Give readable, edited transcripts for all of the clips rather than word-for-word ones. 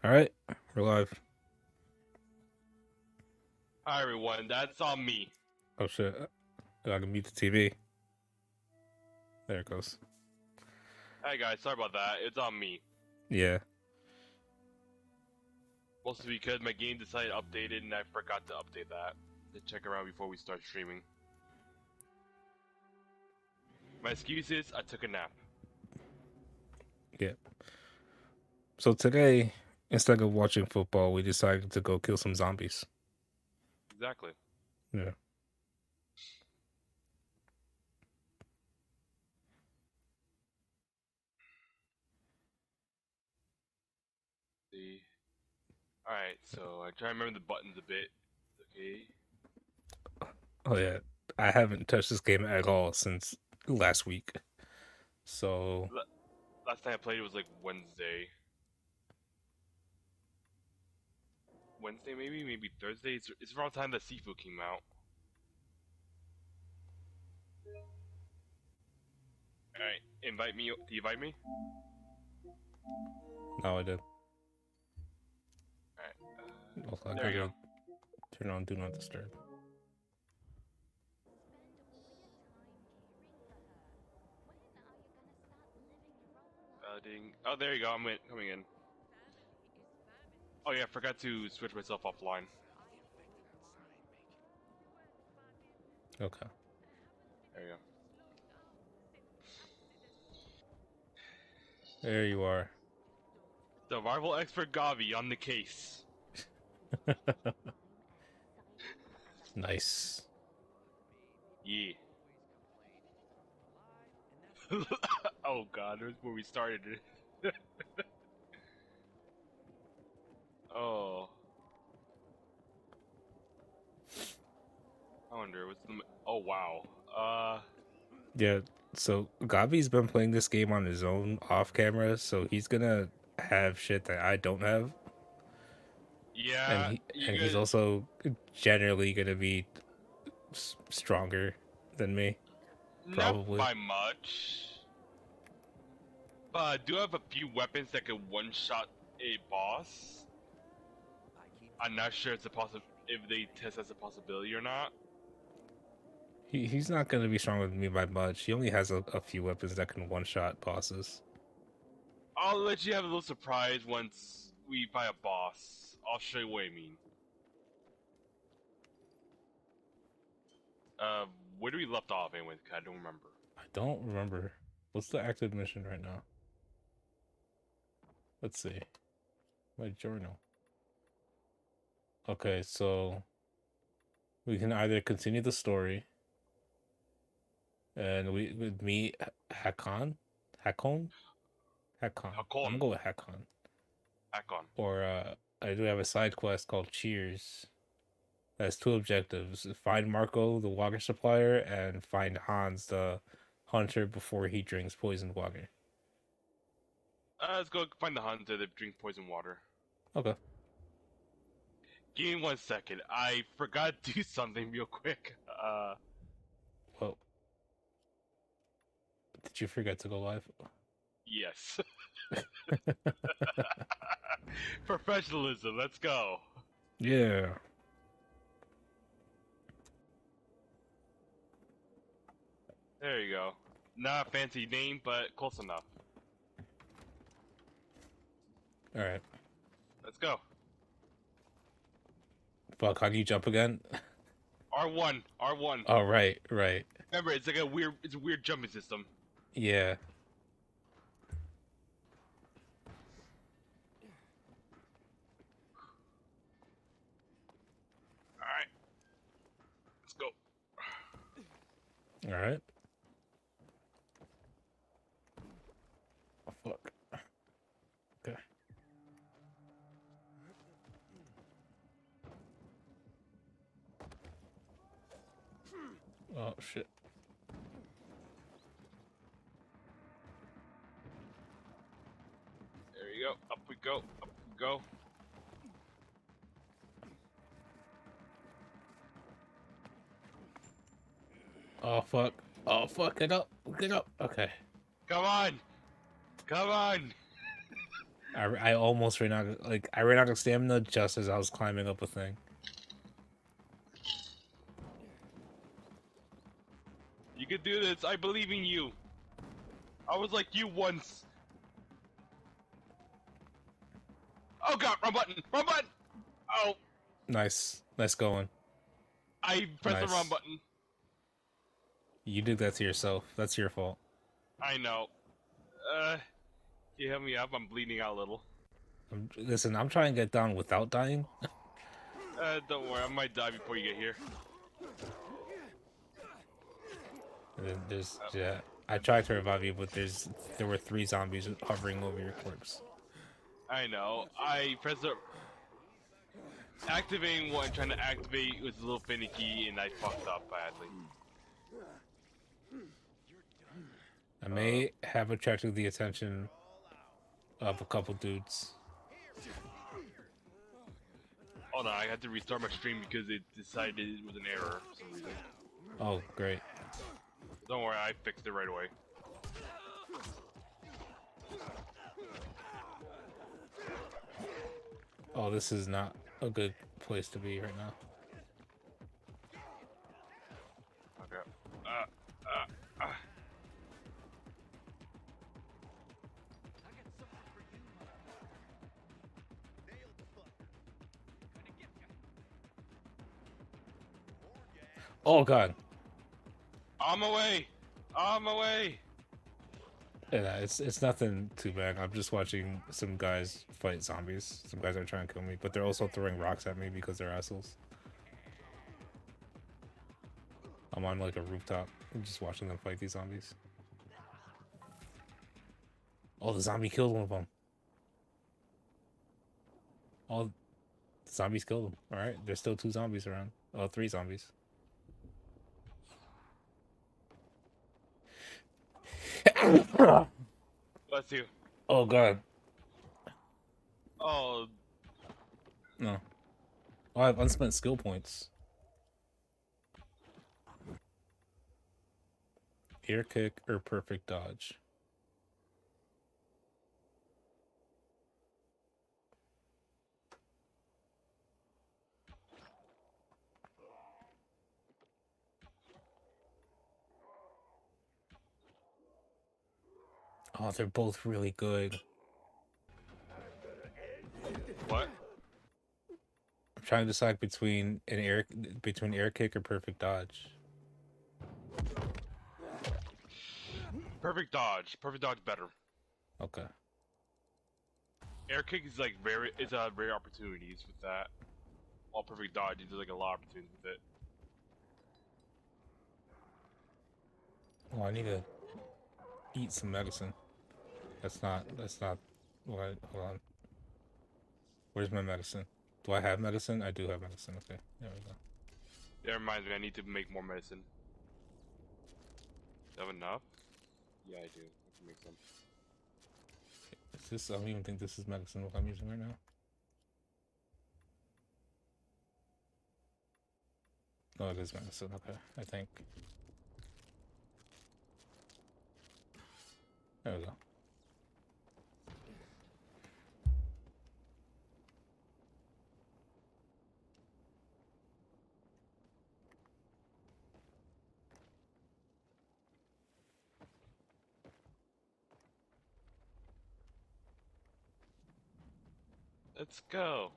All right, we're live. Hi everyone, that's on me. Oh shit, I gotta mute the TV. There it goes. Hi guys, sorry about that. It's on me. Yeah. Mostly because my game decided to update it and I forgot to update that. To check around before we start streaming. My excuse is I took a nap. Yeah. So today, instead of watching football, we decided to go kill some zombies. Exactly. Yeah. See. Alright, so I try to remember the buttons a bit. Okay. Oh yeah. I haven't touched this game at all since last week. So Last time I played it was like Wednesday. Wednesday maybe? Maybe Thursday? It's around the time that Seafood came out. Alright, invite me. Do you invite me? now I did. Alright. Also, I There you go. gotta turn on Do Not Disturb. Oh, there you go. Coming in. Oh yeah, I forgot to switch myself offline. Okay. There you go. There you are. Survival expert Gobby on the case. Nice. Yeah. Oh god, there's where we started it. Oh. I wonder what's the. Oh wow. Yeah. So Gabi's been playing this game on his own off camera, so he's gonna have shit that I don't have. and Yeah, he you and he's guys. also generally gonna be stronger than me, Not probably. by much. But I do have a few weapons that can one-shot a boss. I'm not sure it's a if they test as a possibility or not. He's not gonna be stronger than me by much. He only has a few weapons that can one shot bosses. I'll let you have a little surprise once we fight a boss. I'll show you what I mean. Uh, where do we left off anyway? 'Cause I don't remember. I don't remember. What's the active mission right now? Let's see. My journal. Okay, so we can either continue the story and we would meet Hakon, Hakon, Hakon. I'm gonna Hakon. go with Hakon. Hakon. Or I do have a side quest called Cheers. Has two objectives: find Marco, the water supplier, and find Hans, the hunter, before he drinks poisoned water. Let's go find the hunter that drink poison water. Okay. Give me 1 second. I forgot to do something real quick. Well, did you forget to go live? Yes. Professionalism. Let's go. Yeah. There you go. Not a fancy name, but close enough. All right. Let's go. Fuck, how do you jump again? R1. R1. Oh, right, right. Remember, it's like a weird. It's a weird jumping system. Yeah. All right. Let's go. All right. Oh, fuck. Okay. Oh, shit. There you go. Up we go. Up we go. Oh, fuck. Oh, fuck. Get up. Get up. Okay. Come on. Come on. I almost ran out of, I ran out of stamina just as I was climbing up a thing. You can do this. I believe in you. I was like you once. Oh god, wrong button. Wrong button. Oh, Nice. Nice going. I pressed the wrong Nice. button. You did that to yourself. That's your fault. I know. You help me up. I'm bleeding out a little. Listen, I'm trying to get down without dying. Don't worry. I might die before you get here. And then there's yeah. I tried to revive you, but there were 3 zombies hovering over your corpse. I know. I pressed the activating one, trying to activate was a little finicky, and I fucked up badly. I may have attracted the attention of a couple dudes. Hold on, I had to restart my stream because it decided it was an error for some reason. Oh, great. Don't worry, I fixed it right away. Oh, this is not a good place to be right now. Okay. Oh god. On my way! On my way! Yeah, it's nothing too bad. I'm just watching some guys fight zombies. Some guys are trying to kill me, but they're also throwing rocks at me because they're assholes. I'm on like a rooftop, just watching them fight these zombies. Oh, the zombie killed one of them. Oh, the zombies killed him. All right, there's still 2 zombies around. Oh, 3 zombies. Bless you. Oh god. Oh, No. Oh, I have unspent skill points. Air kick or perfect dodge. Oh, they're both really good. what? I'm trying to decide between air kick or perfect dodge. Perfect dodge. Perfect dodge better. Okay. Air kick is like rare opportunities with that. While perfect dodge, there's like a lot of opportunities with it. Oh, I need to eat some medicine. That's not what hold on. Where's my medicine? Do I have medicine? I do have medicine. Okay. There we go. That reminds me, I need to make more medicine. Do I have enough? Yeah, I do. I can make some. Is this I don't even think this is medicine what I'm using right now. Oh, it is medicine, okay, I think. There we go. Let's go.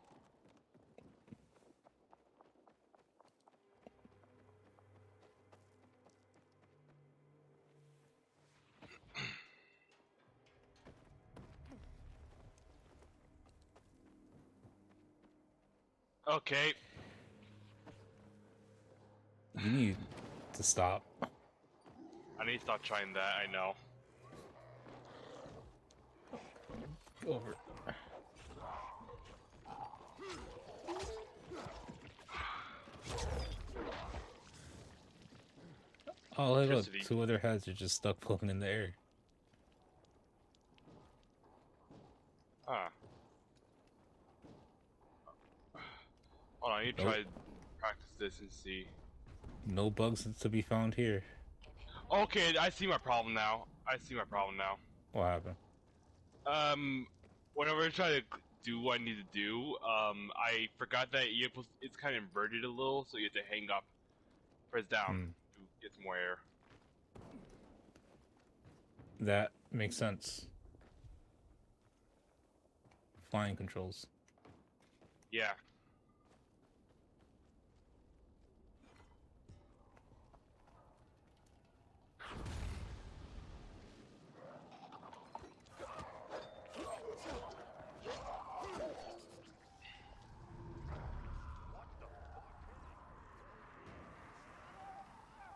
Okay. You need to stop. I need to stop trying that, I know. Go over. Oh, look, Electricity. 2 other heads are just stuck floating in the air. Huh. Hold on, I need to Nope. try practice this and see. No bugs to be found here. Okay, I see my problem now. I see my problem now. What happened? whenever I try to do what I need to do, I forgot that it's kind of inverted a little, so you have to hang up, press down Hmm. to get some more air. That makes sense. Flying controls. Yeah.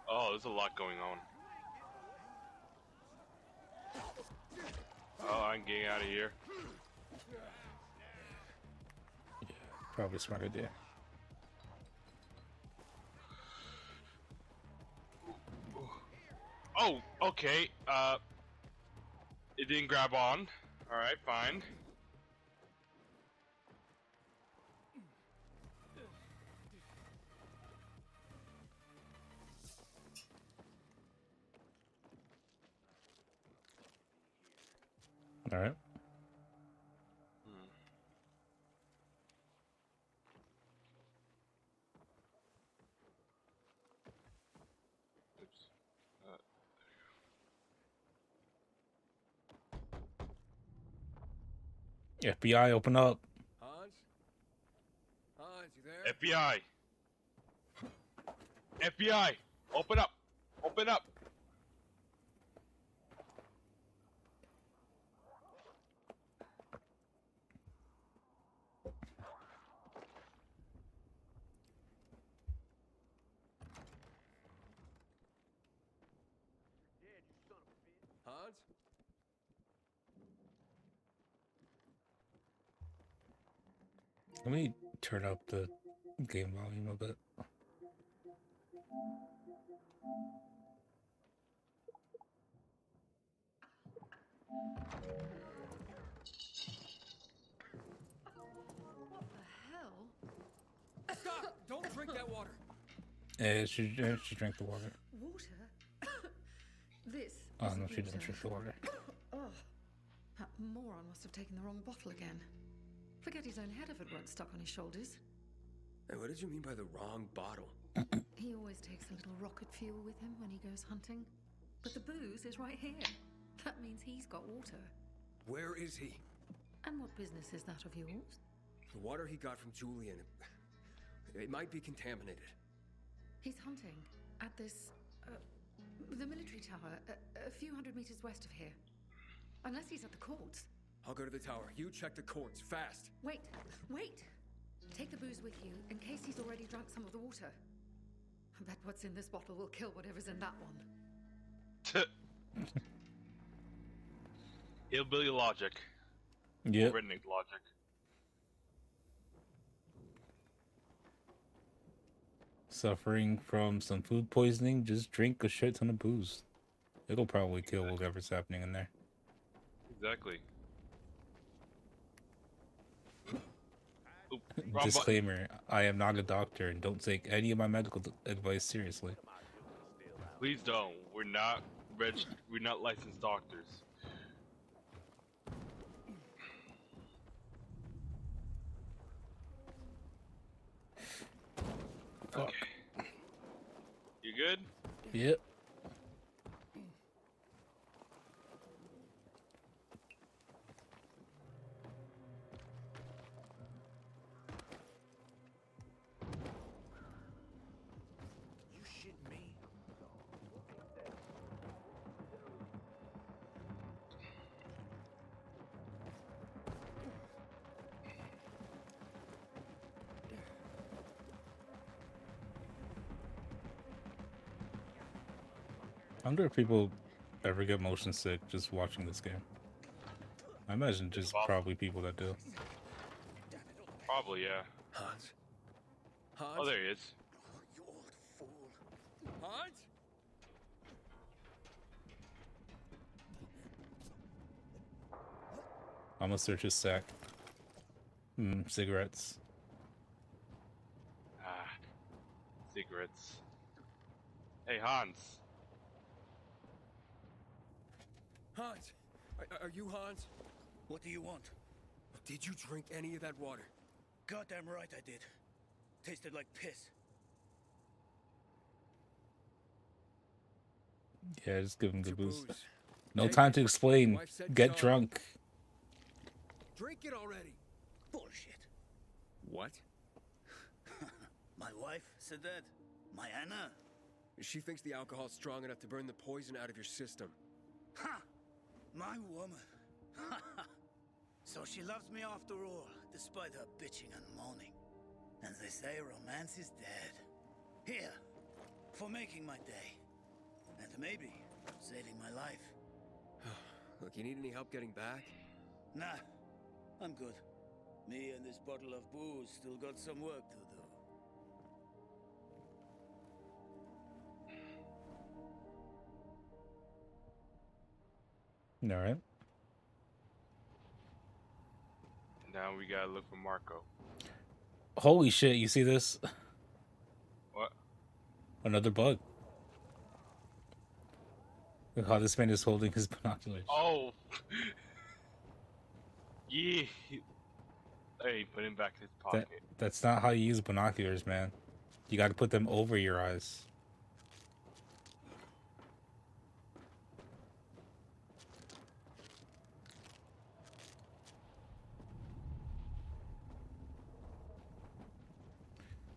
Oh, there's a lot going on. Oh, I'm getting out of here. Yeah, probably a smart idea. Oh, okay. It didn't grab on. All right, fine. All right. Hmm. Oops. FBI, open up. Hans? Hans, you there? FBI. FBI. Open up. Open up. Hans? Let me turn up the game volume a bit. What the hell? Stop! Don't drink that water! She drank the water. Water? This Oh isn't no, she didn't water. drink the water. Oh, that moron must have taken the wrong bottle again. Forget his own head if it weren't stuck on his shoulders. Hey, what did you mean by the wrong bottle? He always takes a little rocket fuel with him when he goes hunting. But the booze is right here. That means he's got water. Where is he? And what business is that of yours? The water he got from Julian. It might be contaminated. He's hunting at this, the military tower, a few hundred meters west of here. Unless he's at the courts. I'll go to the tower. You check the courts, fast. Wait, wait! Take the booze with you, in case he's already drunk some of the water. I bet what's in this bottle will kill whatever's in that one. Hillbilly logic. Yep. Redneck logic. Suffering from some food poisoning, just drink a shit ton of booze. It'll probably kill whatever's happening in there. Exactly. Oop, wrong button. Disclaimer, I am not a doctor and don't take any of my medical advice seriously. Please don't. We're not we're not licensed doctors. Fuck. Okay. You good? Yep. You shitting me? I wonder if people ever get motion sick just watching this game. I imagine just probably people that do. Probably, yeah. Hans? Hans? Oh, there he is. You old fool. Hans? I'm gonna search his sack. Cigarettes. Ah, cigarettes. Hey, Hans. Hans? Are you Hans? What do you want? Did you drink any of that water? Goddamn right I did. Tasted like piss. Yeah, just give him It's the your booze. booze. No Take time it. to explain. Wife said Get so. drunk. Drink it already. Bullshit. What? My wife said that. My Anna. She thinks the alcohol's strong enough to burn the poison out of your system. Ha! My woman. So she loves me after all, despite her bitching and moaning. And they say romance is dead. Here, for making my day. And maybe saving my life. Look, you need any help getting back? Nah, I'm good. Me and this bottle of booze still got some work to do. All right. Now we gotta look for Marco. Holy shit! You see this? What? Another bug. Look how this man is holding his binoculars. Oh! Yeah! Hey, put him back in his pocket. That's not how you use binoculars, man. You got to put them over your eyes.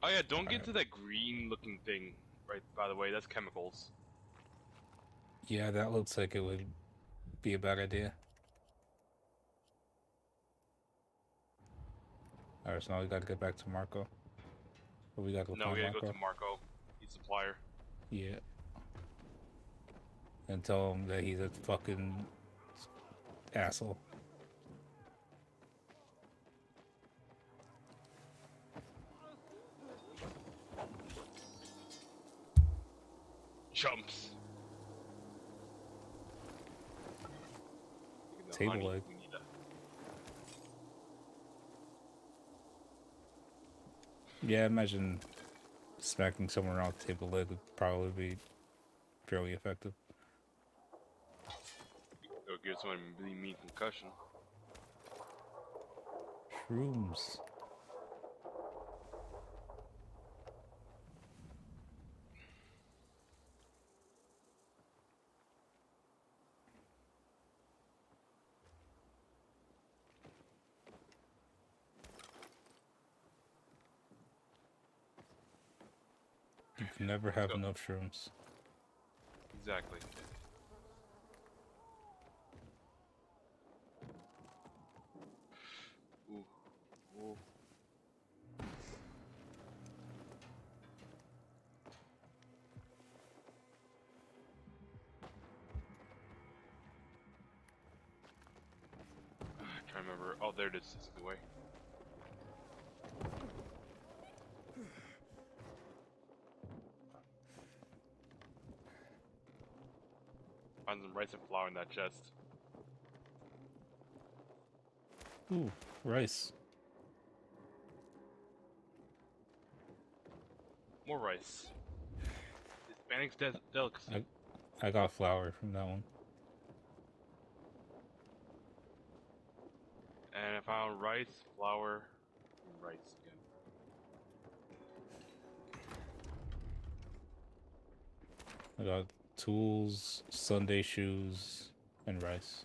Oh yeah, don't get to that green looking thing, right, by the way, that's chemicals. Yeah, that looks like it would be a bad idea. Alright, so now we gotta get back to Marco. Or we gotta go No, find we gotta Marco. go to Marco. He's supplier. Yeah. And tell him that he's a fucking asshole. Chumps. Table Honey, leg. we need Yeah, imagine smacking someone around the table leg would probably be fairly effective. Go give someone a really mean concussion. Shrooms. You can never have Go. enough shrooms. Exactly. Ooh. Ooh. Trying to remember. Oh, there it is. This is the way. Find some rice and flour in that chest. Ooh, rice. More rice. Hispanics delicacy. I got flour from that one. And I found rice, flour, and rice again. I got tools, Sunday shoes, and rice.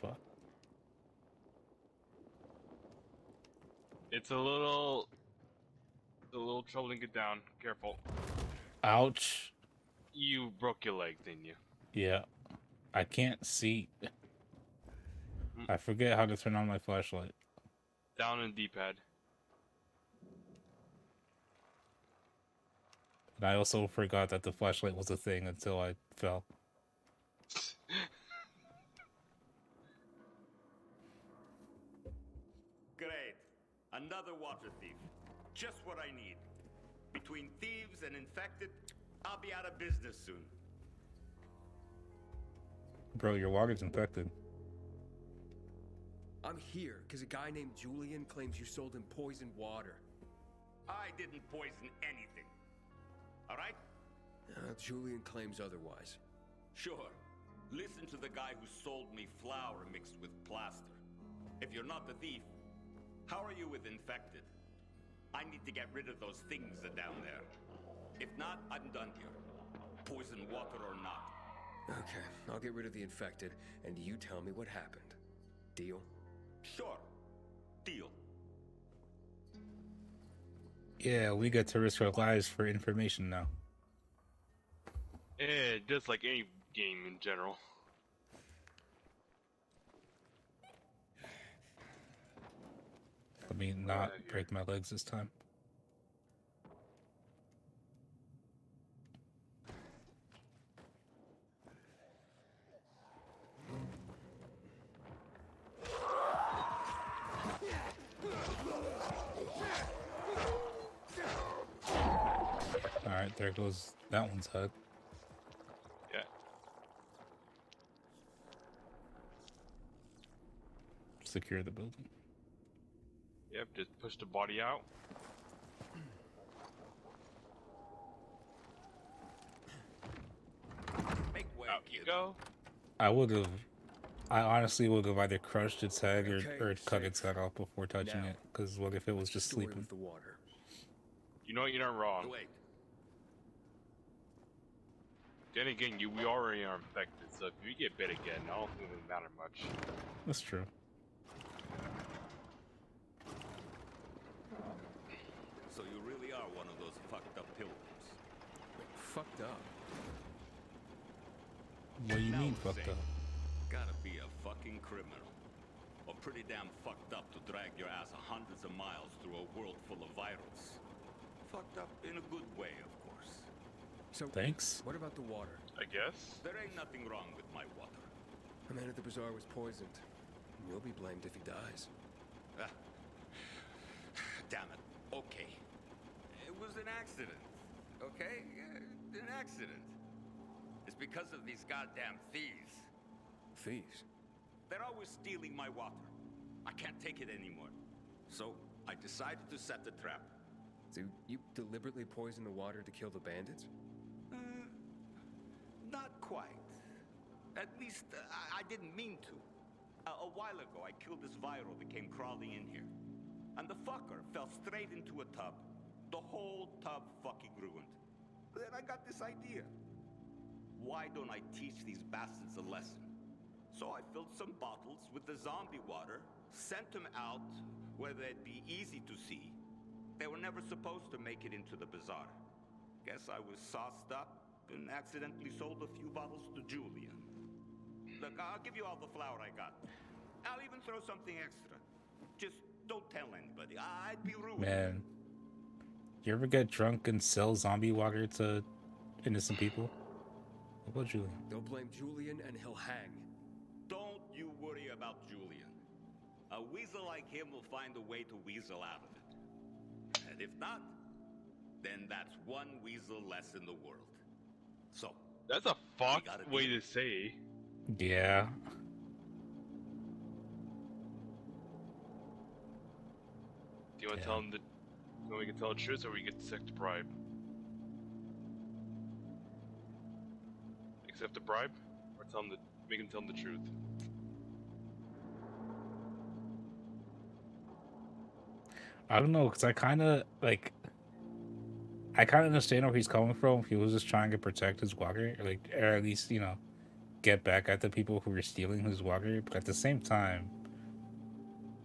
Fuck. It's a little trouble to get down. Careful. Ouch. You broke your leg, didn't you? Yeah. I can't see. I forget how to turn on my flashlight. Down in D-pad. And I also forgot that the flashlight was a thing until I fell. Great. Another water thief. Just what I need. Between thieves and infected, I'll be out of business soon. Bro, your water's infected. I'm here because a guy named Julian claims you sold him poisoned water. I didn't poison anything. All right? Julian claims otherwise. Sure. Listen to the guy who sold me flour mixed with plaster. If you're not the thief, how are you with infected? I need to get rid of those things down there. If not, I'm done here. Poison water or not. Okay, I'll get rid of the infected, and you tell me what happened. Deal? Sure. Deal. Yeah, we get to risk our lives for information now. Eh, just like any game in general. Let me not break my legs this time. Alright, there goes that one's head. Yeah. Secure the building. Yep, just push the body out. Make way, Out you kid. go. I honestly would have either crushed its head or cut safe. its head off before touching Now, it. Because what if it was just Story sleeping? with the water. You know what? You're not wrong. Wait. Then again, we already are infected, so if we get bit again, I don't think it would matter much. That's true. So you really are one of those fucked up pilgrims. Fucked up. What do you Now mean we're fucked safe. up? Gotta be a fucking criminal. Or pretty damn fucked up to drag your ass hundreds of miles through a world full of virals. Fucked up in a good way, of course. So, Thanks. what about the water? I guess. There ain't nothing wrong with my water. A man at the bazaar was poisoned. You'll be blamed if he dies. Ah. Damn it. Okay. It was an accident. Okay? An accident. It's because of these goddamn thieves. Thieves? They're always stealing my water. I can't take it anymore. So I decided to set the trap. So you deliberately poisoned the water to kill the bandits? Not quite. At least I didn't mean to. A while ago, I killed this viral that came crawling in here. And the fucker fell straight into a tub. The whole tub fucking ruined. Then I got this idea. Why don't I teach these bastards a lesson? So I filled some bottles with the zombie water, sent them out where they'd be easy to see. They were never supposed to make it into the bazaar. Guess I was sauced up and accidentally sold a few bottles to Julian. Look, I'll give you all the flour I got. I'll even throw something extra. Just don't tell anybody. I'd be rude. Man. You ever get drunk and sell zombie water to innocent people? What about Julian? They'll blame Julian and he'll hang. Don't you worry about Julian. A weasel like him will find a way to weasel out of it. And if not, then that's one weasel less in the world. So, That's a fucked gotta way do to say. Yeah. Do you want to tell him we can tell the truth, or we get to accept the bribe? Accept the bribe, or make him tell him the truth? I don't know, because I kind of understand where he's coming from. He was just trying to protect his water, or at least, get back at the people who were stealing his water. But at the same time,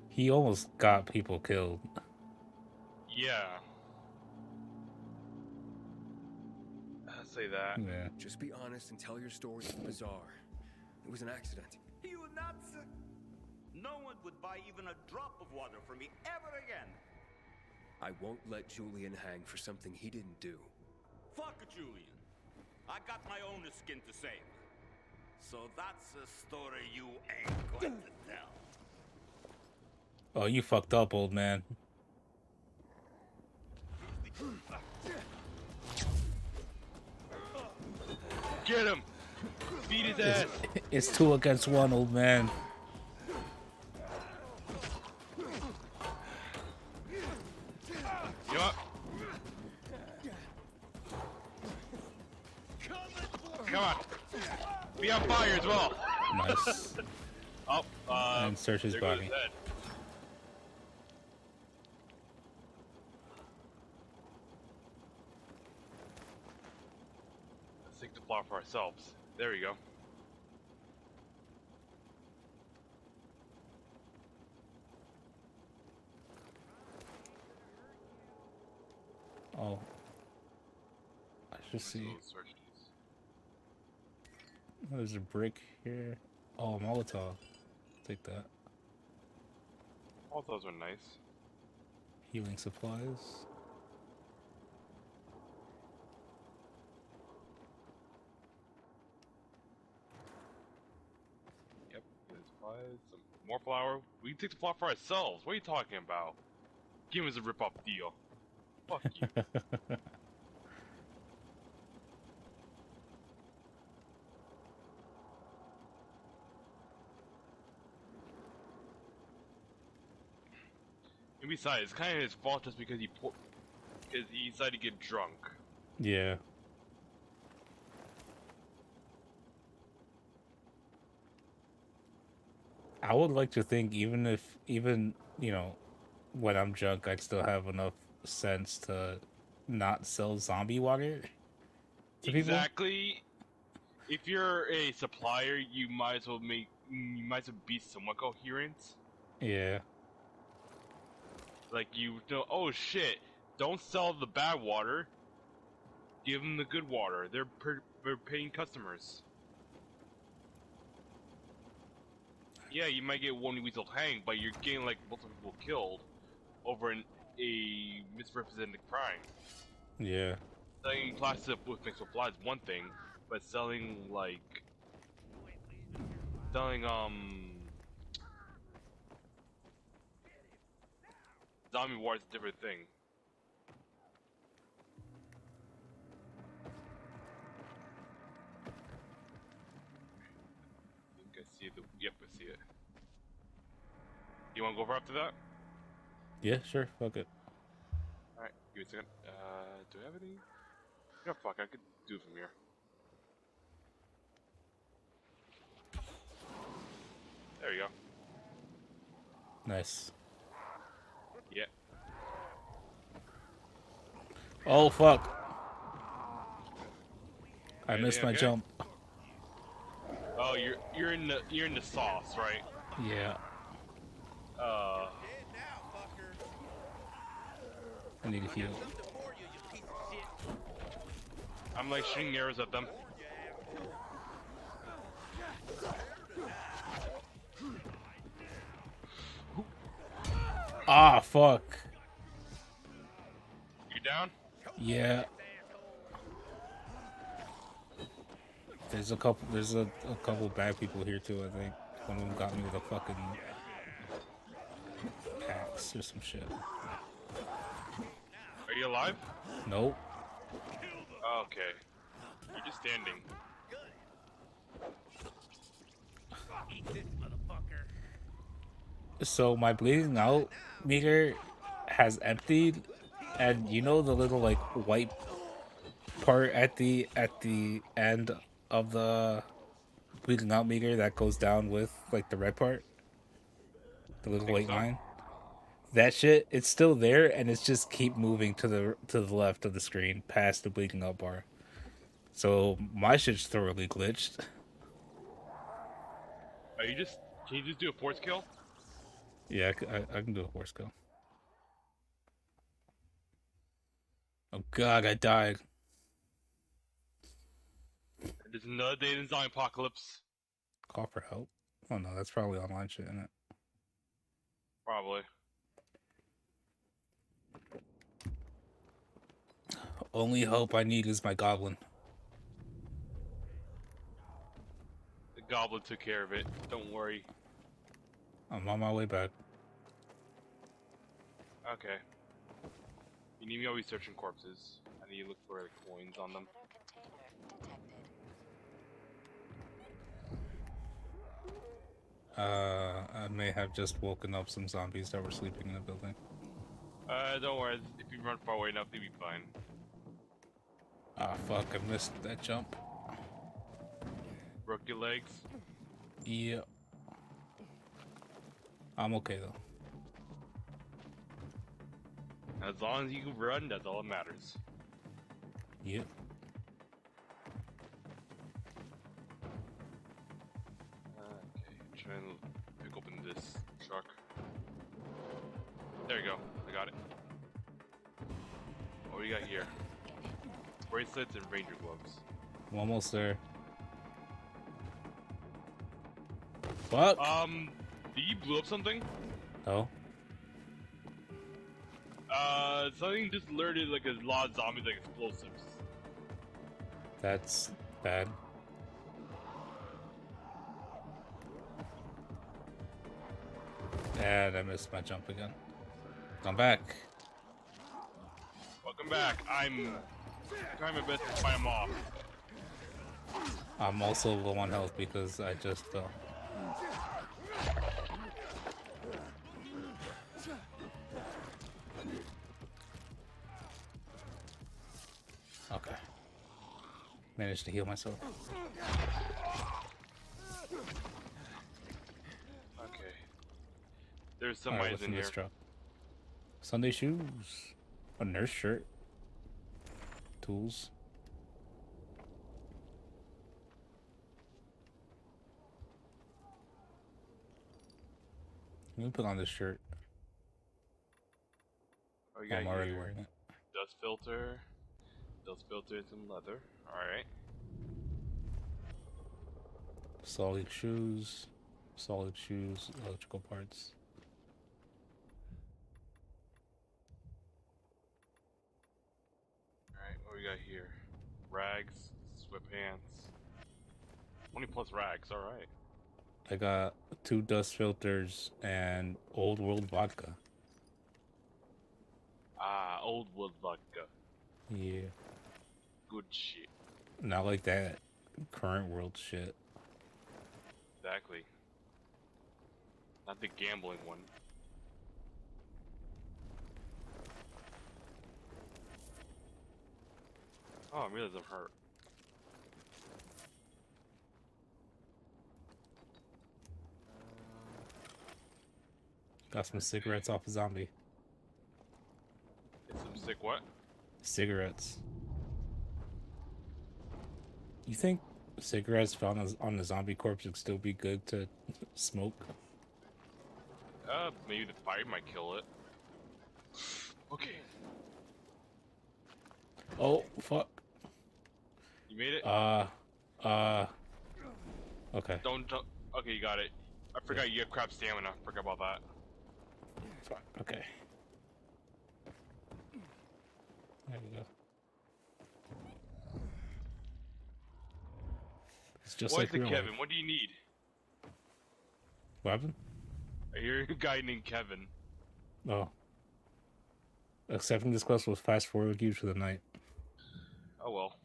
he almost got people killed. Yeah. I'd say that. Yeah. Just be honest and tell your story to the bazaar. It was an accident. you nuts? No one would buy even a drop of water from me ever again. I won't let Julian hang for something he didn't do. Fuck Julian. I got my own skin to save. So that's a story you ain't going to tell. Oh, you fucked up, old man. Get him! Beat his ass! It's 2 against 1, old man. You know what? Come on! Be on fire as well. Nice. Oh, And search his there goes body. his head. Let's take the plot for ourselves. There we go. Oh. I should see. Let's search these. There's a brick here. Oh, Molotov. Take that. All those are nice. Healing supplies. Yep, healing supplies, some more flour. We can take the plot for ourselves. What are you talking about? Give us a rip-off deal. Fuck you. And besides, it's kind of his fault just because he decided to get drunk. Yeah. I would like to think even you know, when I'm drunk, I'd still have enough sense to not sell zombie water to people. Exactly. If you're a supplier, you might as well be somewhat coherent. Yeah. Like you know, oh shit! Don't sell the bad water. Give them the good water. They're paying customers. Yeah, you might get one weasel hanged, but you're getting like multiple people killed over a misrepresented crime. Yeah. Selling plastic with mixed supplies is one thing, but selling zombie war is a different thing. I think I see the. Yep, I see it. You want to go for after that? Yeah, sure. Fuck it. Alright, give me a second. Do I have any? Yeah, fuck, I could do it from here. There you go. Nice. Yeah. Oh fuck. I Anything missed my okay? jump. Oh, you're in the sauce, right? Yeah. I need to heal. I'm like shooting arrows at them. Ah, fuck. You down? Yeah. There's a couple bad people here too, I think. One of them got me with a fucking axe or some shit. Are you alive? Nope. Okay. You're just standing. So my bleeding out meter has emptied, and you know the little like white part at the end of the bleeding out meter that goes down with like the red part, the I little think white so. line. That shit, it's still there, and it's just keep moving to the left of the screen past the bleeding out bar. So my shit's thoroughly glitched. Are you just? Can you just do a force kill? Yeah, I can do a horse kill. Oh god, I died. There's another day in zombie apocalypse. Call for help. Oh no, that's probably online shit, isn't it? Probably. Only hope I need is my goblin. The goblin took care of it. Don't worry. I'm on my way back. Okay. You need me always searching corpses. I need to look for like, coins on them. I may have just woken up some zombies that were sleeping in the building. Don't worry. If you run far away enough, you'll be fine. Ah, fuck, I missed that jump. Broke your legs. Yeah. I'm okay though. As long as you can run, that's all that matters. Yep. Okay, try and pick open this truck. There you go. I got it. What do you got here? Bracelets and ranger gloves. I'm almost there. Fuck. Did you blew up something? No. Something just alerted like a lot of zombies like explosives. That's bad. And I missed my jump again. I'm back. Welcome back. I'm trying my best to fight them off. I'm also low on health because I just fell. Okay. Managed to heal myself. Okay. There's Alright, somebody what's in here. this truck? Sunday shoes. A nurse shirt. Tools. Let me put on this shirt. Oh, you I'm got already here. wearing it. Dust filter. Dust filter and some leather. Alright. Solid shoes. Solid shoes. Electrical parts. Alright, what we got here? Rags, sweatpants. 20 plus rags, alright. I got 2 dust filters and old world vodka. Ah, old wood vodka. Yeah. Good shit. Not like that current world shit. Exactly. Not the gambling one. Oh, I realize I'm hurt. Got some cigarettes off a zombie. Get some sick what? Cigarettes. You think cigarettes found on the zombie corpse would still be good to smoke? Maybe the fire might kill it. Okay. Oh, fuck. You made it? Okay. Don't. Okay, you got it. I forgot you have crap stamina. Forgot about that. Fuck, okay. There we go. It's just What's like the real Kevin? life. What do you need? What happened? I hear a guy named Kevin. Oh. Accepting this quest will fast forward you to the night. Oh well.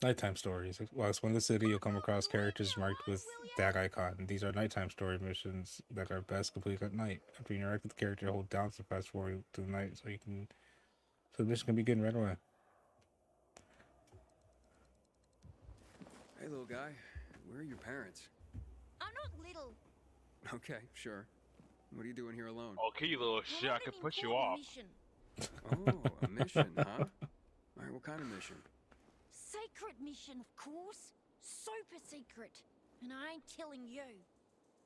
Nighttime stories. While exploring the city, you'll come across characters marked with that icon. These are nighttime story missions that are best completed at night. After you interact with the character, hold down to fast forward to the night so the mission can begin right away. Hey, little guy. Where are your parents? I'm not little. Okay, sure. What are you doing here alone? Okay, you little shit. I could push you off. Mission. Oh, a mission, huh? All right, what kind of mission? Secret mission, of course. Super secret. And I ain't telling you.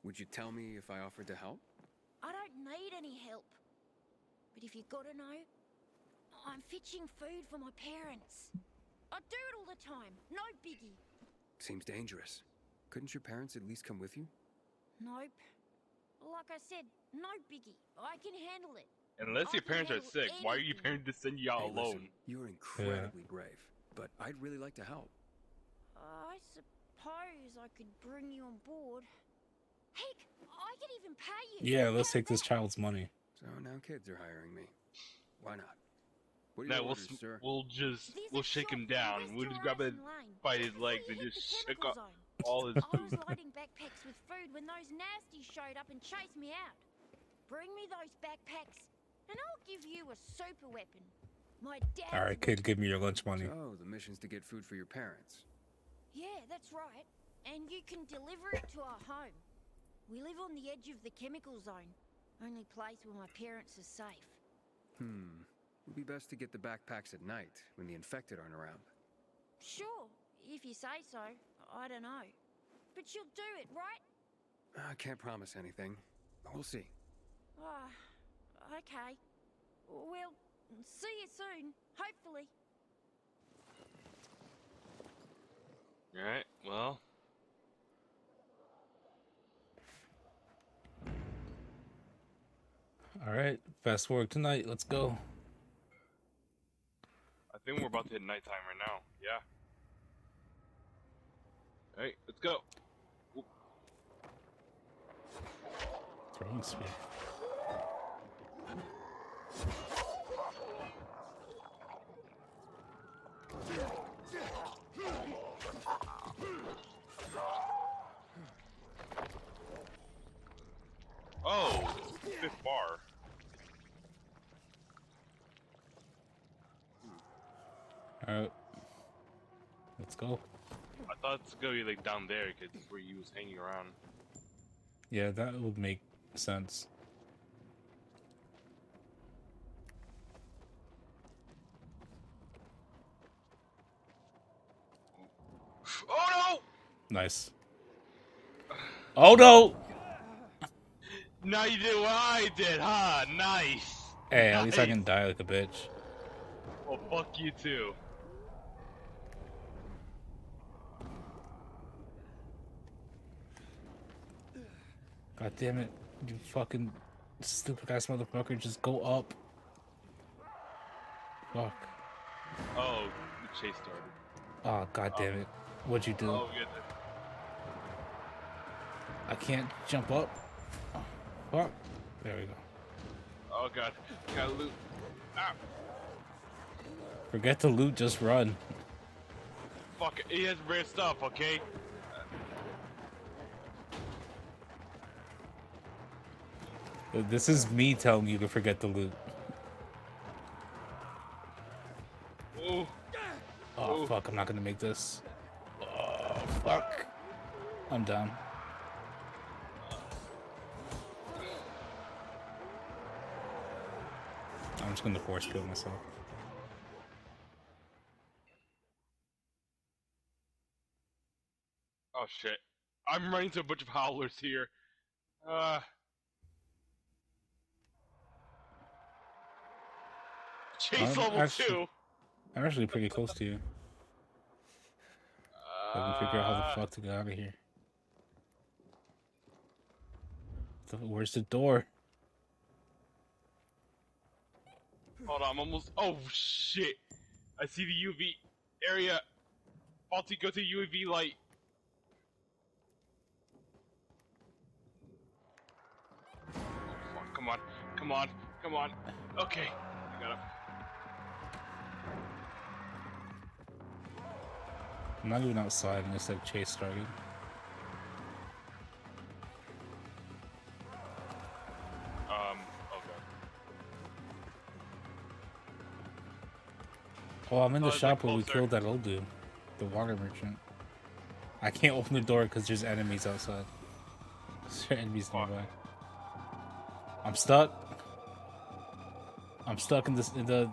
Would you tell me if I offered to help? I don't need any help. But if you gotta know, I'm fetching food for my parents. I do it all the time. No biggie. Seems dangerous. Couldn't your parents at least come with you? Nope. Like I said, no biggie. I can handle it. Unless I your can parents are handle sick, why are your anything. parents just send you out Hey, alone? listen, you're incredibly brave, but I'd really like to help. I suppose I could bring you on board. Heck, I could even pay you. Yeah, let's How's take this that? child's money. So now kids are hiring me. Why not? What are Now your we'll orders, sir? There's a shake him shop down. in We'll just West grab his Horizon Lane, by just his before legs you and hit just the shake chemical up zone. all his I was food. loading backpacks with food when those nasties showed up and chased me out. Bring me those backpacks, and I'll give you a super weapon. My dad's Alright, kid, give me your lunch money. So the mission's to get food for your parents. Yeah, that's right. And you can deliver it to our home. We live on the edge of the chemical zone. Only place where my parents are safe. It'd be best to get the backpacks at night when the infected aren't around. Sure, if you say so. I don't know. But you'll do it, right? I can't promise anything. We'll see. Ah, okay. We'll see you soon, hopefully. Alright, well. All right, fast forward tonight. Let's go. I think we're about to hit nighttime right now. Yeah. Alright, let's go. Oop. Throwing spear. Oh, fifth bar. All right, let's go. I thought it's gonna be like down there because it's where he was hanging around. Yeah, that would make sense. Oh Nice. Oh no! no! Now you did what I did, huh? Nice. Hey, at least I Nice. can die like a bitch. Well, fuck you too. God damn it! You fucking stupid ass motherfucker! Just go up. Fuck. Oh, the chase started. Oh god damn it! What'd you do? Oh, good. I can't jump up. Oh, fuck. There we go. Oh god, gotta loot. Ah, Forget the loot, just run. fuck it. He has rare stuff, okay? This is me telling you to forget the loot. Ooh. Oh Ooh. fuck, I'm not gonna make this. Oh fuck. I'm down. I'm just gonna force kill myself. Oh shit. I'm running to a bunch of howlers here. Chase level 2. I'm actually pretty close to you. I can figure out how the fuck to get out of here. Where's the door? Hold on, I'm almost. Oh shit! I see the UV area. Faulty, go to UV light. Oh fuck! Come on, come on, come on. Okay, I got him. I'm not even outside and it's like chase started. Okay. Oh, I'm in the Oh, it's, shop like, where we closer. killed that old dude, the water merchant. I can't open the door because there's enemies outside. There's enemies Fuck. nearby. I'm stuck. I'm stuck in the.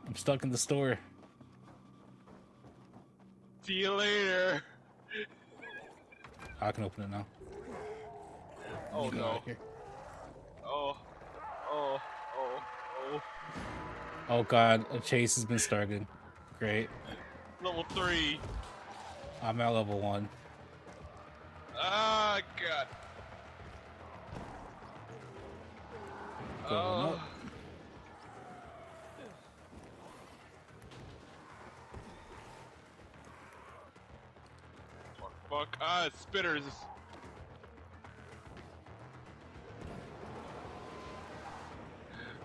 I'm stuck in the store. See you later. I can open it now. Oh You get out no. of here. Oh. Oh. Oh. Oh. Oh god, a chase has been started. Great. Level 3. I'm at level 1. Ah, God. Going up. Fuck. Ah, it's spitters.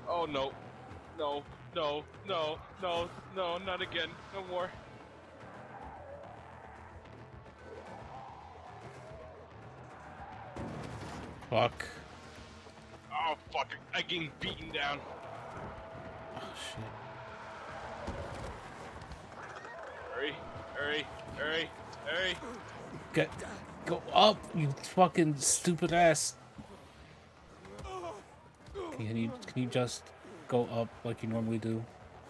Oh no. No. No. No. No. No. Not again. No more. Fuck. Oh fuck. I'm getting beaten down. Oh shit. Hurry. Hurry, hurry, hurry. Go up, you fucking stupid ass. Can you just go up like you normally do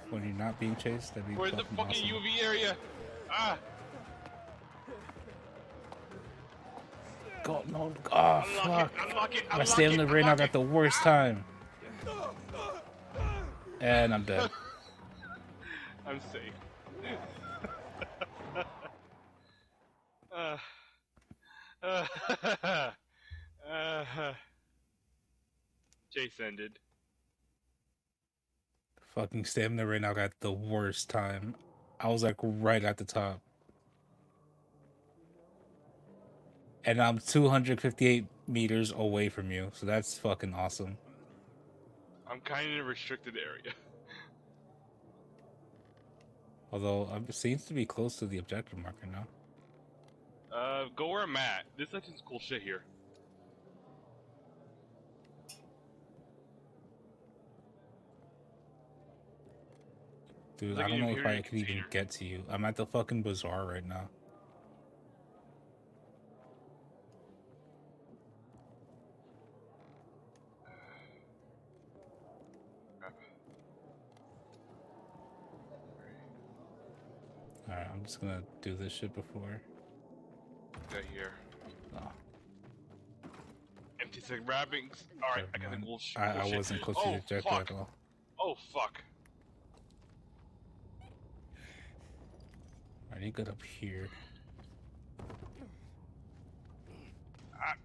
when you're not being chased? That'd be Where's the fucking fucking awesome. UV area? Ah! Go, no, oh Unlock it, fuck. unlock it, My unlock it, stamina ran unlock out it! at the worst time. And I'm dead. I'm safe. Chase ended. Fucking stamina ran out at the worst time. I was like right at the top. And I'm 258 meters away from you, so that's fucking awesome. I'm kind of in a restricted area. Although it seems to be close to the objective marker now. Go where I'm at. There's such cool shit here. Dude, Like I an don't know if Imperial I could even container. get to you. I'm at the fucking bazaar right now. Alright, I'm just gonna do this shit before. Got here. Oh, Empty stick wrappings. Alright, I got the never mind. cool, I cool shit. wasn't close to the Oh, objective fuck. at all. Oh, fuck. Alright, you get up here. Ah.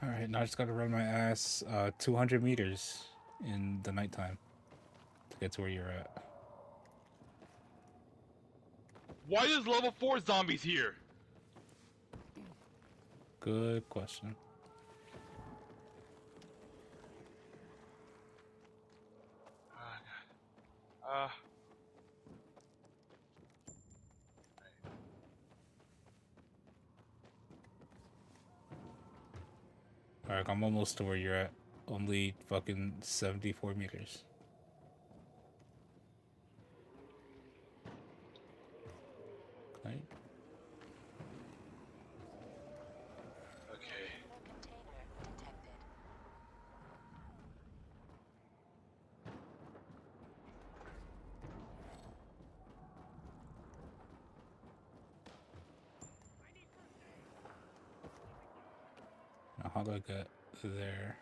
Alright, now I just gotta run my ass 200 meters in the nighttime to get to where you're at. Why is level 4 zombies here? Good question. Oh, God. Alright, I'm almost to where you're at. Only fucking 74 meters. Right? Okay. Now, how do I get there?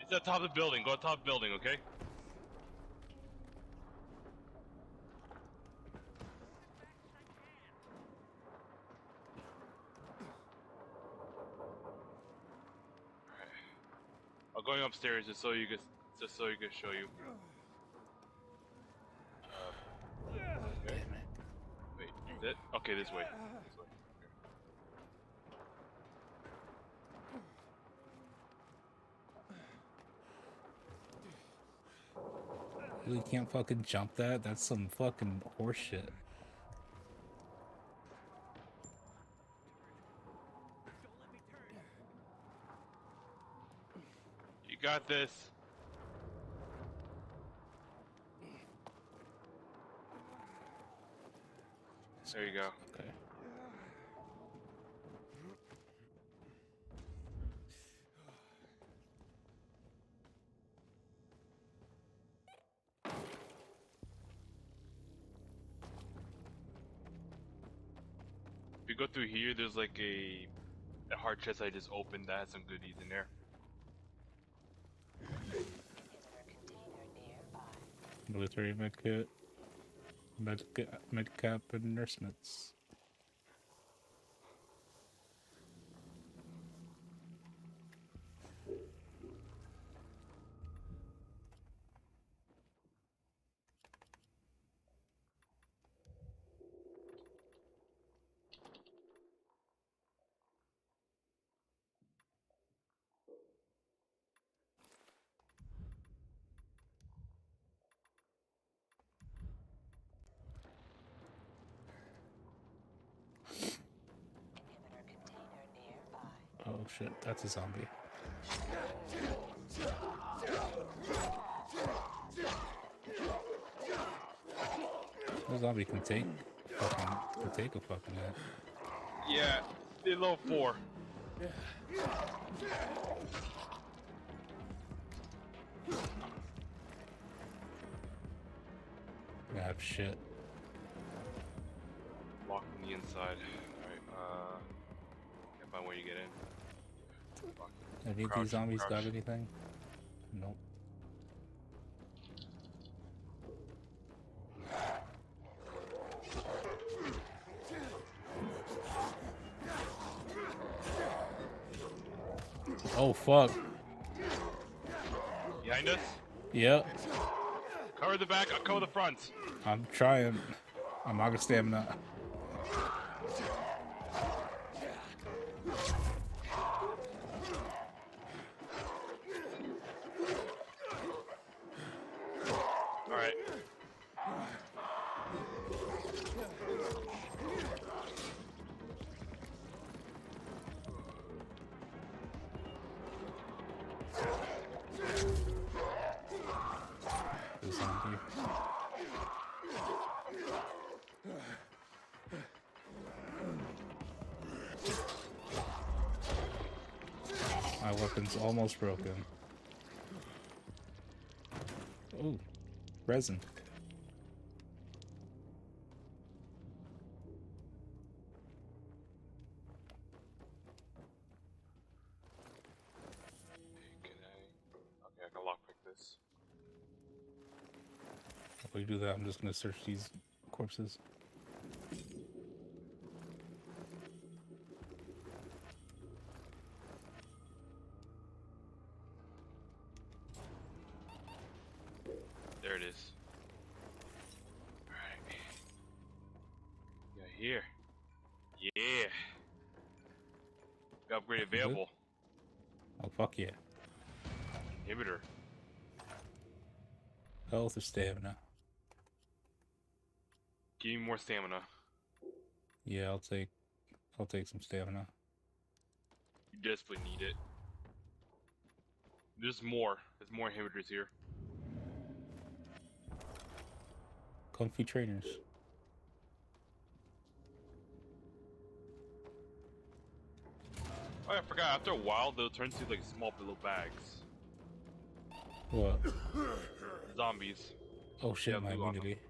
It's at the top of the building. Go to the top of the building, okay? I'm going upstairs just so you can show you. Damn it. Wait, is it? Okay, this way. This way. You can't fucking jump that? That's some fucking horseshit. You got this. There you go. Okay. If you go through here, there's like a hard chest I just opened that has some goodies in there. Military medkit, medcap, and nurse mitts. Oh shit, that's a zombie. The zombie can take a fucking hit. Yeah, they're level 4. I have shit. Locked on the inside. Alright, can't find where you get in. Fuck. Any of Crouch, these zombies crouch. got anything? Nope. Oh fuck. Behind us? Yep. Cover the back, I'll cover the front. I'm trying. I'm out of stamina. Alright. The zombie. My weapon's almost broken. Ooh, resin. Can I? Okay, I can lockpick this. If we do that, I'm just gonna search these corpses. There it is. Alright. Yeah, here. Yeah. The upgrade available. Oh fuck yeah. Inhibitor. Health or stamina? Give me more stamina. Yeah, I'll take some stamina. You desperately need it. There's more. There's more inhibitors here. Comfy trainers. Oh, I forgot. After a while, they'll turn to like small little bags. What? Zombies. Oh shit, Yeah, my loot on them. immunity.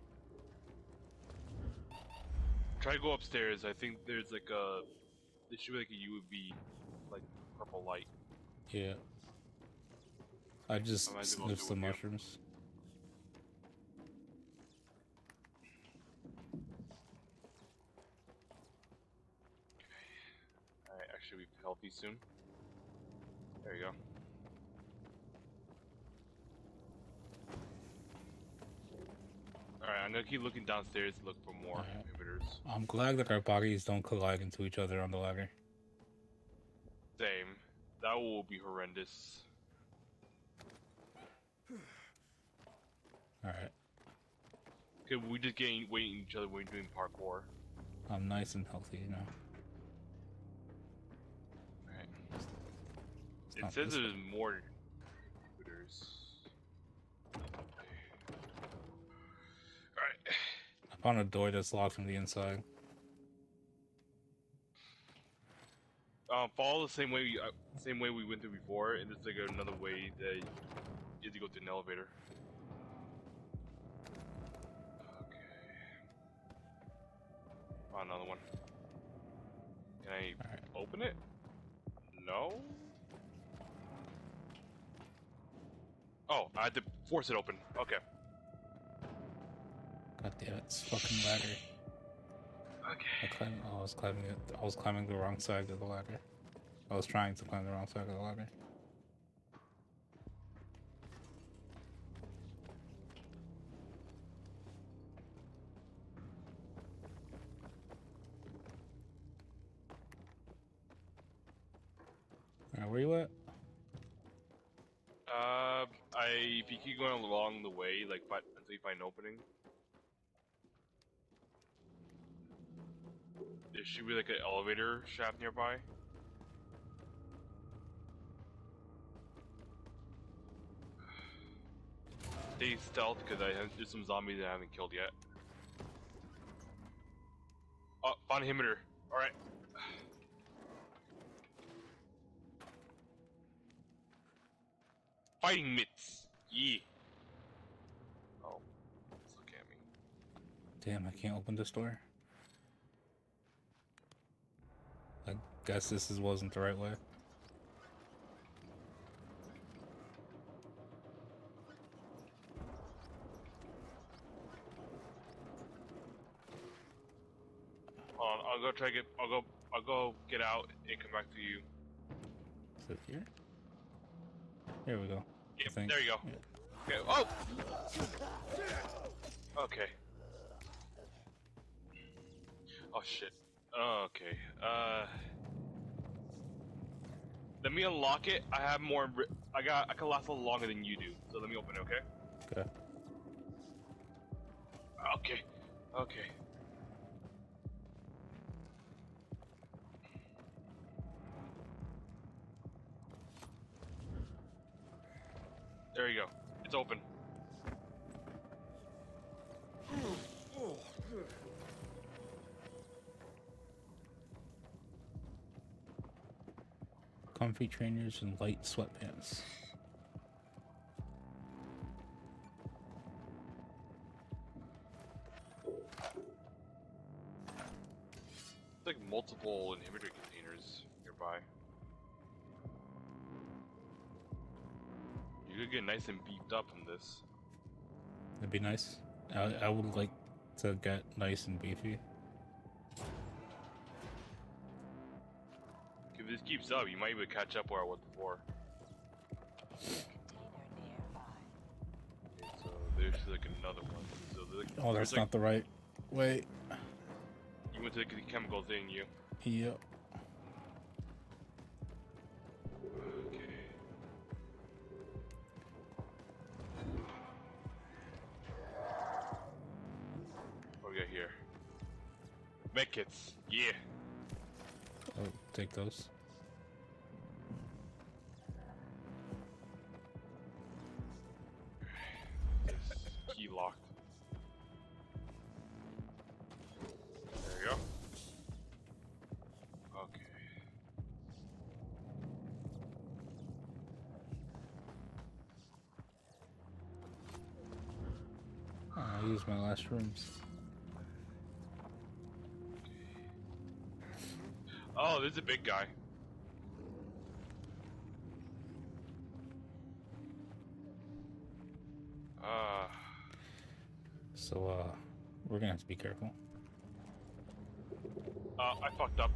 Try to go upstairs. I think there's like a. There should be like a UV, like purple light. Yeah. I just I might as well sniffed do some with you. mushrooms. Alright, I should be healthy soon. There you go. Alright, I'm gonna keep looking downstairs to look for more Alright. inhibitors. I'm glad that our bodies don't collide into each other on the ladder. Same. That will be horrendous. Alright. Okay, we just waiting each other when we're doing parkour. I'm nice and healthy, you know. Alright. It's It not says this there's way. more inhibitors. Alright. I found a door that's locked from the inside. Follow the same way we went through before, and there's like another way that you have to go through an elevator. Okay. Oh, another one. Can I Alright. open it? No? Oh, I had to force it open. Okay. God damn it, it's fucking ladder. Okay. I was climbing it. I was climbing the wrong side of the ladder. I was trying to climb the wrong side of the ladder. Alright, where you at? If you keep going along the way, like, until you find an opening, there should be like an elevator shaft nearby. stay stealth because there's some zombies that I haven't killed yet. Oh, found a inhibitor. Alright. Fighting mitts. Yeah. Oh, let's look at me. Damn, I can't open this door. I guess wasn't the right way. Hold on, I'll go try to get. I'll go get out and come back to you. Is it here? Here we go. Yep, I think. there you go. Yeah. Okay. Oh. Okay. Oh shit. Okay. Let me unlock it. I have more. I can last a little longer than you do. So let me open it. Okay. Okay. Okay. Okay. There you go. It's open. Comfy trainers and light sweatpants. It's like multiple inhibitor containers nearby. You could get nice and beefed up from this. That'd be nice. I would like to get nice and beefy. If this keeps up, you might even catch up where I was before. Okay, so there's like another one. So Oh, that's not the right way. You went to the chemicals, didn't you? Yep. Okay. What we got here? Medkits. Yeah. I'll take those. Key locked. There you go. Okay. I used my last rooms. Oh, there's a big guy. So, we're gonna have to be careful. I fucked up.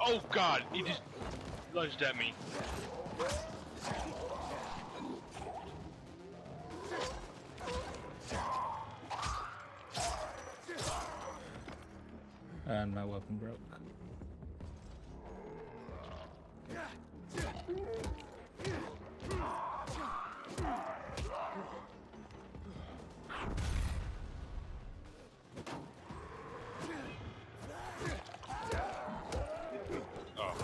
Oh god, he just lunged at me. And my weapon broke. Oh.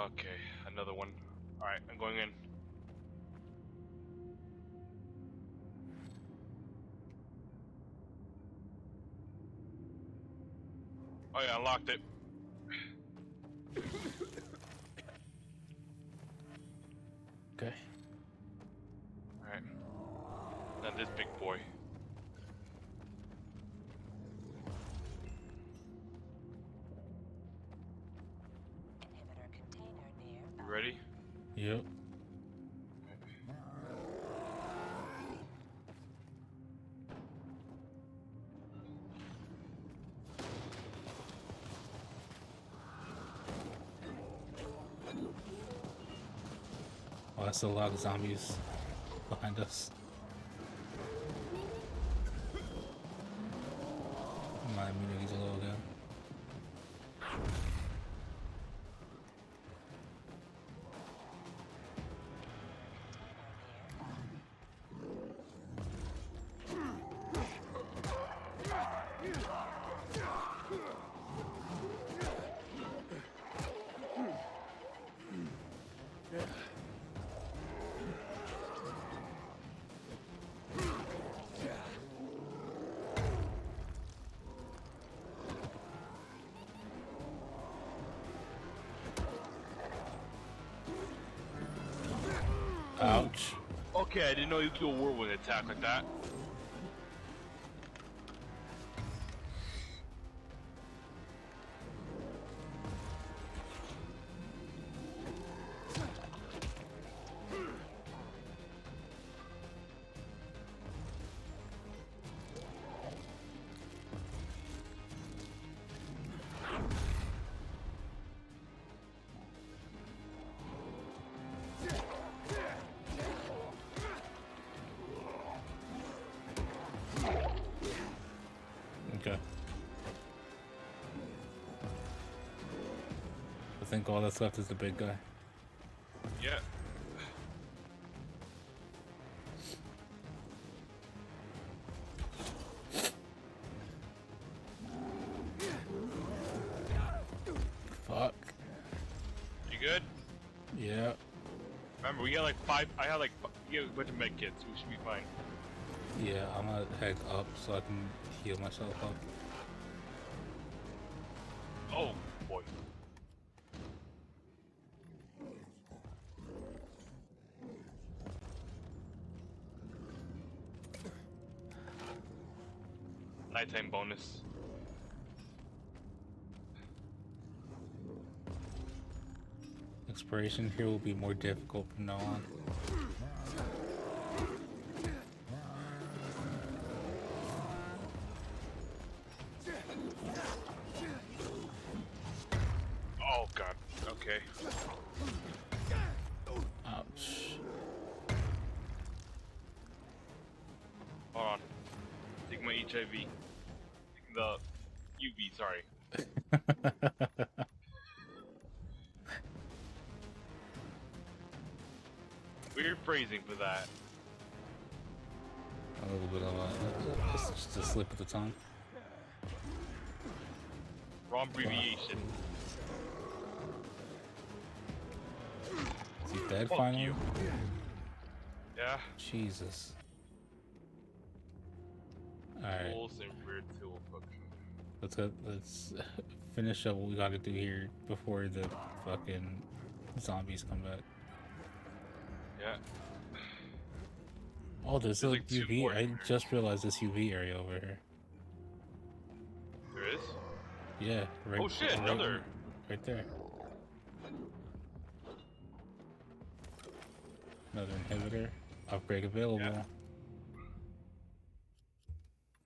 Okay, another one. Alright, I'm going in. Oh yeah, I unlocked it. Okay. Alright. Now this big boy. Inhibitor container near. You ready? Yep. Oh, that's a lot of zombies behind us. My immunity's low again. Ouch. Okay, I didn't know you could do a whirlwind attack like that. Okay. I think all that's left is the big guy. Yeah. Fuck. You good? Yeah. Remember, we got like 5. I had like we got a bunch of med kits. We should be fine. Yeah, I'm gonna head up so I can heal myself up. Oh boy. Nighttime bonus. Exploration here will be more difficult from now on. Oh god. Okay. Ouch. Hold on. Take my HIV. Take the UV. Sorry. Weird phrasing for that. A little bit of just a slip of the tongue. Wrong abbreviation. Is he dead Fuck finally? you. Yeah. Jesus. Alright. Tools and weird tool function. Let's finish up what we gotta do here before the fucking zombies come back. Yeah. Oh, there's a like 2 UV. more I in here. just realized this UV area over here. There is? Yeah, right. Oh shit, right, another. right there. Another inhibitor. Upgrade available. Yeah.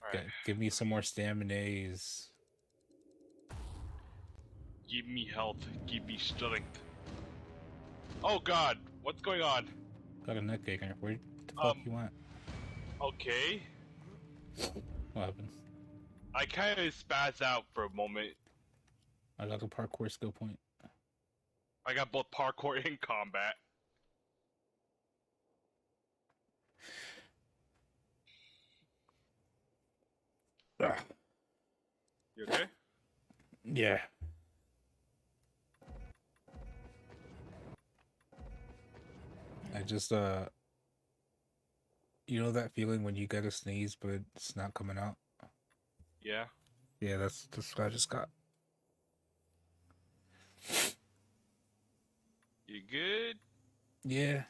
Alright. Give me some more stamina's. Give me health. Give me strength. Oh god. What's going on? Got a neck kicker. Where the fuck you went? Okay. What happened? I kind of spazzed out for a moment. I got a parkour skill point. I got both parkour and combat. You okay? Yeah. I just you know that feeling when you get a sneeze but it's not coming out? Yeah. Yeah, that's what I just got. You good? Yeah.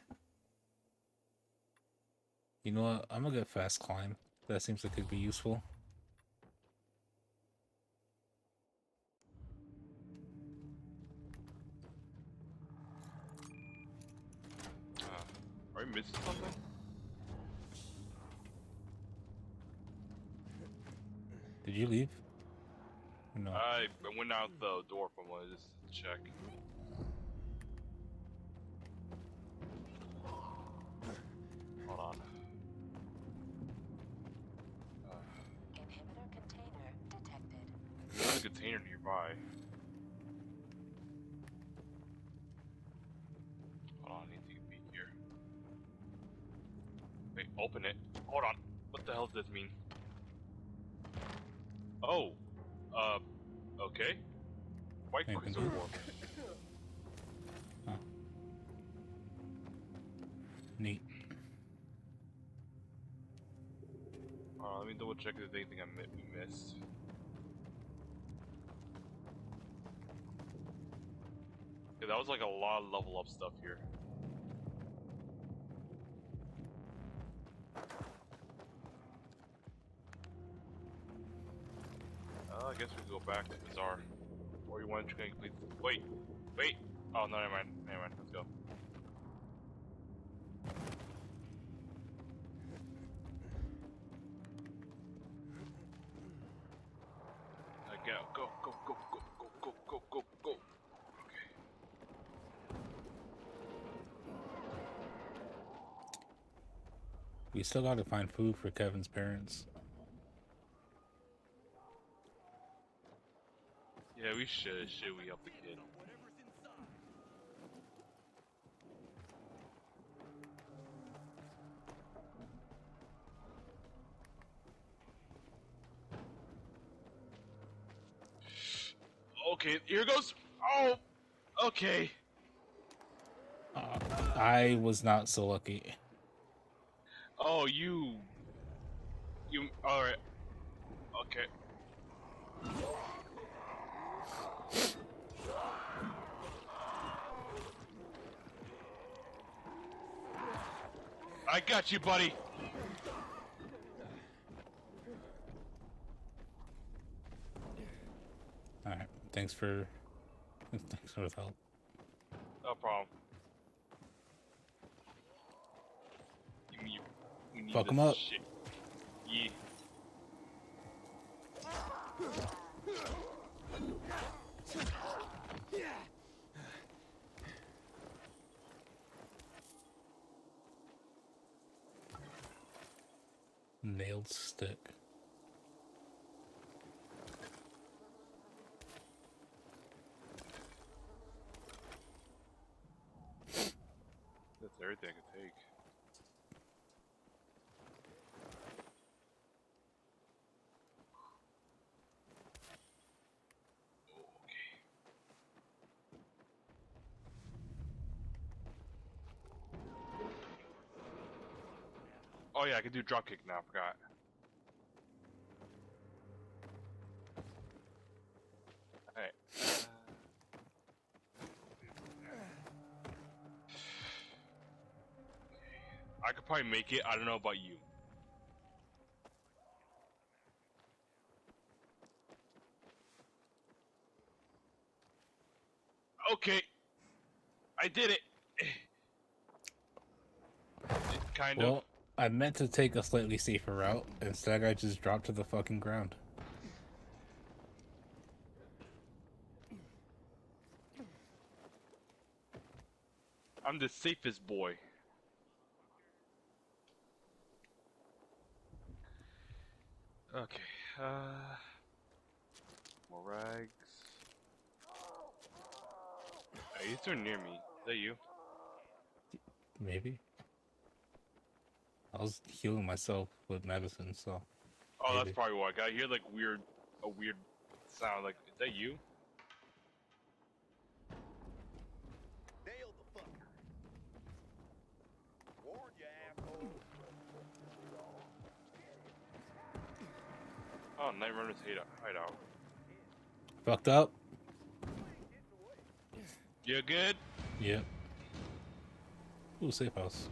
You know what? I'm gonna get fast climb. That seems like it'd be useful. Are we missing something? Did you leave? No. I went out the door from one. Just check. Hold on. Inhibitor container detected. There's a container nearby. Hold on, I need to be here. Wait, open it. Hold on. What the hell does this mean? Oh. Okay. White Hey, cookies can are you- warm. Huh. Neat. Let me double check if there's anything we missed. Yeah, that was like a lot of level up stuff here. guess we go back to Bazaar. Or you want to complete... Wait. Wait. Oh, no, never mind. Never mind. Let's go. Go, go, go, go, go, go, go, go, go. Okay. We still gotta find food for Kevin's parents. Yeah, we should. Should we help the kid? Okay, here goes. Oh, okay. I was not so lucky. Oh, you. All right. Okay. I got you, buddy. All right, thanks for the help. No problem. We need Fuck this 'em up. shit. Yeah. Nailed stick. That's everything I can take. Oh yeah, I can do dropkick now. I forgot. Alright. I could probably make it. I don't know about you. Okay. I did it. Kind of. Well, I meant to take a slightly safer route. Instead, I just dropped to the fucking ground. I'm the safest boy. Okay. More rags. Hey, he's still near me. Is that you? Maybe. I was healing myself with medicine, so. Oh, maybe. that's probably why. I hear like a weird sound. Like, is that you? Nailed the fucker. Warned you, asshole. Oh, Night Runner's hideout. Fucked up? You good? Yep. Ooh, safe house.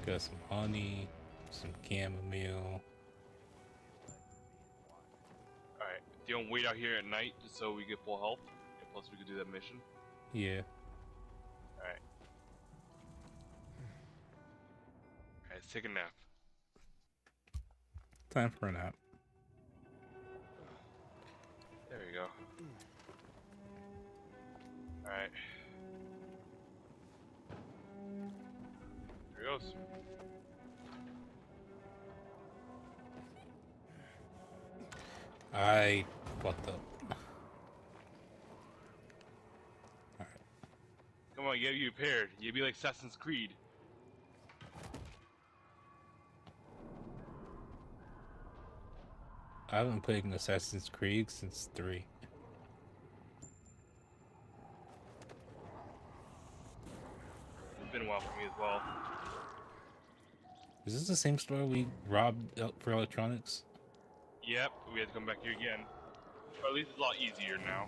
Got some honey, some chamomile. Alright. Do you want to wait out here at night just so we get full health? And plus we could do that mission? Yeah. Alright. Alright, let's take a nap. Time for a nap. There we go. Alright. There he goes. I fucked up. Alright. Come on, get you prepared. You'd be like Assassin's Creed. I haven't played an Assassin's Creed since 3. It's been a while for me as well. Is this the same store we robbed for electronics? Yep, we had to come back here again. Or at least it's a lot easier now.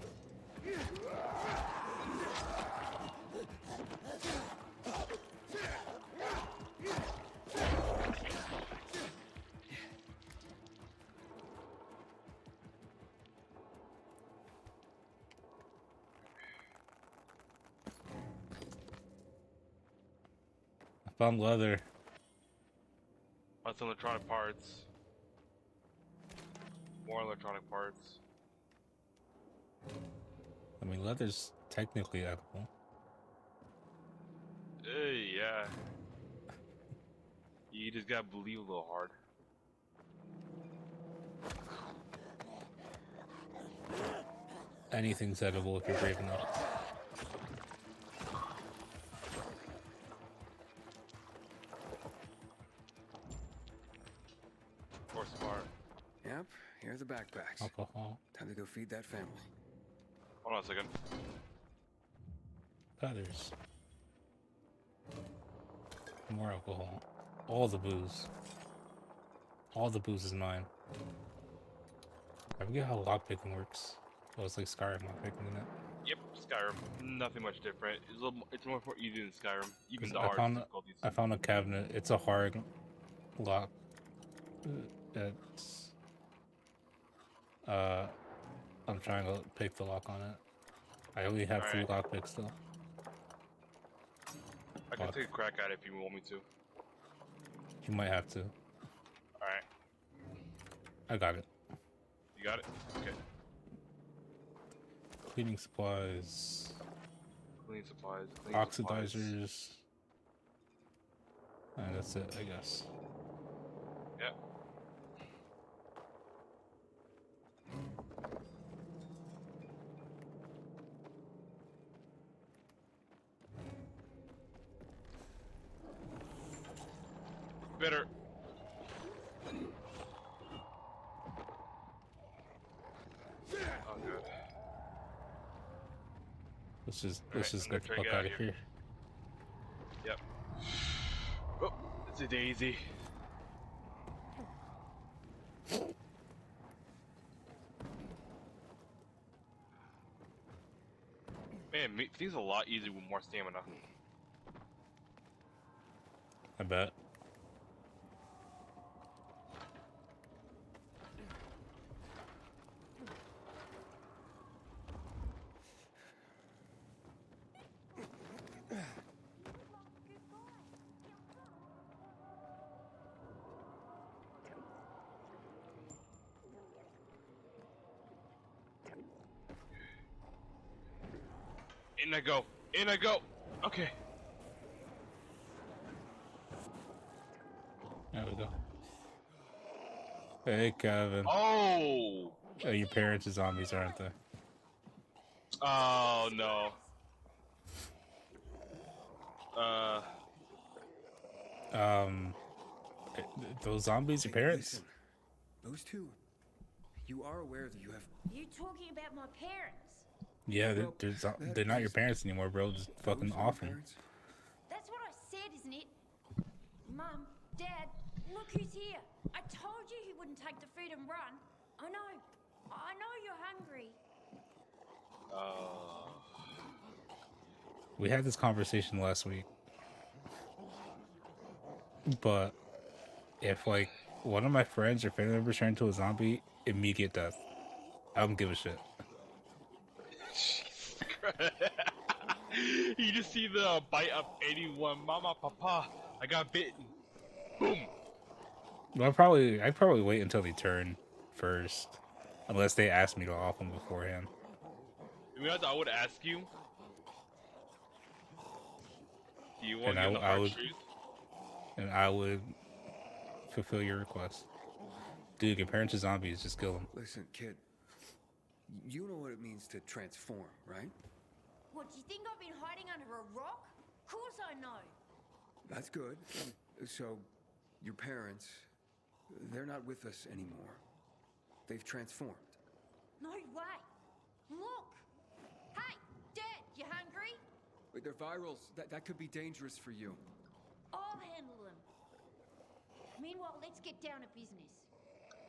Found leather. That's electronic parts. More electronic parts. I mean, leather's technically edible. Yeah. You just gotta believe a little hard. Anything's edible if you're brave enough. Or smart. Yep, here are the backpacks. Alcohol. Time to go feed that family. Hold on a second. Feathers. More alcohol. All the booze. All the booze is mine. I forget how lockpicking works. Oh, it's like Skyrim lockpicking in it. Yep, Skyrim. Nothing much different. It's much more easy than Skyrim. Even the I hard found difficulties. I found a cabinet. It's a hard lock. It's I'm trying to pick the lock on it. I only have 3 lockpicks though. I can take a crack at it if you want me to. You might have to. Alright. I got it. You got it? Okay. Cleaning supplies. Cleaning supplies. Oxidizers. And that's it, I guess. Yep. Better. Oh, good. Let's just I'm get the gonna fuck try out to of get out here. Yep. Oh, it's a daisy. Man, things are a lot easier with more stamina. I bet. In I go. In I go. Okay. There we go. Hey, Kevin. Oh! Oh, your parents are zombies, aren't they? Oh, no. Those zombies, your parents? Listen, those two. You are aware that you have. You talking about my parents? Yeah, Well, they're not your parents anymore, bro. Just fucking those are your off them. parents? That's what I said, isn't it? Mum, Dad, look who's here. I told you he wouldn't take the food and run. I know you're hungry. We had this conversation last week. But if, like, one of my friends or family members turned into a zombie, immediate death. I don't give a shit. You just see the bite of anyone. Mama, papa, I got bitten. Boom. Well, I'd probably wait until they turn first. Unless they ask me to off them beforehand. To be honest, I would ask you. Do you want And to get the I hard would- truth? And I would fulfill your request. Dude, your parents are zombies, just kill them. Listen, kid. You know what it means to transform, right? What, do you think I've been hiding under a rock? Of course I know. That's good. So, your parents, they're not with us anymore. They've transformed. No way. Look. Hey, Dad, you hungry? Wait, they're virals. That could be dangerous for you. I'll handle them. Meanwhile, let's get down to business.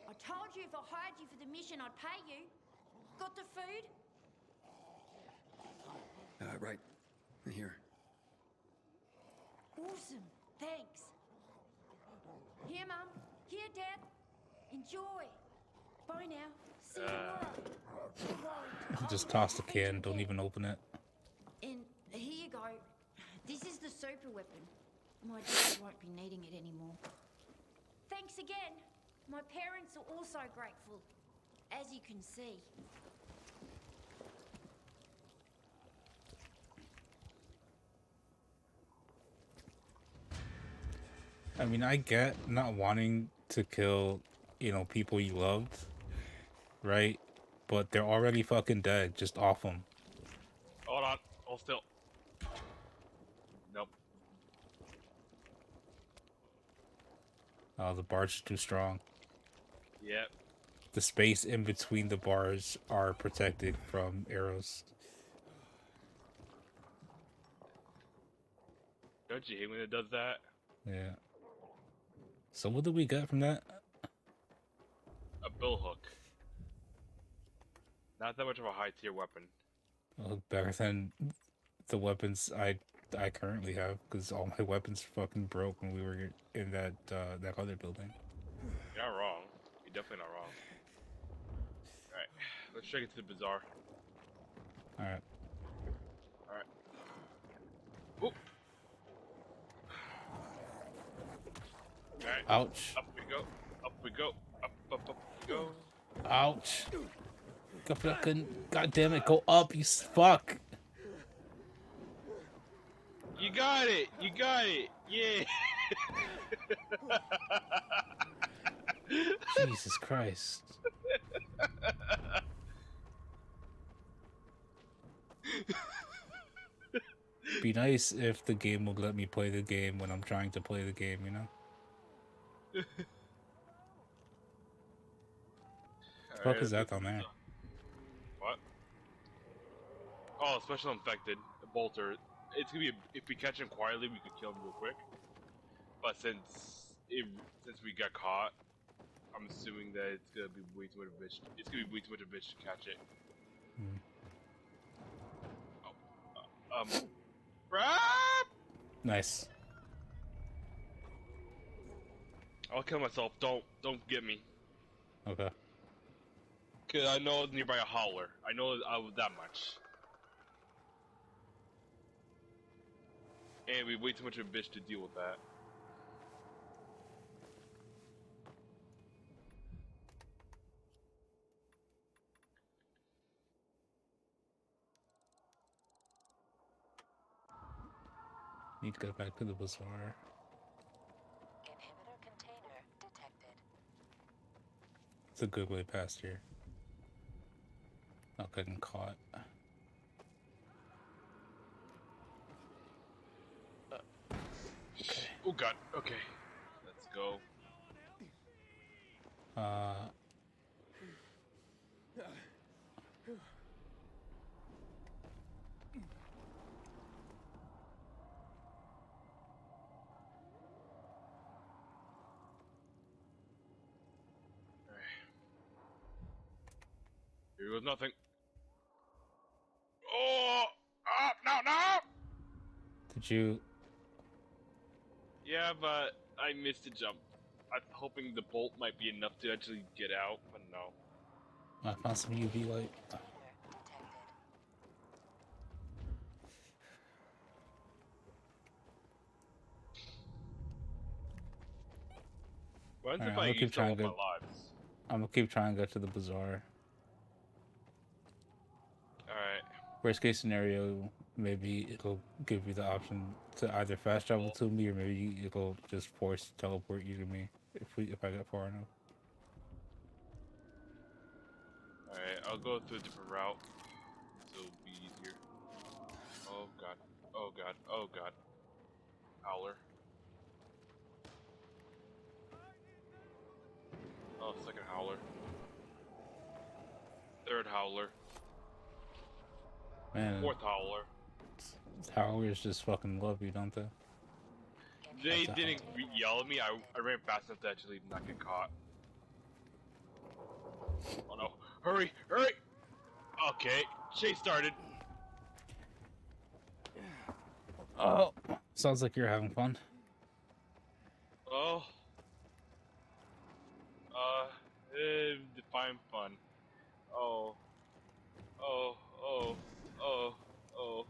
I told you if I hired you for the mission, I'd pay you. Got the food? Right. Here. Awesome. Thanks. Here, Mum. Here, Dad. Enjoy. Bye now. See you tomorrow. Just toss the can, don't even open it. And here you go. This is the super weapon. my dad won't be needing it anymore. Thanks again. My parents are also grateful, as you can see. I mean, I get not wanting to kill, people you loved, right? But they're already fucking dead. Just off them. Hold on. Hold still. Nope. Oh, the bars are too strong. Yep. The space in between the bars are protected from arrows. Don't you hate when it does that? Yeah. So what do we get from that? A bill hook. Not that much of a high tier weapon. Better than the weapons I currently have, because all my weapons fucking broke when we were in that other building. You're not wrong. You're definitely not wrong. Alright, let's check into the bazaar. Alright. Alright. Whoop! Alright. Ouch. Up we go. Up we go. Up we go. Ouch. God damn it, go up, you fuck. You got it! You got it! Yeah! Jesus Christ. Be nice if the game would let me play the game when I'm trying to play the game, you know? What the fuck is that down there? What? Oh, special infected. A bolter. It's gonna be if we catch him quietly, we could kill him real quick. But since we got caught, I'm assuming that it's gonna be way too much of a bitch. It's gonna be way too much of a bitch to catch it. Rap! Nice. I'll kill myself. Don't get me. Okay. Cause I know it's nearby a howler. I know that much. And it'd be way too much of a bitch to deal with that. Need to go back to the bazaar. Inhibitor container detected. It's a good way past here. Not getting caught. Okay. Oh god, okay. Let's go. Here goes nothing. Oh! No! Did you... Yeah, but I missed a jump. I'm hoping the bolt might be enough to actually get out, but no. I found some UV light. Container detected. When's Alright, if I I'm gonna keep used all trying my to lives? I'm gonna keep trying to get to the bazaar. Alright. Worst case scenario, maybe it'll give you the option to either fast travel to me, or maybe it'll just force teleport you to me if I get far enough. Alright, I'll go through a different route. So it'll be easier. Oh god. Oh god. Oh god. Howler. Oh, second howler. Third howler. Man, Fourth howler. Howlers just fucking love you, don't they? They That's a didn't yell at me. I ran fast enough to actually not get caught. Oh no. Hurry! Hurry! Okay. Chase started. Oh, sounds like you're having fun. Oh. Define fun. Oh. Oh. Oh. Oh. Oh.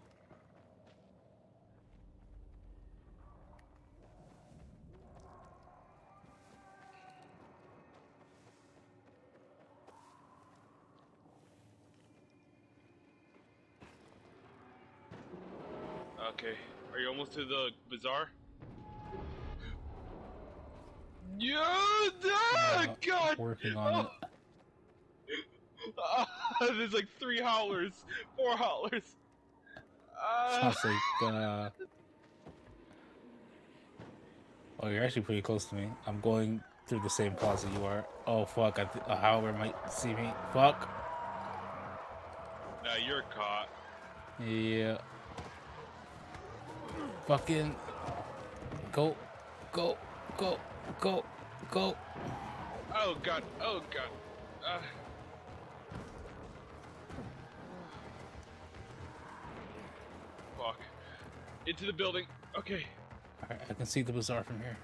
Okay. Are you almost to the bazaar? Yeah, God! Working on it. There's like 3 howlers, 4 howlers. Sounds like, oh, you're actually pretty close to me. I'm going through the same plaza you are. Oh, fuck. A howler might see me. Fuck. Nah, you're caught. Yeah. Fucking. Go. Go. Go. Go. Go. Oh God! Oh God! Fuck! Into the building. Okay. Alright, I can see the bazaar from here.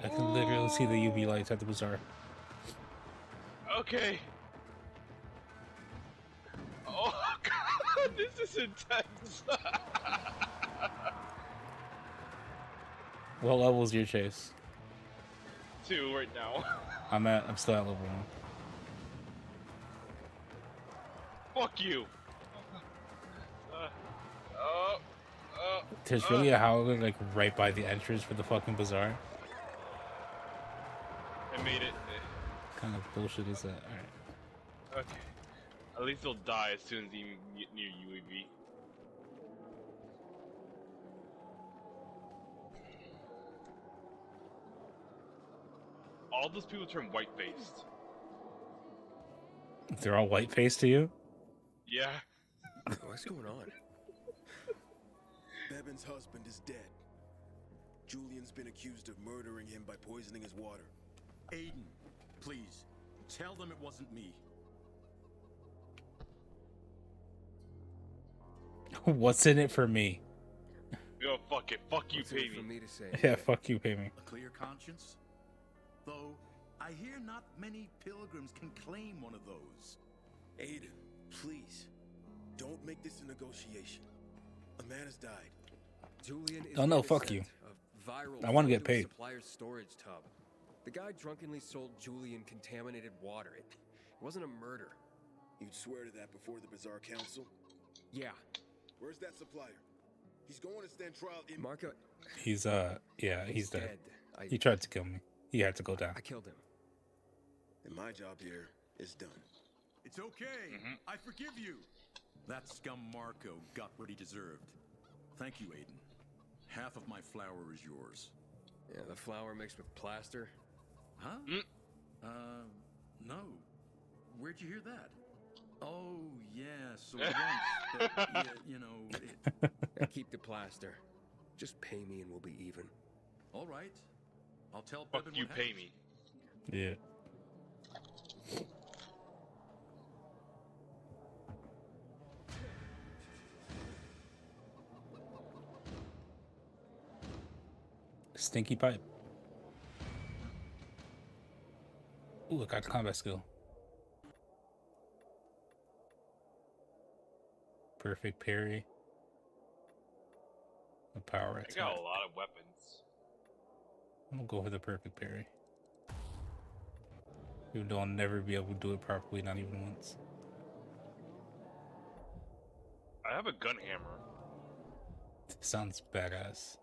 I can literally see the UV lights at the bazaar. Okay. Oh God! This is intense. What level is your chase? 2 right now. I'm still at level 1. Fuck you. Uh, There's really a howler like right by the entrance for the fucking bazaar. I made it. What kind of bullshit is that? Alright. Okay. At least he'll die as soon as he get near UAV. All those people turn white-faced. They're all white faced to you? Yeah. What's going on? Bevan's husband is dead. Julian's been accused of murdering him by poisoning his water. Aiden, please, tell them it wasn't me. What's in it for me? Yo, fuck it. Fuck you, What's in pay it for me. me to say? Yeah, fuck you, pay me. A clear conscience? Though, I hear not many pilgrims can claim one of those. Aiden, please, don't make this a negotiation. A man has died. Julian is Oh, no, innocent fuck you. of viral I wanna found get in a paid. Supplier's storage tub. The guy drunkenly sold Julian contaminated water. It wasn't a murder. You'd swear to that before the Bazaar Council? Yeah, Where's that supplier? He's going to stand trial in... Marco. He's he's dead. I He tried to kill me. He had to go down. I killed him. And my job here is done. It's okay. I forgive you. That scum Marco got what he deserved. Thank you, Aiden. Half of my flour is yours. Yeah, the flour mixed with plaster. Huh? No. Where'd you hear that? Oh, yeah, so once, but, yeah, you know... Yeah, keep the plaster. Just pay me and we'll be even. All right. I'll tell Fuck Bevan you, what pay happened. me. Yeah. Stinky pipe. Ooh, I got the combat skill. Perfect parry. A power I attack. got a lot of weapons. I'm gonna go for the perfect parry. Even though I'll never be able to do it properly, not even once. I have a gun hammer. Sounds badass.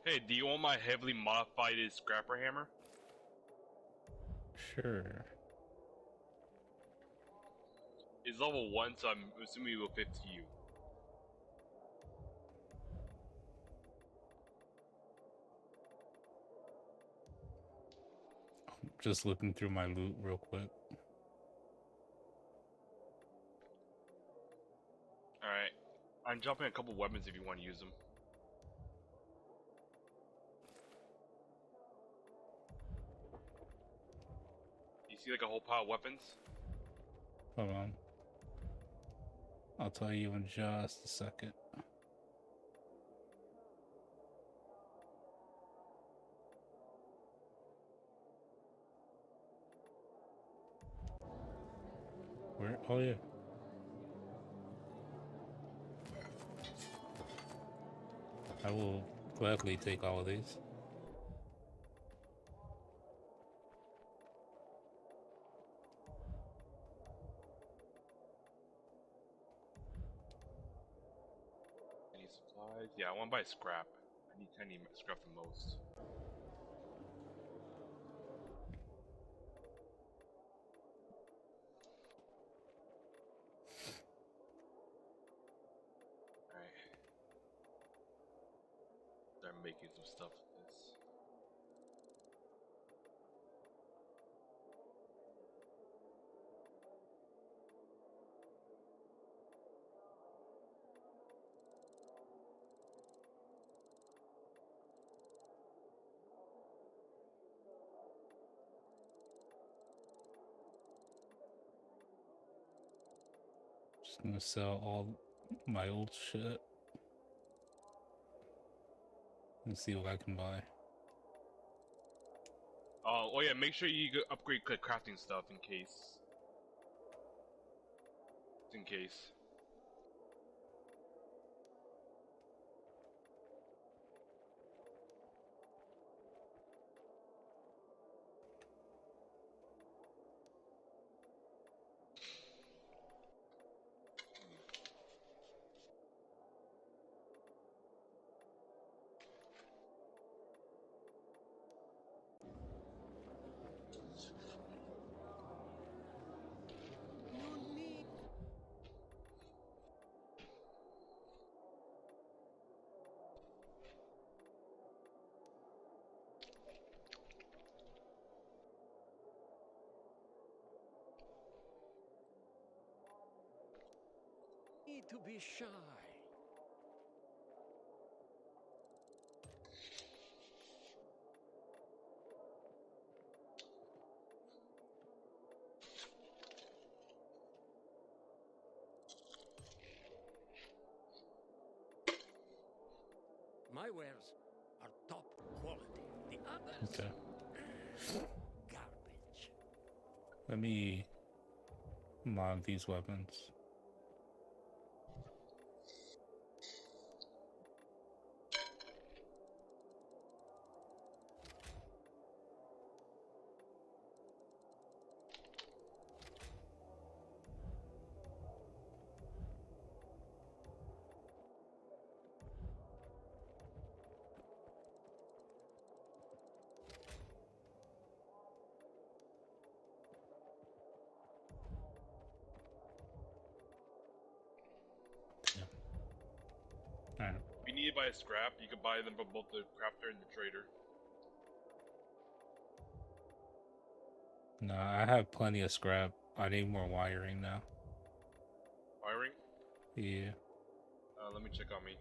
Hey, do you want my heavily modified scrapper hammer? Sure. It's level 1, so I'm assuming it will fit to you. Just looking through my loot real quick. Alright. I'm dropping a couple weapons if you want to use them. You see like a whole pile of weapons? Hold on. I'll tell you in just a second. Where? Oh, yeah. I will gladly take all of these. Any supplies? Yeah, I want to buy scrap. I need scrap the most. Alright. Start making some stuff with this. Just gonna sell all my old shit and see what I can buy. Oh yeah, make sure you upgrade crafting stuff in case. In case. Need to be shy. My wares are top quality. The others, Okay. garbage. Let me mod these weapons. Yeah. Alright. If you need to buy a scrap, you can buy them from both the crafter and the trader. No, I have plenty of scrap. I need more wiring now. Wiring? Yeah. Let me check on me.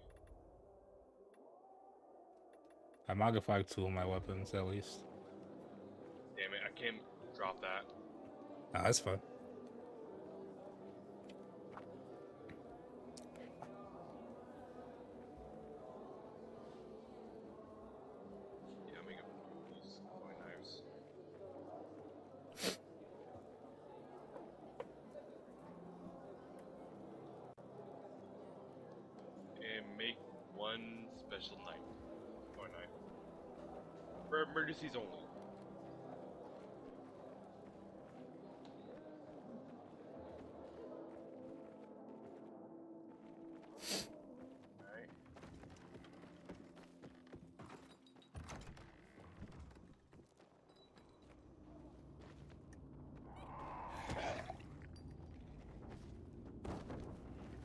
I modified 2 of my weapons at least. Damn it, I can't drop that. Nah, that's fine. Yeah, I'm gonna use my knives. And make one special knife. Or knife. For emergencies only. Alright.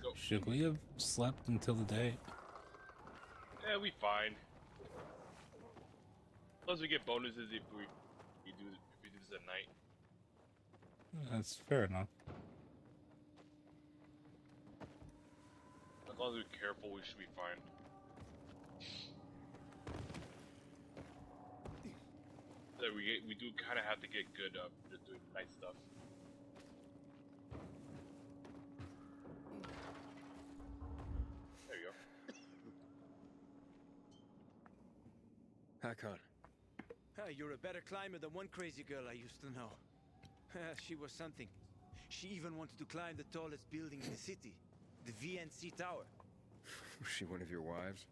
Go. Should we have slept until the day? Yeah, we fine. Plus we get bonuses if we do this at night. That's fair enough. As long as we're careful, we should be fine. So we do kind of have to get good just doing night stuff. There you go. Hakon. You're a better climber than one crazy girl I used to know. She was something. She even wanted to climb the tallest building in the city, the VNC Tower. Was she one of your wives?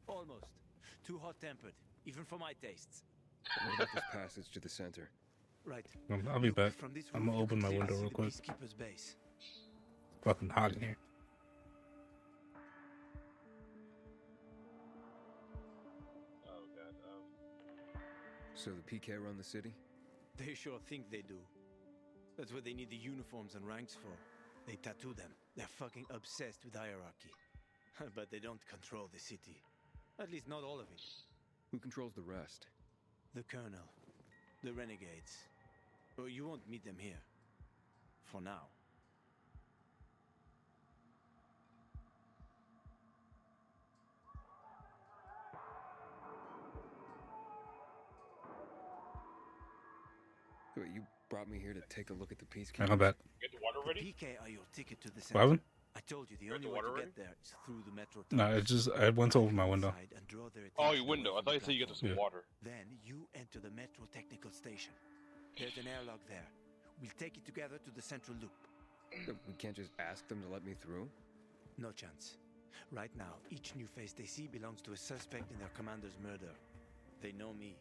Almost. Too hot-tempered, even for my tastes. What about this passage to the center? Right. I'll be Look, back. from this I'm roof, gonna you open can my clearly window see real the quick. Peacekeeper's base. Fucking hot in here. Oh god. So the PK run the city? They sure think they do. That's what they need the uniforms and ranks for. They tattoo them. They're fucking obsessed with hierarchy. But they don't control the city. At least not all of it. Who controls the rest? The Colonel. The Renegades. Well, you won't meet them here. For now. Wait, you brought me here to take a look at the Alright, Peacekeeper? I'm back. Get the water ready? PK are your ticket to the What center. happened? I told you the Got only the way water to ready? get there is through the metro No, tunnels. it's just I went to open my window. Inside and draw their Oh, attention your window. away I thought you from said you the got some Yeah. water. Then you enter the metro technical station. There's an airlock there. We'll take it together to the central loop. We can't just ask them to let me through? No chance. Right now, each new face they see belongs to a suspect in their commander's murder. They know me.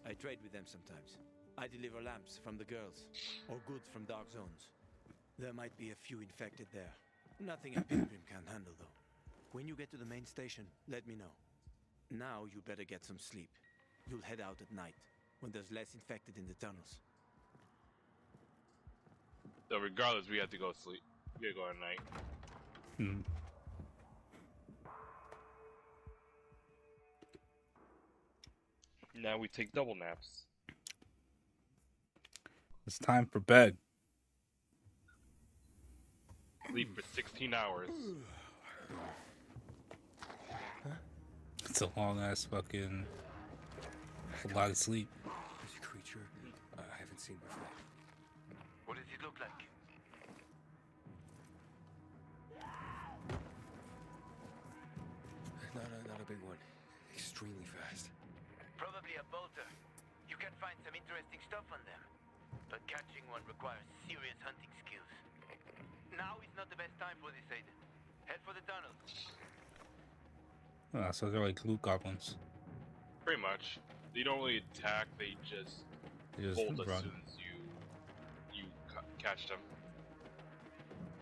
I trade with them sometimes. I deliver lamps from the girls, or goods from dark zones. There might be a few infected there. Nothing a pilgrim can't handle, though. When you get to the main station, let me know. Now you better get some sleep. You'll head out at night, when there's less infected in the tunnels. So regardless, we have to go sleep. We gotta go at night. Hmm. Now we take double naps. It's time for bed. Sleep for 16 hours. It's a long ass fucking. A lot of sleep. There's a creature I haven't seen before. What does it look like? Not a big one. Extremely fast. Probably a bolter. You can find some interesting stuff on them. But catching one requires serious hunting skills. Now is not the best time for this, Aiden. Head for the tunnels. Ah, so they're like loot goblins. Pretty much. They don't really attack. They just bolt as run. soon as you catch them.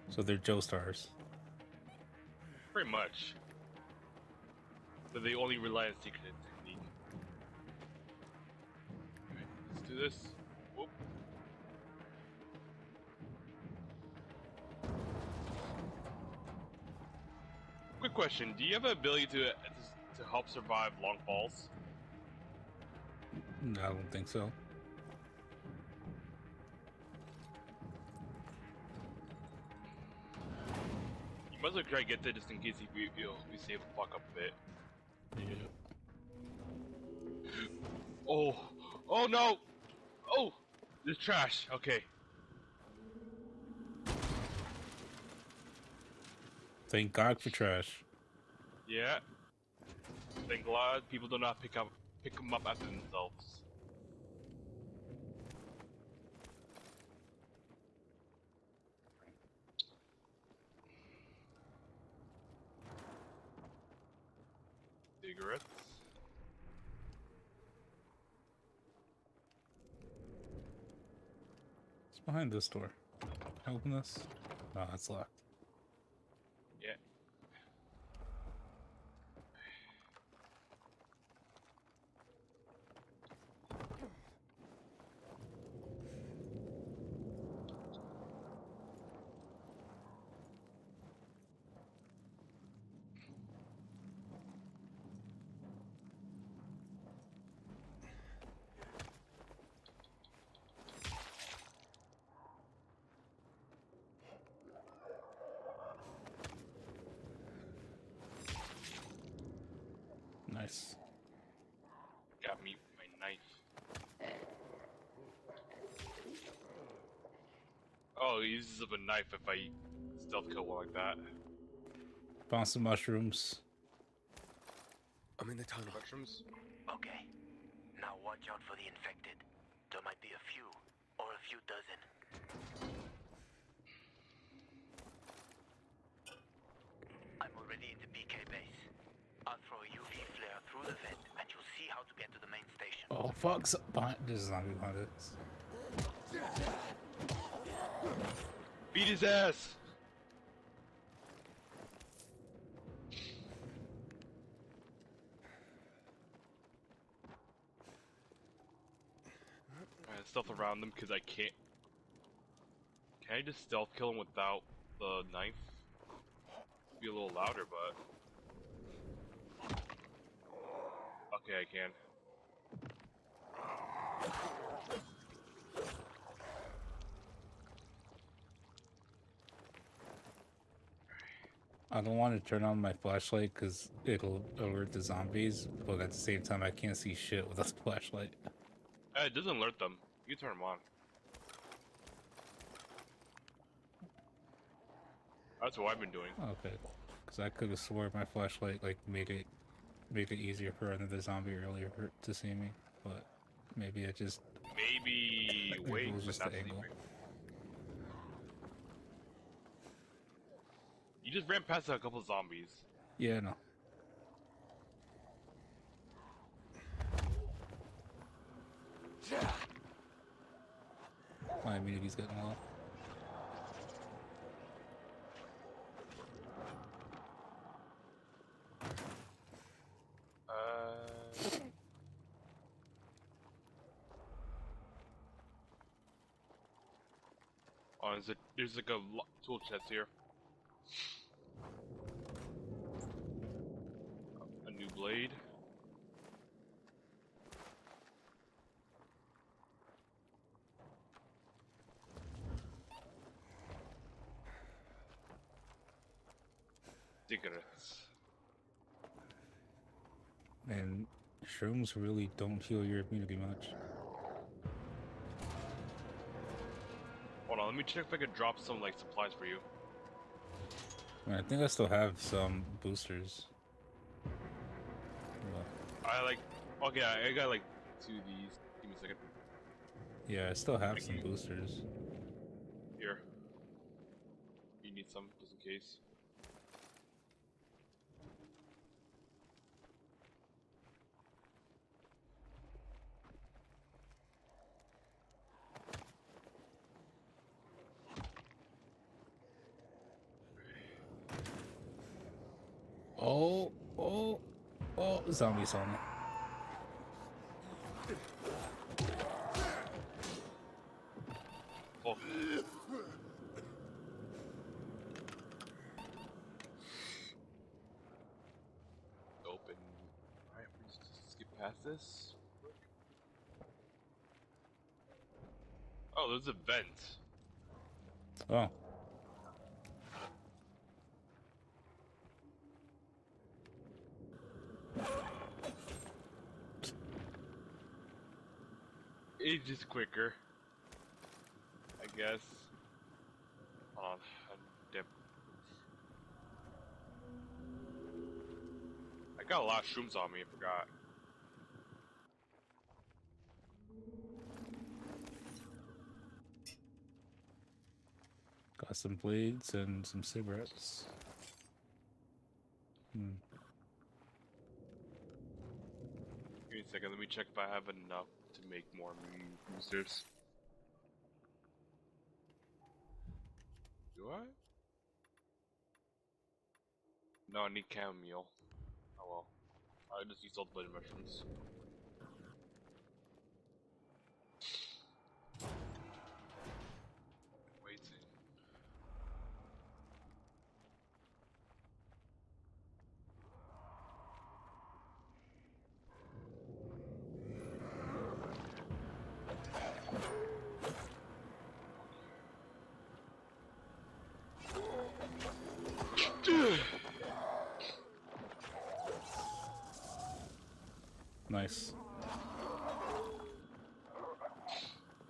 So they're Joestars. Pretty much. But they only rely on secret technique. Alright, let's do this. Whoop. Quick question: do you have the ability to help survive long falls? No, I don't think so. You might as well try to get there just in case if you'll be able to fuck up a bit. Yeah. Oh! Oh no! Oh! There's trash. Okay. Thank God for trash. Yeah. Thank God people do not pick them up after themselves. Cigarettes. What's behind this door? Can I open this? No, it's locked. Yeah. Nice. Got me my knife. Oh, he uses up a knife if I stealth kill one like that. Found some mushrooms. I'm in the tunnel. Mushrooms? Okay. Now watch out for the infected. There might be a few, or a few dozen. I'm already in the PK base. I'll throw a UV flare through the vent, and fuck's behind this zombie behind us? Beat his ass! Alright, stealth around them because I can't. Can I just stealth kill him without the knife? Be a little louder, but. Okay, I can. I don't want to turn on my flashlight because it'll alert the zombies, but at the same time, I can't see shit without the flashlight. It doesn't alert them. You turn them on. That's what I've been doing. Okay, because I could have swore my flashlight like made it easier for another zombie earlier to see me, but maybe it just Maybe it wait, was but just not the angle. sleeping. You just ran past a couple zombies. Yeah, no. My immunity's getting low. Oh, there's like a tool chest here. A new blade. Cigarettes. And shrooms really don't heal your immunity much. Hold on, let me check if I could drop some like supplies for you. I think I still have some boosters. But, I like. Okay, I got like 2 of these. Give me a second. yeah, I still have some boosters. Here. You need some just in case. Oh, zombies on me. Oh. Open. Alright, we just skip past this. Oh, there's a vent. Oh. It's just quicker. I guess. Hold on. Dip. I got a lot of shrooms on me, I forgot. Got some blades and some cigarettes. Give me a second, let me check if I have enough to make more boosters. Do I? No, I need chamomile. Oh well. I just used all the blood mushrooms. Waiting. Nice.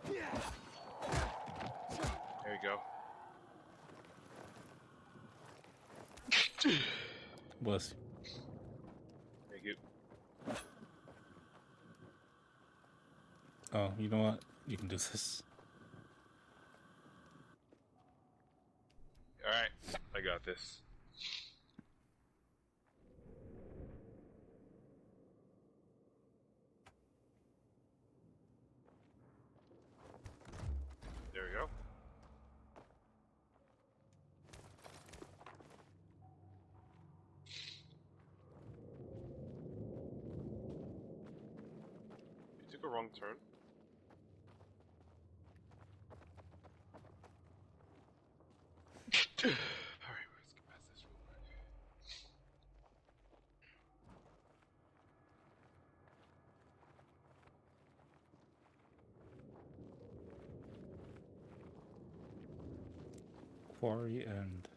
There you go. Bless you. Thank you. Oh, you know what? You can do this. Alright, I got this. a wrong turn. Alright, let's get past this real quick. Quarry End.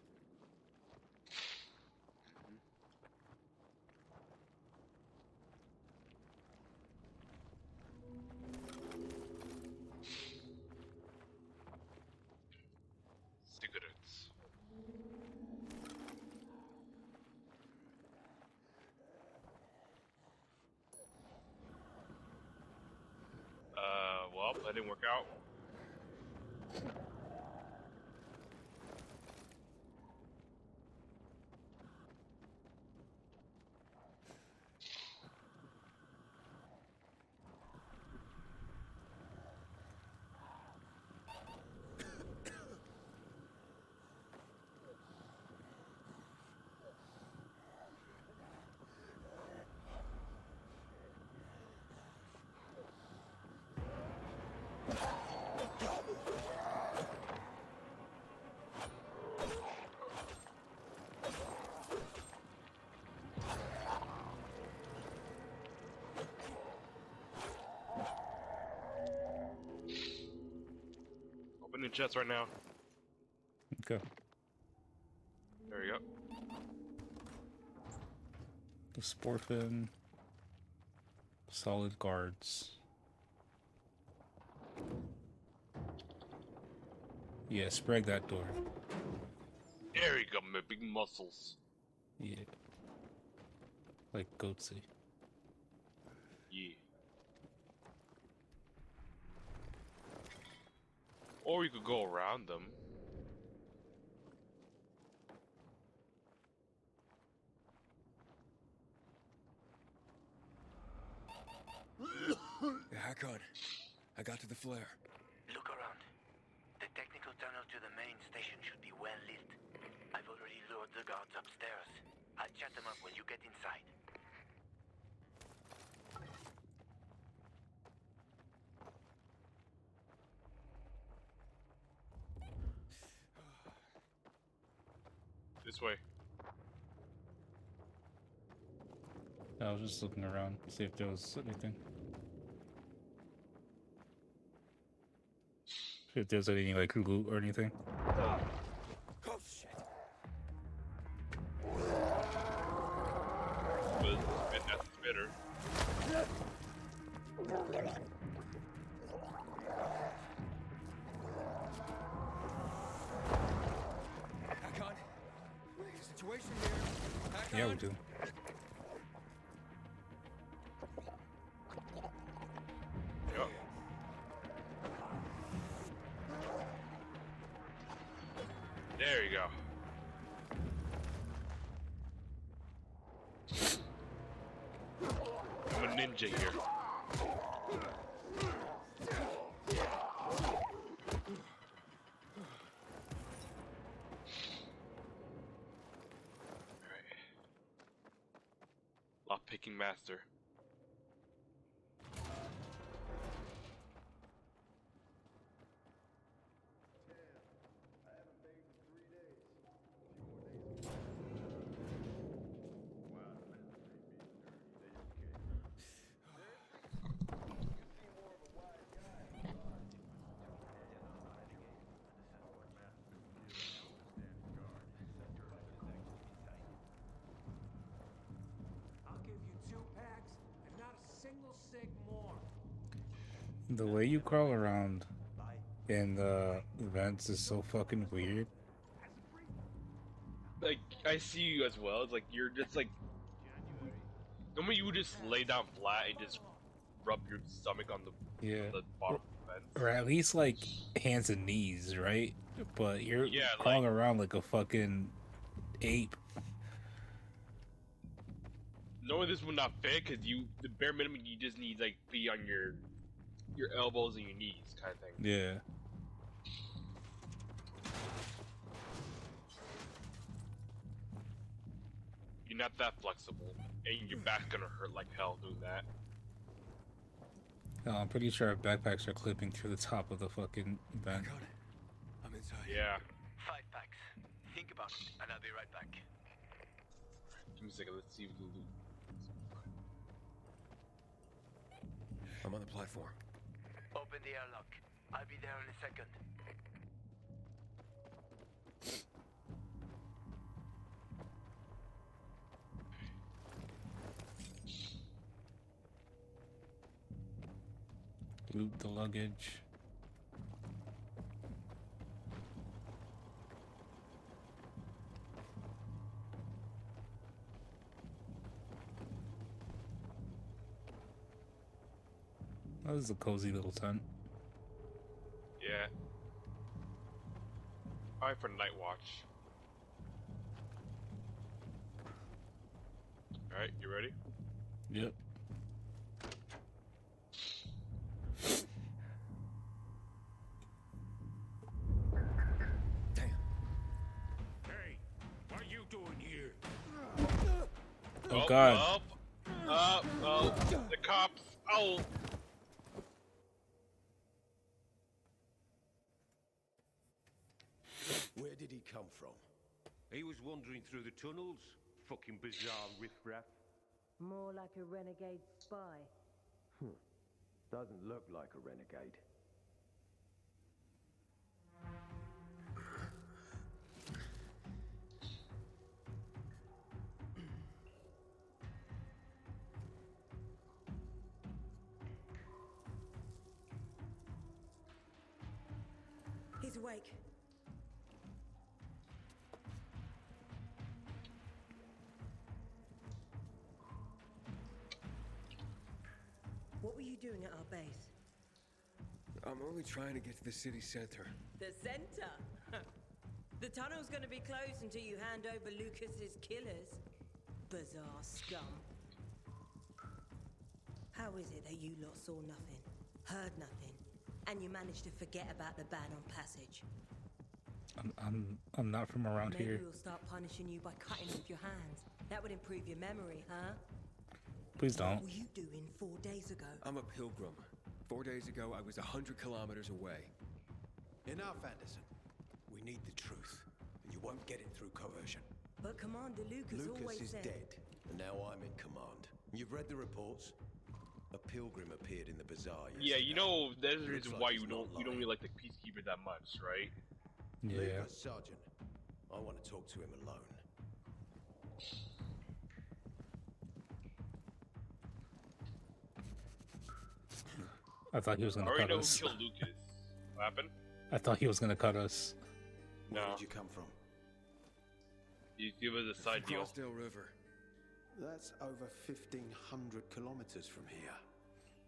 Cigarettes. Well, that didn't work out. Opening chest right now. Okay. There we go. The Sporfin. Solid guards. Yeah, spread that door. There you go, my big muscles. Yeah. Like Goatsy. Yeah. Or you could go around them. Hakon, I got to the flare. Look around. The technical tunnel to the main station should be well lit. I've already lured the guards upstairs. I'll chat them up when you get inside. This way. I was just looking around, see if there was anything. See if there's any like loot or anything. Oh shit. And that's better. Hakon, situation here. Hakon? Yeah, we do. Yep. There you go. I'm a ninja here. Lock picking master. The way you crawl around in the vents is so fucking weird. Like, I see you as well. It's like you're just like. Normally you would just lay down flat and just rub your stomach on the bottom of the vents. Or at least like hands and knees, right? But you're crawling around like a fucking ape. Knowing this would not fit, because the bare minimum you just need like be on your elbows and your knees kind of thing. Yeah. You're not that flexible, and your back's gonna hurt like hell doing that. No, I'm pretty sure our backpacks are clipping through the top of the fucking I vent. got it. I'm inside. Yeah. 5 packs. Think about it, and I'll be right back. Give me a second. Let's see if we can loot. I'm on the platform. Open the airlock. I'll be there in a second. Loot the luggage. Oh, this is a cozy little tent. Yeah. Alright for night watch. Alright, you ready? Yep. Damn. Hey, what are you doing here? Oh god. Oh, the cops. Oh. Where did he come from? He was wandering through the tunnels. Fucking bizarre riffraff. More like a renegade spy. Doesn't look like a renegade. He's awake. What were you doing at our base? I'm only trying to get to the city center. The center? The tunnel's gonna be closed until you hand over Lucas's killers. Bizarre scum. How is it that you lot saw nothing, heard nothing, and you managed to forget about the ban on passage? I'm not from around Maybe here. we'll start punishing you by cutting with your hands. That would improve your memory, huh? Please don't. What were you doing 4 days ago? I'm a pilgrim. 4 days ago, I was 100 kilometers away. Enough, Anderson. We need the truth, and you won't get it through coercion. But Commander Lucas Lucas always is said... dead, and now I'm in command. You've read the reports? A pilgrim appeared in the bazaar Yeah, you know, there's a Looks reason like why he's you not don't lying. really like the Peacekeeper that much, right? Yeah. Leave us, Sergeant. I want to talk to him alone. I thought he was I gonna already cut know who us. killed Lucas. What happened? I thought he was gonna cut us. Where No. did you come from? You give us a side deal. Crossdale River. That's over 1,500 kilometers from here.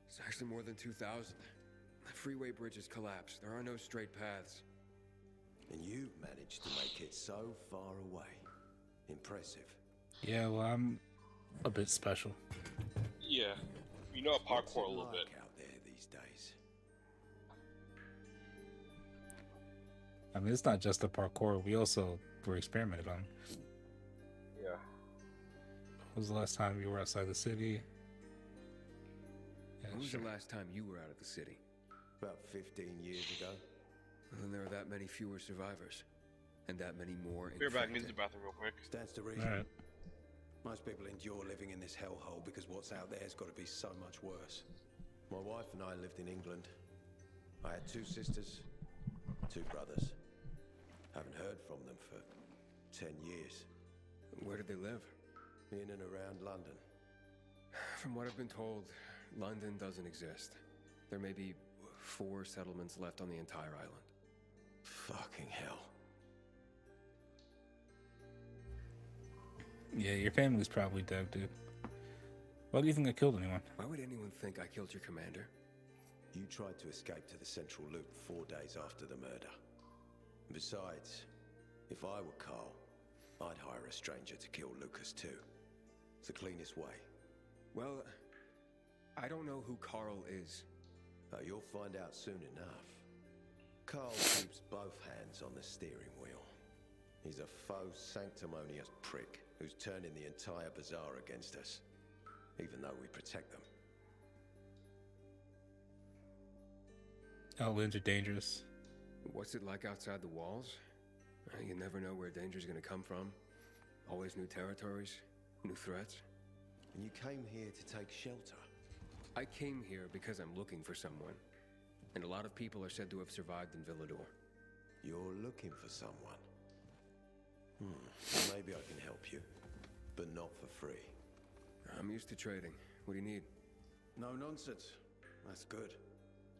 It's actually more than 2,000. The freeway bridges collapsed. There are no straight paths. And you've managed to make it so far away. Impressive. Yeah, well, I'm a bit special. Yeah. You know What's parkour it a little like bit. out there these days? I mean, it's not just the parkour. We also were experimented on. Yeah. When was the last time you were outside the city? Yeah, When was sure. the last time you were out of the city? About 15 years ago. And there are that many fewer survivors. And that many more Be right back. infected. Use the bathroom real quick. Stands to reason. All right. Most people endure living in this hellhole because what's out there's got to be so much worse. My wife and I lived in England. I had 2 sisters, 2 brothers. Haven't heard from them for 10 years. Where did they live? In and around London. From what I've been told, London doesn't exist. There may be 4 settlements left on the entire island. Fucking hell. Yeah, your family's probably dead, dude. Why do you think I killed anyone? Why would anyone think I killed your commander? You tried to escape to the central loop 4 days after the murder. Besides, if I were Carl, I'd hire a stranger to kill Lucas too. It's the cleanest way. Well, I don't know who Carl is. You'll find out soon enough. Carl keeps both hands on the steering wheel. He's a faux sanctimonious prick who's turning the entire bazaar against us, even though we protect them. Outlands are dangerous. What's it like outside the walls? You never know where danger's gonna come from. Always new territories, new threats. And you came here to take shelter? I came here because I'm looking for someone. And a lot of people are said to have survived in Villador. You're looking for someone? Well, maybe I can help you, but not for free. I'm used to trading. What do you need? No nonsense. That's good.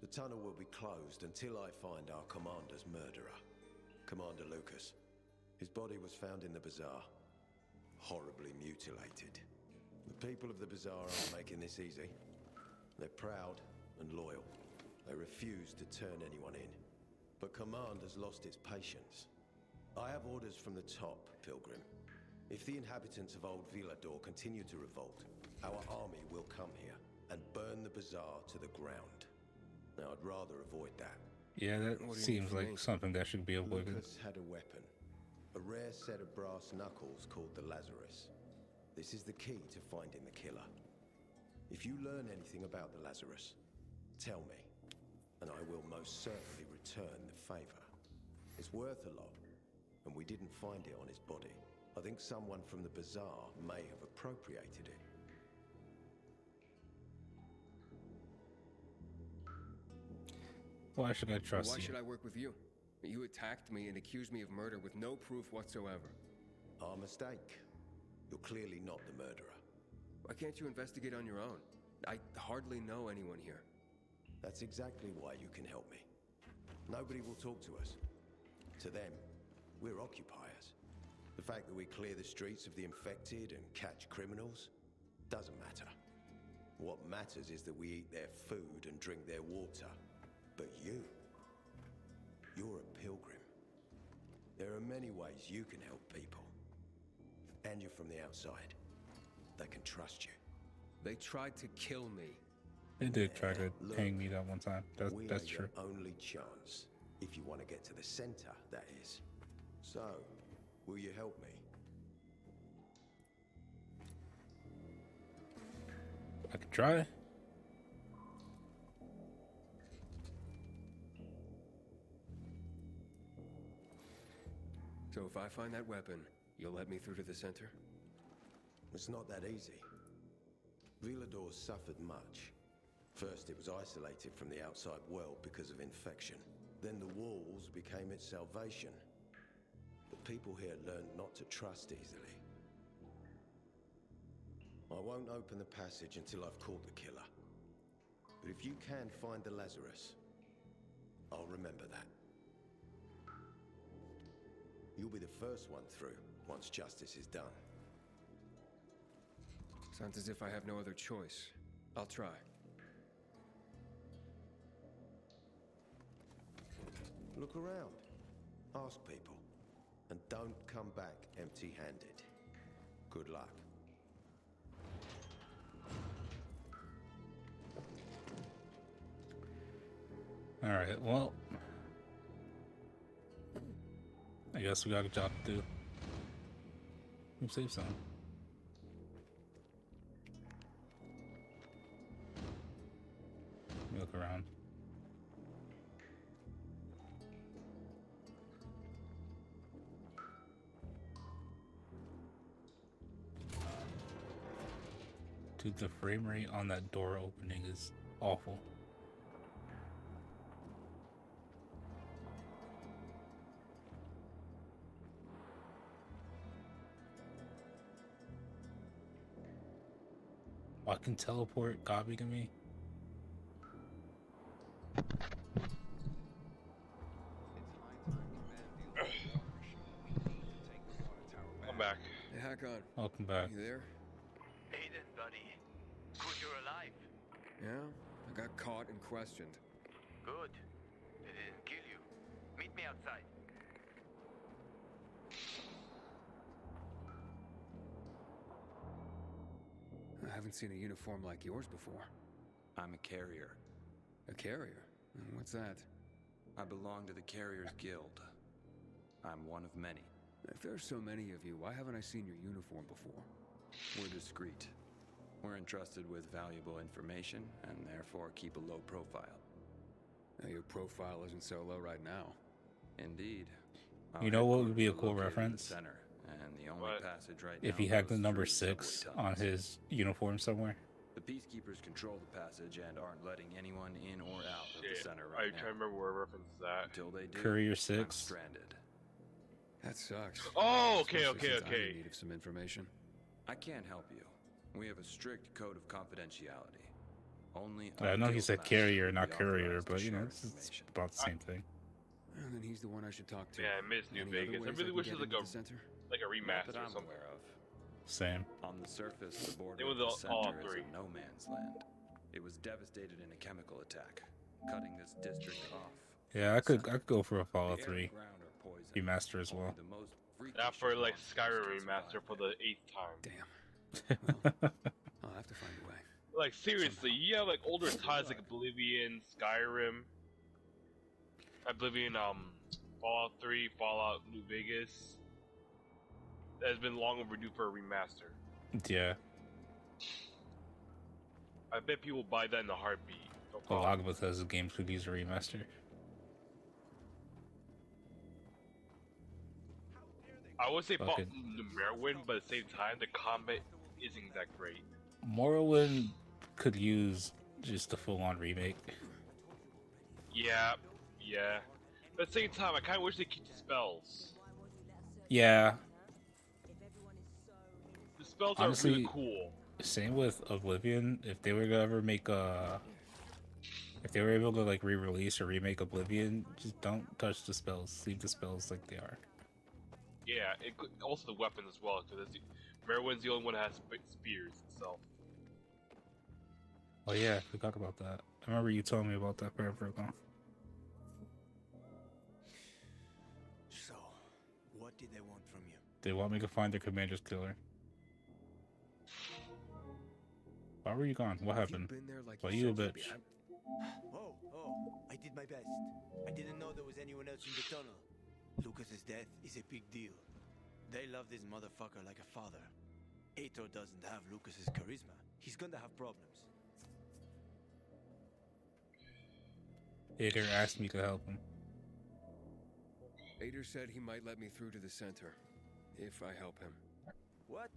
The tunnel will be closed until I find our commander's murderer, Commander Lucas. His body was found in the bazaar, horribly mutilated. The people of the bazaar aren't making this easy. They're proud and loyal. They refuse to turn anyone in. But command has lost its patience. I have orders from the top, Pilgrim. If the inhabitants of Old Villador continue to revolt, our army will come here and burn the bazaar to the ground. Now, I'd rather avoid that. Yeah, that seems like something that should be avoided. Lucas had a weapon. A rare set of brass knuckles called the Lazarus. This is the key to finding the killer. If you learn anything about the Lazarus, tell me, and I will most certainly return the favor. It's worth a lot, and we didn't find it on his body. I think someone from the bazaar may have appropriated it. Why should I trust you? Why should I work with you? You attacked me and accused me of murder with no proof whatsoever. Our mistake. You're clearly not the murderer. Why can't you investigate on your own? I hardly know anyone here. That's exactly why you can help me. Nobody will talk to us. To them, we're occupiers. The fact that we clear the streets of the infected and catch criminals doesn't matter. What matters is that we eat their food and drink their water. But you're a pilgrim. There are many ways you can help people. And you're from the outside. They can trust you. They tried to kill me. They did try to hang me that one time. That's true. Your only chance. If you want to get to the center, that is. So, will you help me? I can try. So if I find that weapon, you'll let me through to the center? It's not that easy. Villador suffered much. First, it was isolated from the outside world because of infection. Then the walls became its salvation. The people here learned not to trust easily. I won't open the passage until I've caught the killer. But if you can find the Lazarus, I'll remember that. You'll be the first one through once justice is done. Sounds as if I have no other choice. I'll try. Look around. Ask people. And don't come back empty-handed. Good luck. Alright, well, I guess we got a job to do. We'll save some. Let me look around. Dude, the frame rate on that door opening is awful. I can teleport Gobby to me. I'm back. Hey, Hakon. Welcome back. You there? Aiden, buddy. Good you're alive. Yeah? I got caught and questioned. Good. They didn't kill you. Meet me outside. I haven't seen a uniform like yours before. I'm a carrier. A carrier? What's that? I belong to the Carriers Guild. I'm one of many. If there's so many of you, why haven't I seen your uniform before? We're discreet. We're entrusted with valuable information and therefore keep a low profile. Your profile isn't so low right now. Indeed. You know what would be a cool reference? Center, and the only passage right If now he had the goes number through the 6 subway on tunnels. his uniform somewhere. The peacekeepers control the passage and aren't letting anyone in or out of the center I right try to now. remember where reference is that. Until they do, Courier I'm 6. stranded. That sucks. Oh, okay, Especially okay, since I'm in okay. need of some information. I can't help you. We have a strict code of confidentiality. Only I know he guild said master carrier, will not be courier, authorized to but you know, share it's information. about the same thing. And then he's the one I should talk to. Yeah, I miss New Any other Vegas. I ways really can wish get it was into the center? like a Not remaster that or I'm something. aware of. Same. On the surface, the border It was of the all center is three. a no man's land. It was devastated in a chemical attack, cutting this district off. Yeah, I could go for a Fallout The air 3 and ground are poisoned. remaster as well. Only the most Not freakish for like monsters Skyrim can remaster survive for the 8th time. Damn. I'll have to find a way. Like seriously, you have like older titles like Oblivion, Skyrim, Fallout 3, Fallout New Vegas. That has been long overdue for a remaster. Yeah, I bet people buy that in a heartbeat. No a problem. lot of Bethesda games could use a remaster. I would say Fucking- Morrowind, but at the same time, the combat isn't that great. Morrowind could use just a full-on remake. Yeah, yeah. But at the same time, I kind of wish they keep the spells. Yeah, The spells honestly, are really cool. same with Oblivion. If they were to ever make if they were able to like re-release or remake Oblivion, just don't touch the spells. Leave the spells like they are. Yeah, also the weapons as well, because Morrowind's the only one that has spears itself. Oh yeah, we talked about that. I remember you telling me about that forever ago. So, what did they want from you? They want me to find their commander's killer. Why were you gone? What happened? Been there like Well, you a bitch. Oh, I did my best. I didn't know there was anyone else in the tunnel. Lucas's death is a big deal. They love this motherfucker like a father. Ator doesn't have Lucas's charisma. He's gonna have problems. Ader asked me to help him. Ader said he might let me through to the center, if I help him. What?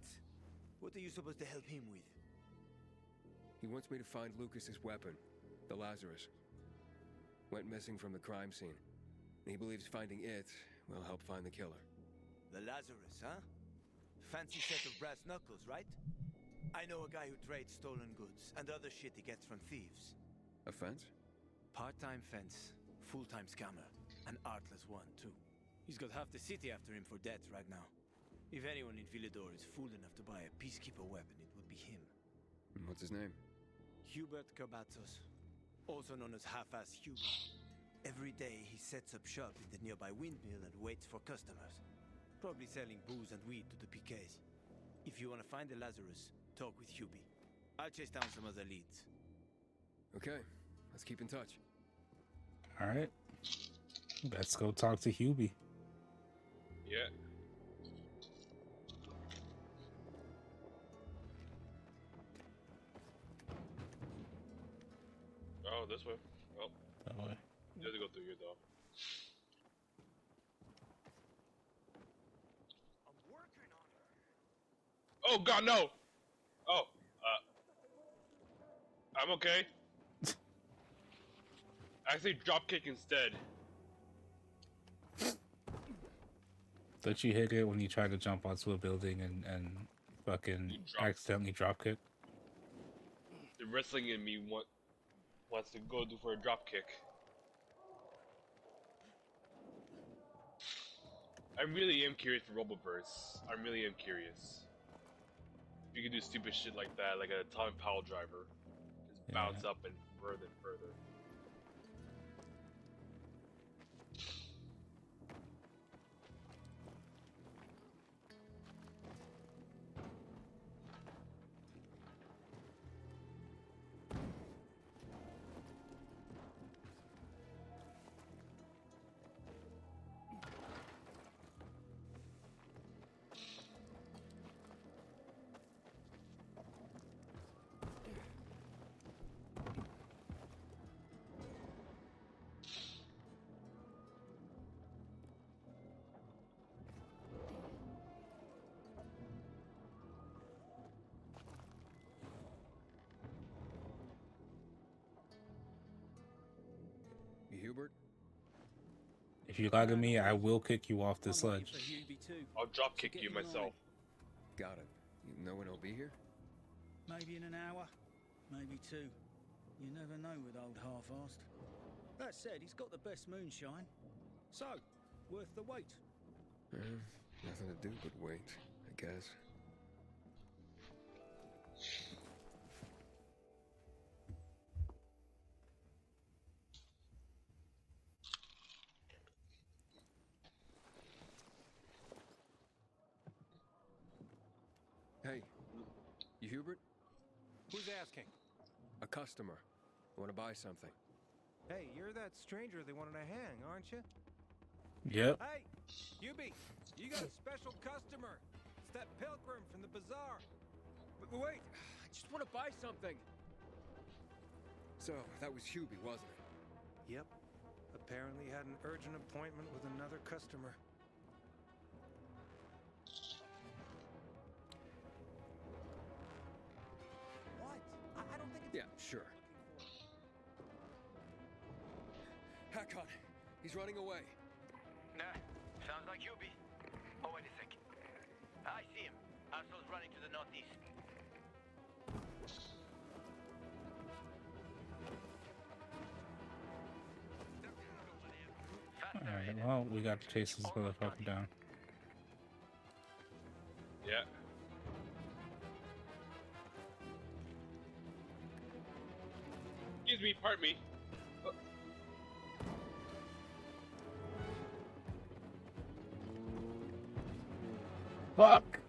What are you supposed to help him with? He wants me to find Lucas's weapon, the Lazarus. Went missing from the crime scene. He believes finding it will help find the killer. The Lazarus, huh? Fancy set of brass knuckles, right? I know a guy who trades stolen goods and other shit he gets from thieves. A fence? Part-time fence, full-time scammer, an artless one, too. He's got half the city after him for debt right now. If anyone in Villador is fool enough to buy a peacekeeper weapon, it would be him. What's his name? Hubert Carbatzos, also known as Half-Ass Hubert. Every day he sets up shop in the nearby windmill and waits for customers. Probably selling booze and weed to the PKs. If you want to find the Lazarus, talk with Hubie. I'll chase down some other leads. Okay, let's keep in touch. Alright. Let's go talk to Hubie. Yeah. Oh, this way. Oh. That way. You have to go through here, though. Oh God, no! Oh, I'm okay. I say dropkick instead. Don't you hit it when you try to jump onto a building and fucking accidentally dropkick? The wrestling in me wants to go for a dropkick. I really am curious for Roboverse. I really am curious. If you can do stupid shit like that, like a time pile driver, just bounce up and further and further. If you lie to me, I will kick you off this I'm waiting ledge. for Hubie too. I'll drop So kick get you in line. myself. Got it. You know when he'll be here? Maybe in an hour, maybe two. You never know with old half-assed. That said, he's got the best moonshine. So, worth the wait. Nothing to do but wait, I guess. Hey, you Hubert? Who's asking? A customer. I want to buy something. Hey, you're that stranger they wanted to hang, aren't you? Yep. Hey, Hubie, you got a special customer. It's that pilgrim from the bazaar. Wait, I just want to buy something. So, that was Hubie, wasn't it? Yep. Apparently had an urgent appointment with another customer. What? I don't think it's... Yeah, sure. Hakon, he's running away. Nah, sounds like Hubie. Oh, wait a second. I see him. Asshole's running to the northeast. Alright, well, we got to chase this motherfucker down. Yeah. Excuse me, pardon me. Fuck!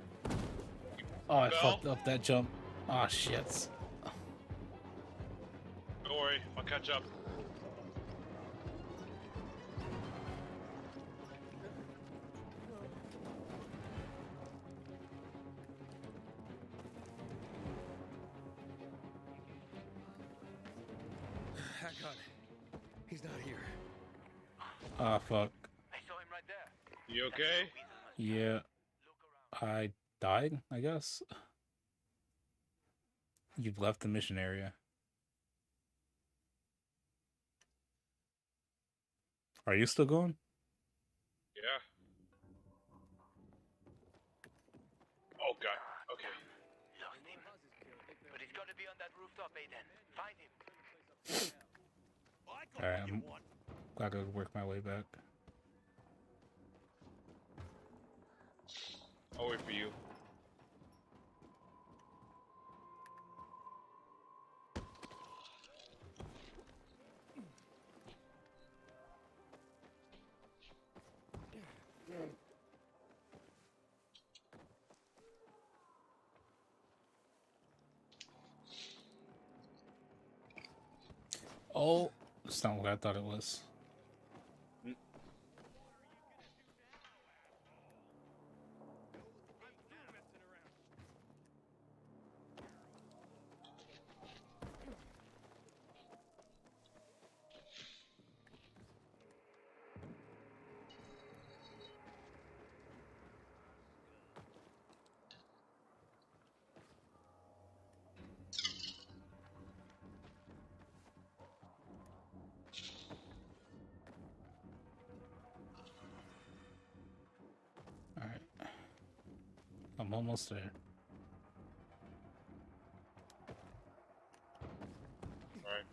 Oh, I Fell. fucked up that jump. Oh, shit. Don't worry, I'll catch up. Hakon, he's not here. Ah, fuck. I saw him right there. You okay? Yeah. I died, I guess. You've left the mission area. Are you still going? Yeah. Oh god. Okay. Lost him. But he's got to be on that rooftop, Aiden. Find him. Alright, I'm gotta work my way back. I'll wait for you. Oh, that's not what I thought it was. Alright. I'm almost there. Alright.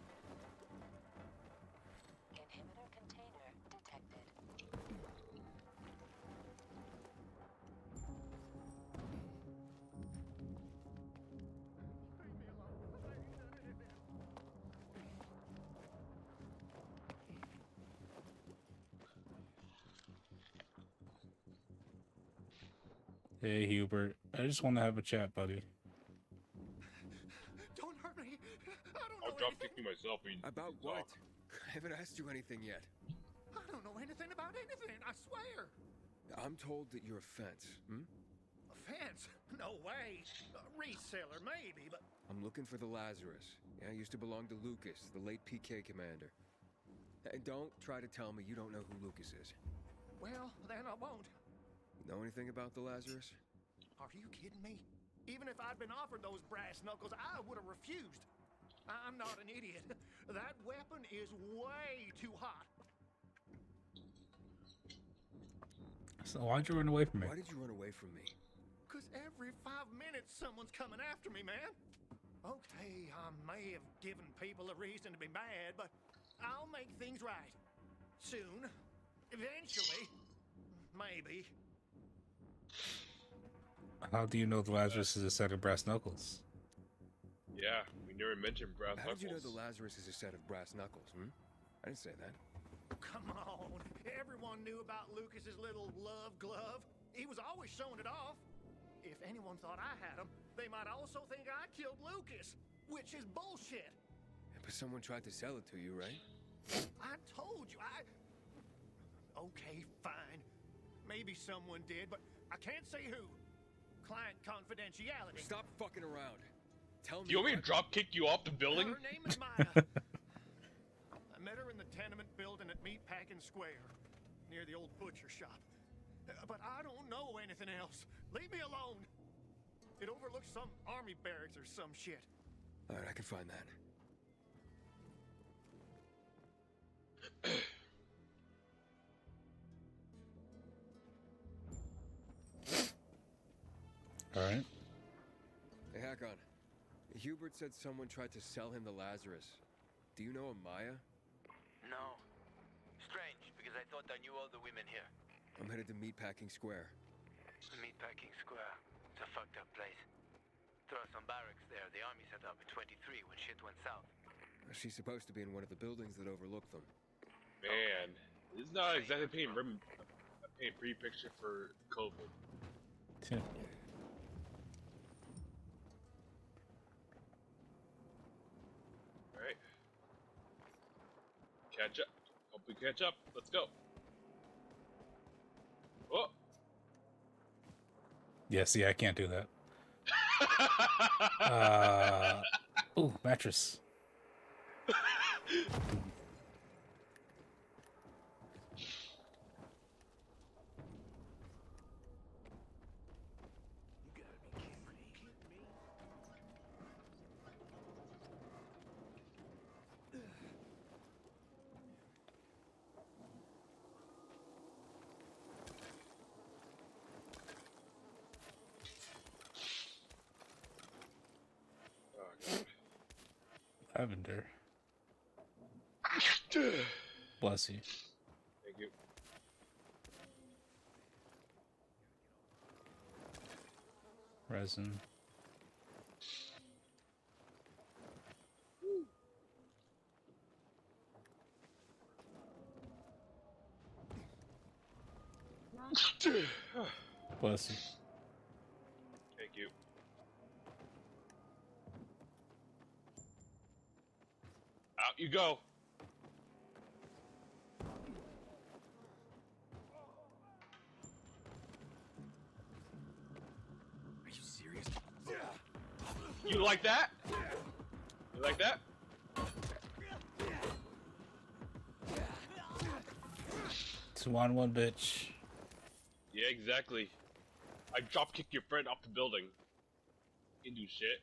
Inhibitor container detected. Hey, Hubert. I just want to have a chat, buddy. Don't hurt me. I don't I'll know drop anything. kick you myself. When you About talk. what? I haven't asked you anything yet. I don't know anything about anything, I swear. I'm told that you're a fence, A fence? No way. A reseller, maybe, but... I'm looking for the Lazarus. Yeah, I used to belong to Lucas, the late PK commander. And don't try to tell me you don't know who Lucas is. Well, then I won't. Know anything about the Lazarus? Are you kidding me? Even if I'd been offered those brass knuckles, I would have refused. I'm not an idiot. That weapon is way too hot. So why'd you run away from me? Why did you run away from me? Because every 5 minutes someone's coming after me, man. Okay, I may have given people a reason to be mad, but I'll make things right. Soon. Eventually. Maybe. How do you know the Lazarus is a set of brass knuckles? Yeah, we never mentioned brass How knuckles. did you know the Lazarus is a set of brass knuckles, I didn't say that. Come on. Everyone knew about Lucas's little love glove. He was always showing it off. If anyone thought I had him, they might also think I killed Lucas, which is bullshit. But someone tried to sell it to you, right? I told you, Okay, fine. Maybe someone did, but I can't say who. Client confidentiality. Stop fucking around. Tell me. Do you want me to drop kick you off the building? Her name is Maya. I met her in the tenement building at Meatpacking Square, near the old butcher shop. But I don't know anything else. Leave me alone. It overlooks some army barracks or some shit. All right, I can find that. All right. Hey, Hakon. Hubert said someone tried to sell him the Lazarus. Do you know a Maya? No. Strange, because I thought I knew all the women here. I'm headed to Meatpacking Square. Meatpacking Square. It's a fucked up place. There are some barracks there. The army set up in 23 when shit went south. She's supposed to be in one of the buildings that overlook them. Man, this is not exactly painting a pretty picture for COVID. Alright. Catch up. Hope we catch up. Let's go. Oh! Yeah, see, I can't do that. Ooh, mattress. Lavender. Bless you. Thank you. Resin. Bless you. Thank you. Out you go. Are you serious? You like that? You like that? Two on one, bitch. Yeah, exactly. I drop kick your friend off the building. You can do shit.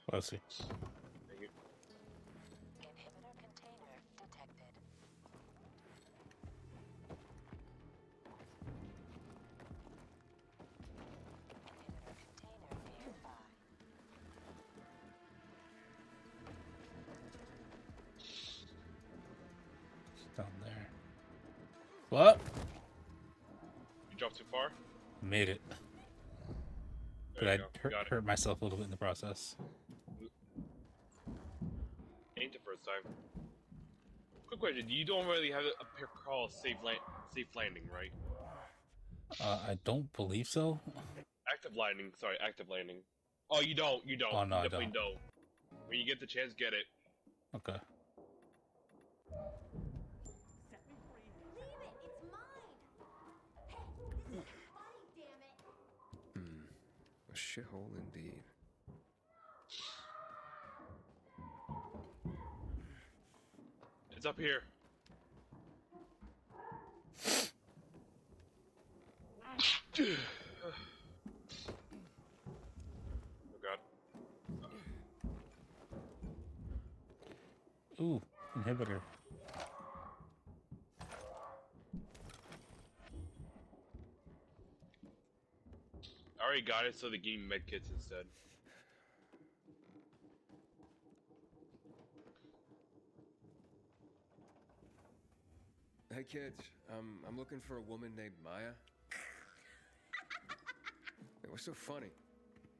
Bless you. Thank you. Inhibitor container detected. Inhibitor container nearby. It's down there. What? You dropped too far? Made it. But There I you go. Got it. hurt myself a little bit in the process. Ain't the first time. Quick question: you don't really have a pair called safe landing, right? I don't believe so. Active landing. Sorry, active landing. Oh, you don't. You don't. Oh, no, you I definitely don't. When you get the chance, get it. Okay. A shithole indeed. up here. Oh god. Ooh, inhibitor. I already got it, so they gave me medkits instead. Hey kids, I'm looking for a woman named Maya. Hey, what's so funny?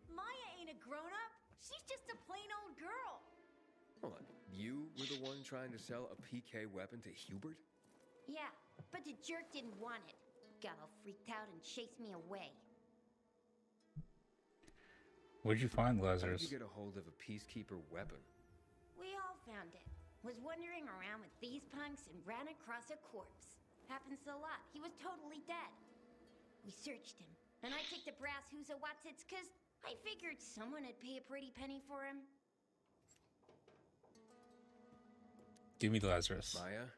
Maya ain't a grown-up. She's just a plain old girl. Hold on, you were the one trying to sell a PK weapon to Hubert? Yeah, but the jerk didn't want it. Got all freaked out and chased me away. Where'd you find How did Lazarus? you get a hold of a peacekeeper weapon? We all found it. Was wandering around with these punks and ran across a corpse. Happens a lot. He was totally dead. We searched him, and I took the brass who's a Watsits cause I figured someone would pay a pretty penny for him. Give me Lazarus. Maya,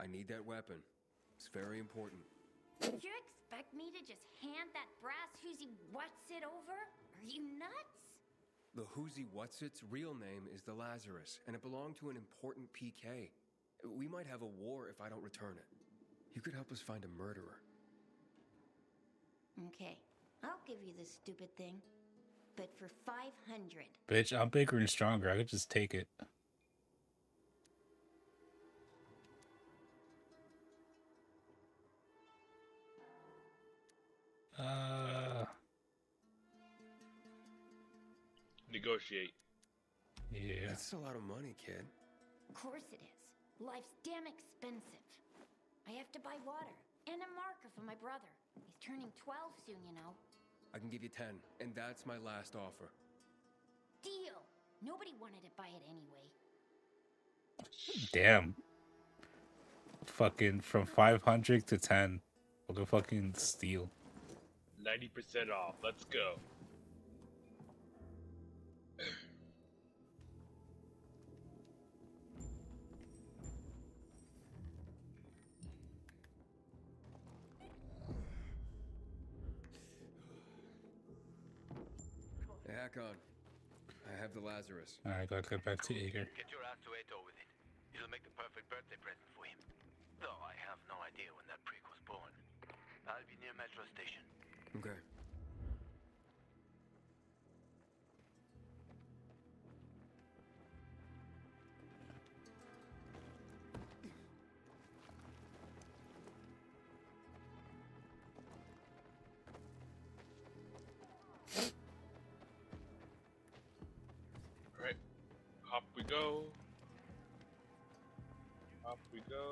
I need that weapon. It's very important. Did you expect me to just hand that brass whoozy Watsit over? Are you nuts? The Whoozy Whatsit's real name is the Lazarus, and it belonged to an important PK. We might have a war if I don't return it. You could help us find a murderer. Okay, I'll give you this stupid thing. But for 500. Bitch, I'm bigger and stronger. I could just take it. Negotiate. Yeah. That's a lot of money, kid. Of course it is. Life's damn expensive. I have to buy water and a marker for my brother. He's turning 12 soon, you know. I can give you 10, and that's my last offer. Deal. Nobody wanted to buy it anyway. Damn. Fucking from 500 to 10. We'll go fucking steal. 90% off. Let's go. Hey, Hakon. I have the Lazarus. Alright, gotta get back to Eager. Get your ass to Ato with it. It'll make the perfect birthday present for him. Though I have no idea when that prick was born. I'll be near Metro Station. Okay. Alright. Hop we go. Hop we go.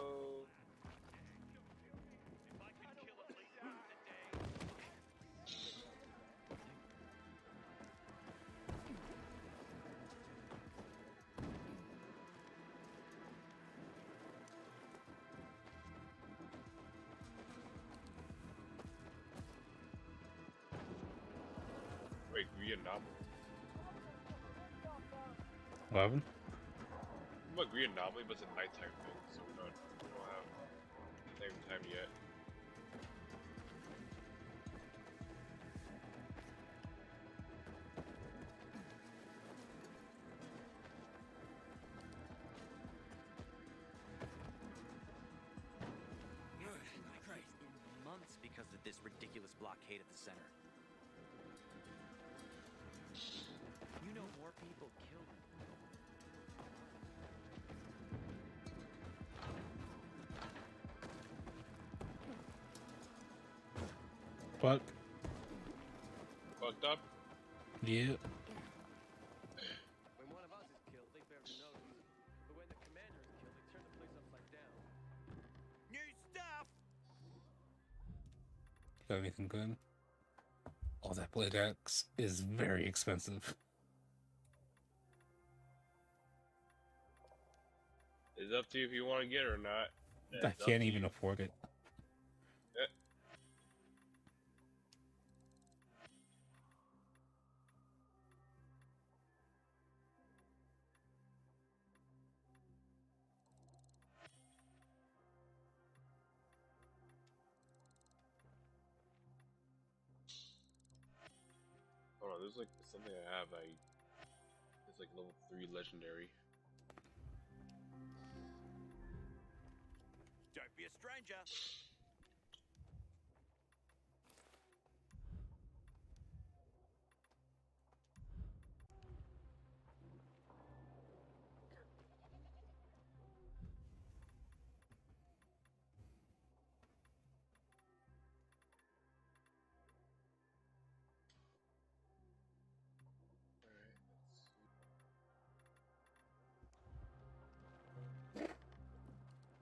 Wait, Vietnam? What happened? I'm agree anomaly, but it's a nighttime thing, so we don't have same time yet. Christ, in months because of this ridiculous blockade at the center. You know more people killed him. Fuck. Fucked up? Yeah. When one of us is killed, they bury the noses. But when the commander is killed, they turn the place upside down. New stuff! Got anything good? Oh, that blade axe is very expensive. It's up to you if you want to get it or not. I It's up can't to even you. afford it. Yeah. there's like something I have. It's like level 3 legendary. Don't be a stranger.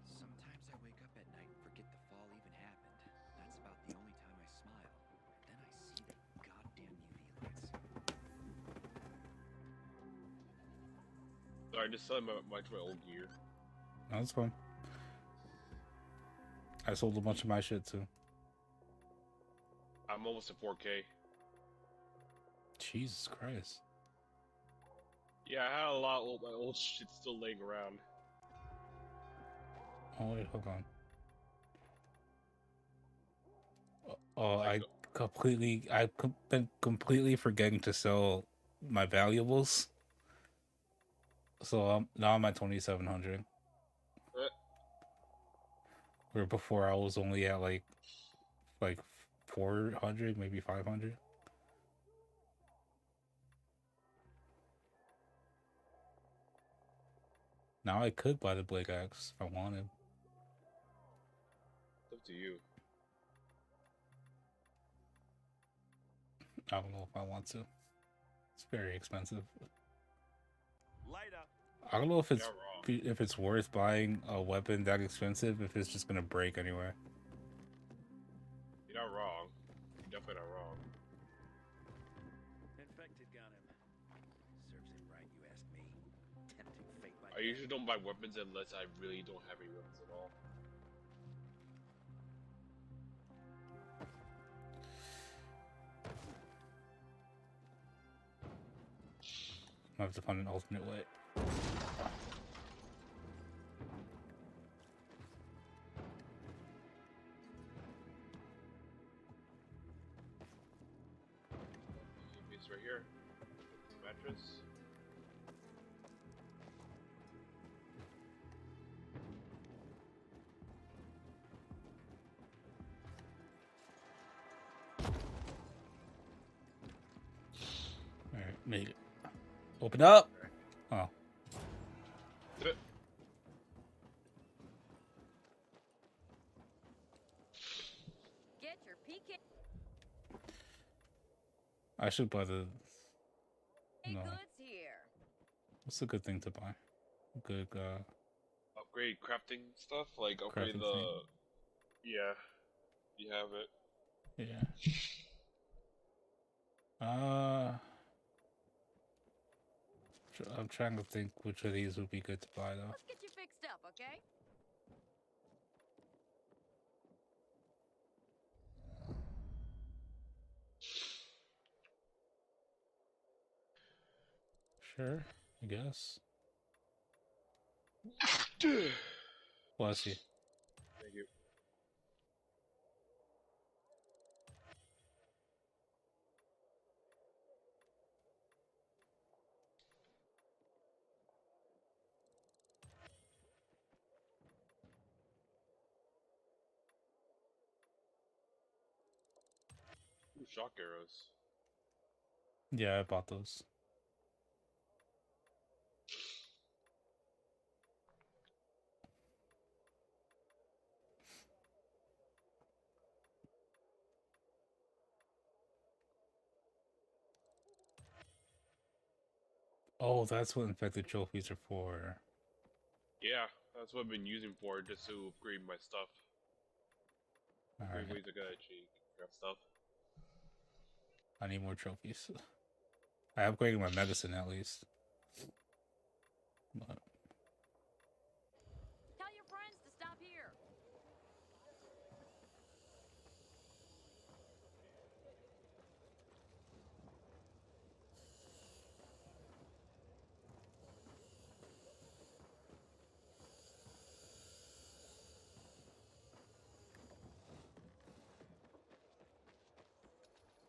Sometimes I wake up at night and forget the fall even happened. That's about the only time I smile. Then I see the goddamn UV lights. Sorry, just selling my old gear. No, that's fine. I sold a bunch of my shit too. I'm almost at 4K. Jesus Christ. Yeah, I had a lot of my old shit still laying around. Oh wait, hold on. Oh, I've been completely forgetting to sell my valuables. So now I'm at 2,700. Where before I was only at like 400, maybe 500. Now I could buy the Blade Axe if I wanted. It's up to you. I don't know if I want to. It's very expensive. Later. I don't know if it's worth buying a weapon that expensive if it's just gonna break anyway. You're not wrong. You're definitely not wrong. Infected got him. Serves him right, you ask me. Tempting fate like I usually don't buy weapons unless I really don't have any weapons at all. I have to find an alternate way. It's right here. Mattress. Alright, made it. Open up! Oh. Get your PK. I should buy the... No. Goods here. What's a good thing to buy? Good, Upgrade crafting stuff? Like upgrade crafting the... thing. Yeah. You have it. Yeah. I'm trying to think which of these would be good to buy though. Let's get you fixed up, okay? Sure, I guess. Bless you. Thank you. Ooh, shock arrows. Yeah, I bought those. Oh, that's what infected trophies are for. Yeah, that's what I've been using for, just to upgrade my stuff. Great ways to get cheap grab stuff. I need more trophies. I upgraded my medicine at least. But Tell your friends to stop here.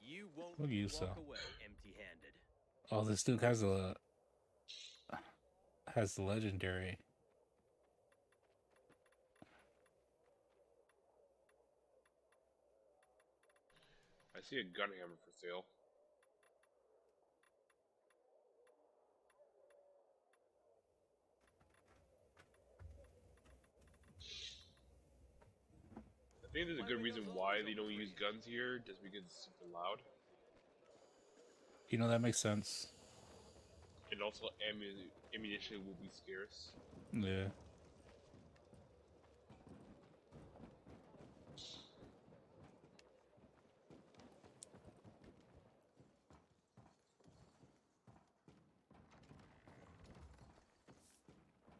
You won't Look at you, walk so. away empty-handed. Oh, this dude has the legendary. I see a gun hammer for sale. I think there's a good reason why they don't use guns here, just because it's super loud. You know, that makes sense. And also ammunition will be scarce. Yeah.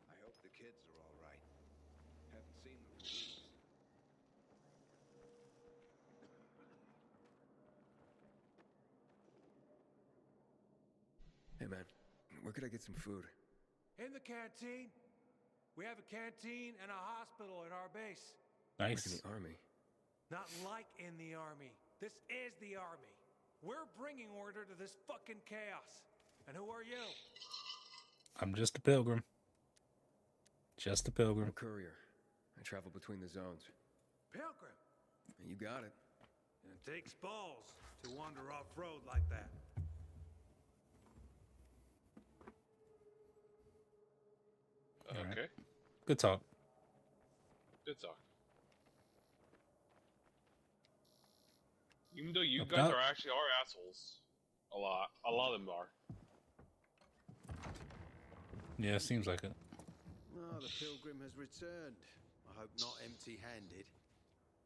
I hope the kids are all right. Haven't seen them in weeks. Hey, man, where could I get some food? In the canteen. We have a canteen and a hospital at our base. Nice. Like in the army. Not like in the army. This is the army. We're bringing order to this fucking chaos. And who are you? I'm just a pilgrim. Just a pilgrim. I'm a courier. I travel between the zones. Pilgrim. You got it. It takes balls to wander off-road like that. Okay. Good talk. Good talk. Even though you Okay. guys are actually assholes. A lot of them are. Yeah, seems like it. Oh, the pilgrim has returned. I hope not empty-handed.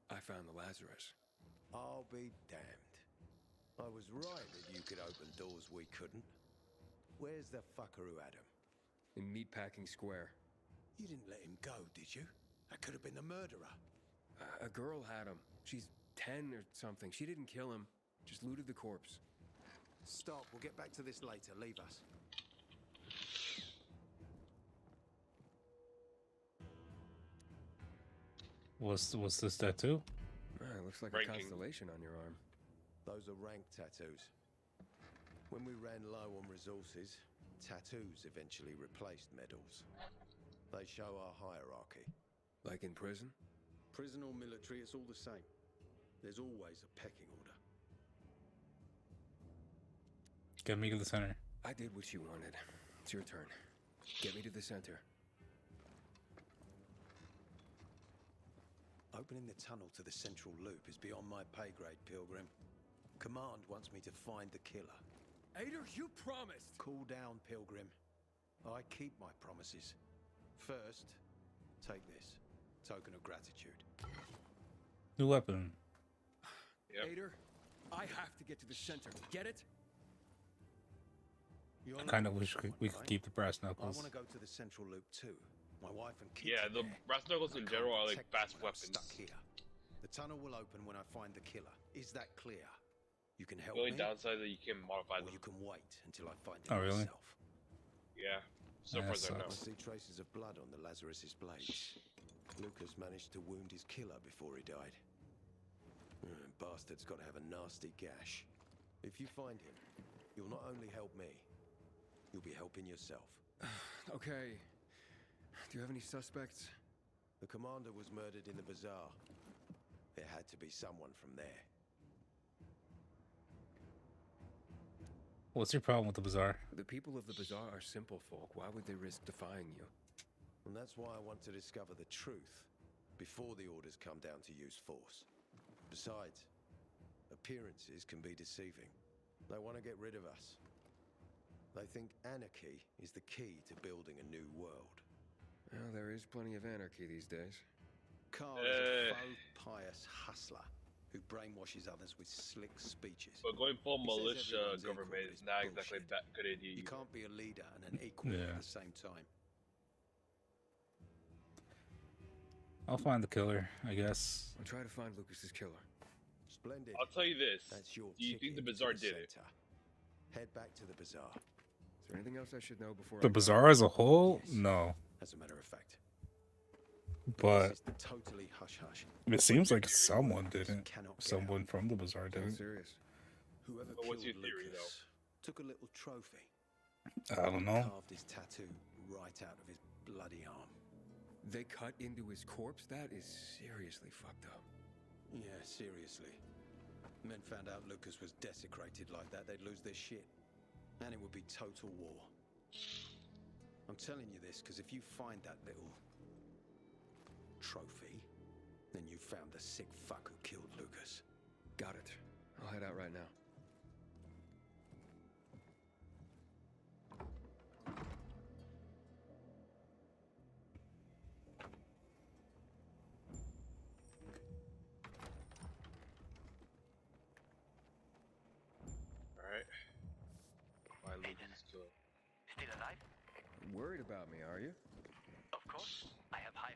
I found the Lazarus. I'll be damned. I was right that you could open doors we couldn't. Where's the fucker who had him? In Meatpacking Square. You didn't let him go, did you? That could have been the murderer. A girl had him. She's 10 or something. She didn't kill him. Just looted the corpse. Stop. We'll get back to this later. Leave us. What's this tattoo? It looks like Ranking. a constellation on your arm. Those are rank tattoos. When we ran low on resources, tattoos eventually replaced medals. They show our hierarchy. Like in prison? Prison or military, it's all the same. There's always a pecking order. Get me to the center. I did what you wanted. It's your turn. Get me to the center. Opening the tunnel to the central loop is beyond my pay grade, Pilgrim. Command wants me to find the killer. Ader, you promised! Cool down, Pilgrim. I keep my promises. First, take this. Token of gratitude. New weapon. Yep. Ader, I have to get to the center. Get it? You're I not kind of the wish first we one, could right? keep the brass I knuckles. want to go to the central loop too. My wife and kids. Yeah, are the there. brass knuckles in I general can't are like protect fast them when I'm weapons. Stuck here. The tunnel will open when I find the killer. Is that clear? You can help The only me, downside is that you can modify or them. you can wait until I find it Oh, really? myself. Yeah. So That far as I know. I see traces of blood on the Lazarus's blades. Lucas managed to wound his killer before he died. Bastard's got to have a nasty gash. If you find him, you'll not only help me, you'll be helping yourself. Okay. Do you have any suspects? The commander was murdered in the bazaar. There had to be someone from there. What's your problem with the bazaar? The people of the bazaar are simple folk. Why would they risk defying you? And that's why I want to discover the truth before the orders come down to use force. Besides, appearances can be deceiving. They want to get rid of us. They think anarchy is the key to building a new world. Well, there is plenty of anarchy these days. Carl is a faux pious hustler who brainwashes others with slick speeches. But going full He says militia everyone's government equal, is but not it's exactly bullshit. that good idea. You either. can't be a leader and an equal Yeah. at the same time. I'll find the killer, I guess. I'll try to find Lucas's killer. Splendid. I'll tell you this. That's your Do you think the ticket to bazaar the did it? center. Head back to the bazaar. Is there anything else I should know before The I go? bazaar as a whole? Yes. No. As a matter of fact. But This is the totally hush-hush. it seems like someone didn't. Cannot get Someone from the bazaar did I'm it. serious. Whoever But what's killed your theory, Lucas Took a little trophy. I don't know. Carved his tattoo right out of his bloody arm. They cut into his corpse? That is seriously fucked up. Yeah, seriously. Men found out Lucas was desecrated like that, they'd lose their shit. And it would be total war. I'm telling you this because if you find that little trophy, then you found the sick fuck who killed Lucas. Got it. I'll head out right now. Alright. Why Lucas killed? Still alive? Worried about me, are you? Of course. I have high.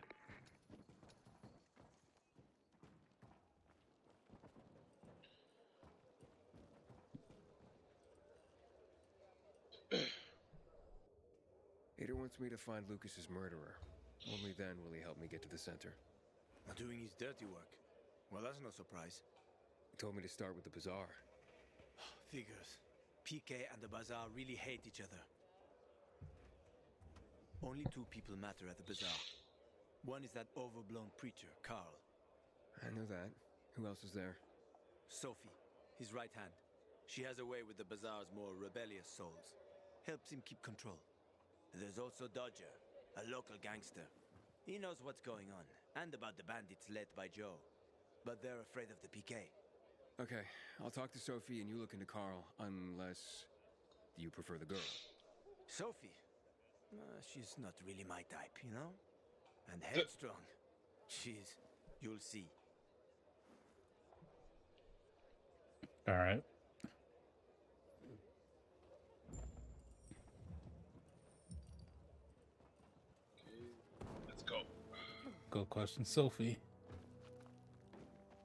Ada wants me to find Lucas's murderer. Only then will he help me get to the center. Doing his dirty work. Well, that's no surprise. He told me to start with the bazaar. Figures. PK and the bazaar really hate each other. Only two people matter at the bazaar. One is that overblown preacher, Carl. I know that. Who else is there? Sophie, his right hand. She has a way with the bazaar's more rebellious souls. Helps him keep control. There's also Dodger, a local gangster. He knows what's going on, and about the bandits led by Joe. But they're afraid of the PK. Okay, I'll talk to Sophie and you look into Carl, unless you prefer the girl. Sophie? She's not really my type, you know? And headstrong. You'll see. All right. Let's go. Go question Sophie.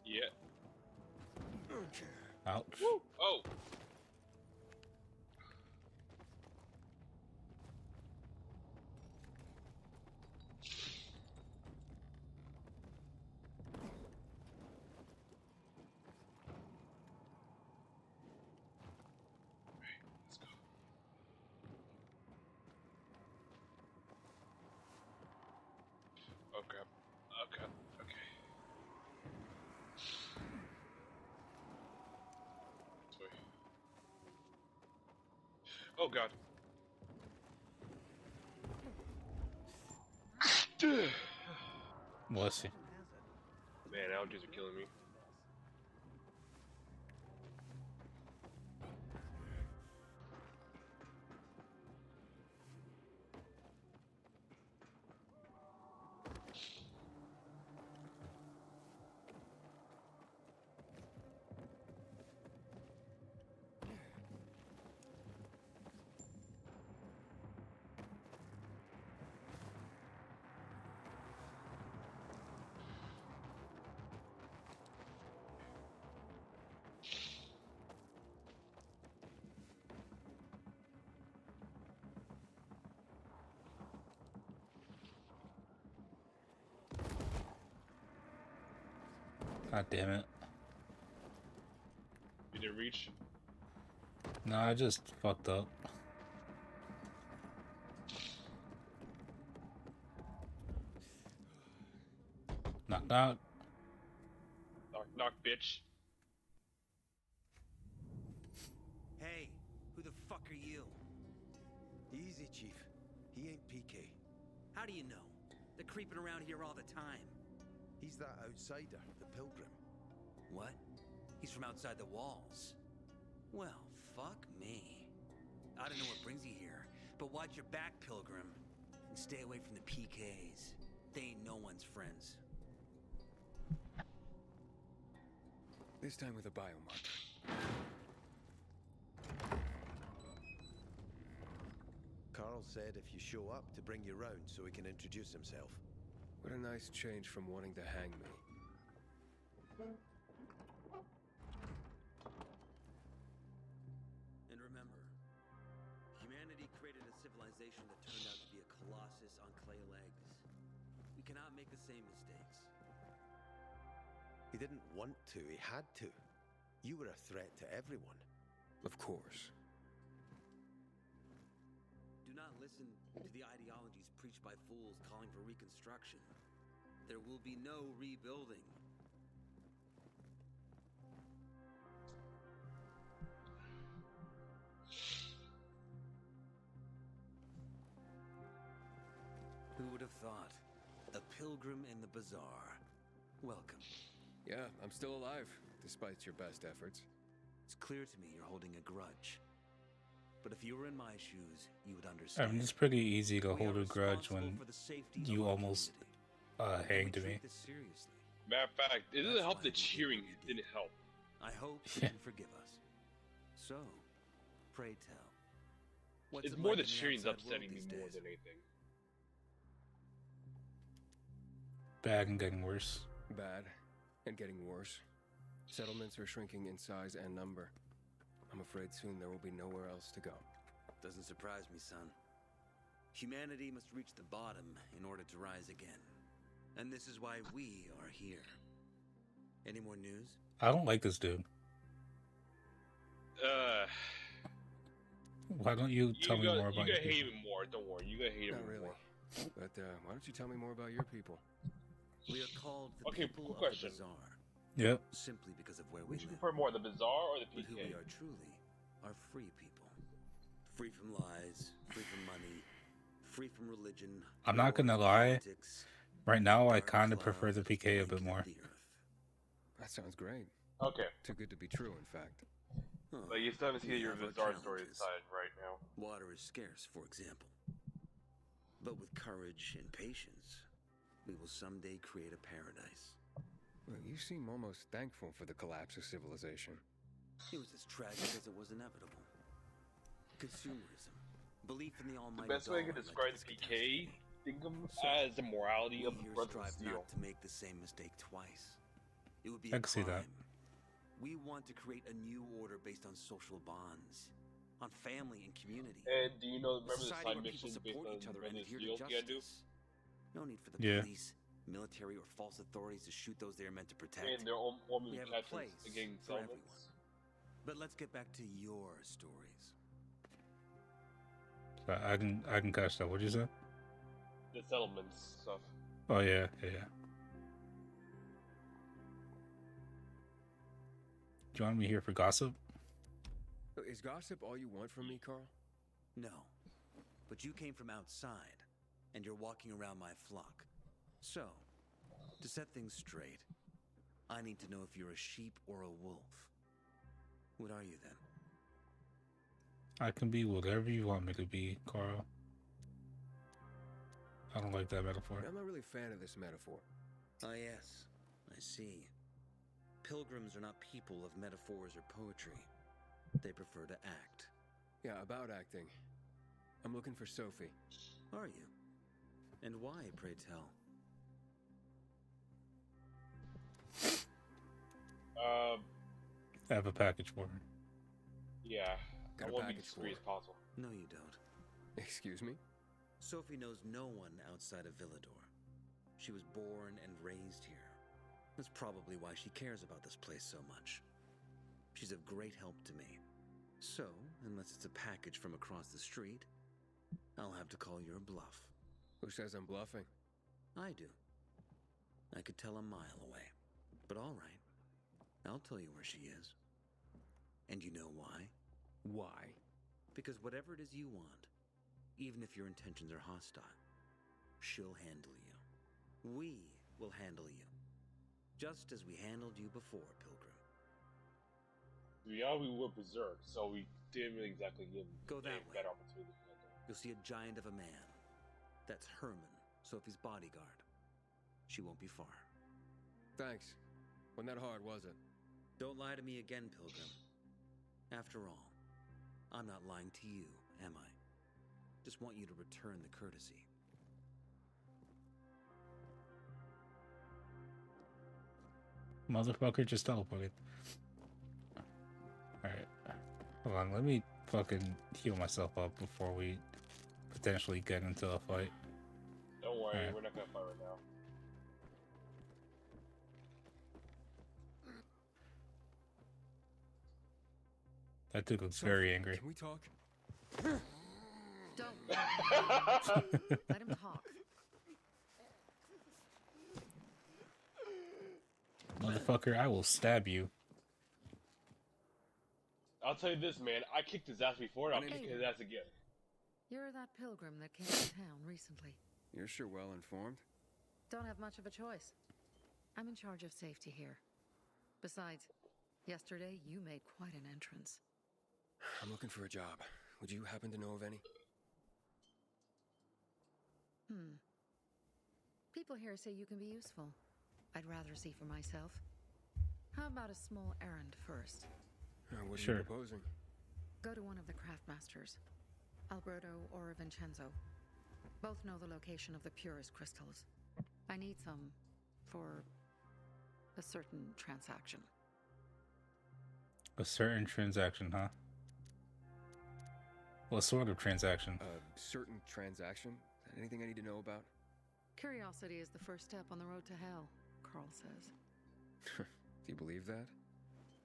Yeah. Ouch. Woo. Oh. Let's go. Okay. Okay. Okay. Sorry. Oh God. Bless you. Man, allergies are killing me. God damn it. You didn't reach? No, I just fucked up. Knock knock. Knock knock, bitch. Hey, who the fuck are you? Easy, Chief. He ain't PK. How do you know? They're creeping around here all the time. He's that outsider, the pilgrim. What? He's from outside the walls. Well, fuck me. I don't know what brings you here, but watch your back, Pilgrim. And stay away from the PKs. They ain't no one's friends. This time with a biomarker. Carl said if you show up to bring you round so he can introduce himself. What a nice change from wanting to hang me. And remember, humanity created a civilization that turned out to be a colossus on clay legs. We cannot make the same mistakes. He didn't want to, he had to. You were a threat to everyone. Of course. listen to the ideologies preached by fools calling for reconstruction, there will be no rebuilding. Who would have thought? A pilgrim in the bazaar. Welcome. Yeah, I'm still alive, despite your best efforts. It's clear to me you're holding a grudge. But if you were in my shoes, you would understand. I mean, it's pretty easy to We hold are a grudge when responsible for the safety of you our almost community. hanged We me. treat this seriously. Matter of fact, it doesn't That's help why the we did cheering what we did. didn't help. I hope you can forgive us. So, pray tell. What's It's it more like the in the cheering's outside upsetting me world more these than days? anything. Bad and getting worse. Bad and getting worse. Settlements are shrinking in size and number. I'm afraid soon there will be nowhere else to go. Doesn't surprise me, son. Humanity must reach the bottom in order to rise again. And this is why we are here. Any more news? I don't like this dude. Why don't you tell me more about You your gotta hate people? him more. Don't worry, you gotta hate him Not really. more. But why don't you tell me more about your people? We are called the Okay, people quick of question. the bazaar. Yep. Simply because of where we Would you live. prefer more the bazaar or the But who PK? we are truly are free people. Free from lies, free from money, free from religion. I'm not war, gonna lie. politics. Right now, I dark kind of prefer the clouds PK a bit blanket more. the earth. That sounds great. Okay. Too good to be true, in fact. But you still haven't seen We your have our bazaar story challenges. side right now. Water is scarce, for example. But with courage and patience, we will someday create a paradise. Well, you seem almost thankful for the collapse of civilization. It was as tragic as it was inevitable. Consumerism, belief in the The almighty best way I dollar can led to describe this the PK, think of them So, as the morality we of the here Brother strive Steel. not to make the same mistake twice. It would be I a can see that. crime. We want to create a new order based on social bonds, on family and community. And do you know, A remember the society side where people mission based support on each other and Brother adhere Steel to you gotta do? justice. No need for the Yeah. police, military, or false authorities to shoot those they are meant to protect. And their own forming We have a captains place against for settlements. But let's get back to your stories. I can catch that. What'd you say? The settlements stuff. Oh yeah, yeah. Do you want me here for gossip? Is gossip all you want from me, Carl? No. But you came from outside, and you're walking around my flock. So, to set things straight, I need to know if you're a sheep or a wolf. What are you then? I can be whatever you want me to be, Carl. I don't like that metaphor. I'm not really a fan of this metaphor. Ah, yes. I see. Pilgrims are not people of metaphors or poetry. They prefer to act. Yeah, about acting. I'm looking for Sophie. Are you? And why, pray tell? I have a package for her. Yeah. Got I a want to be package discreet as possible. No, you don't. Excuse me? Sophie knows no one outside of Villador. She was born and raised here. That's probably why she cares about this place so much. She's of great help to me. So, unless it's a package from across the street, I'll have to call your bluff. Who says I'm bluffing? I do. I could tell a mile away. But all right. I'll tell you where she is. And you know why? Why? Because whatever it is you want, even if your intentions are hostile, she'll handle you. We will handle you. Just as we handled you before, Pilgrim. Yeah, we were berserked, so we didn't really exactly give Go that a way. better opportunity. You'll see a giant of a man. That's Herman, Sophie's bodyguard. She won't be far. Thanks. Wasn't that hard, was it? Don't lie to me again, Pilgrim. After all, I'm not lying to you, am I? Just want you to return the courtesy. Motherfucker just teleported. Alright. Hold on, let me fucking heal myself up before we potentially get into a fight. Don't worry, Alright. we're not gonna fight right now. That dude looks very angry. Can we talk? Don't Let him talk. Motherfucker, I will stab you. I'll tell you this, man. I kicked his ass before, and I'll kick his ass again. You're that pilgrim that came to town recently. You're sure well informed. Don't have much of a choice. I'm in charge of safety here. Besides, yesterday you made quite an entrance. I'm looking for a job. Would you happen to know of any? People here say you can be useful. I'd rather see for myself. How about a small errand first? What are Sure. you proposing? Go to one of the craftmasters, Alberto or Vincenzo. Both know the location of the purest crystals. I need some for a certain transaction. A certain transaction, huh? What sort of transaction? A certain transaction? Anything I need to know about? Curiosity is the first step on the road to hell, Carl says. Do you believe that?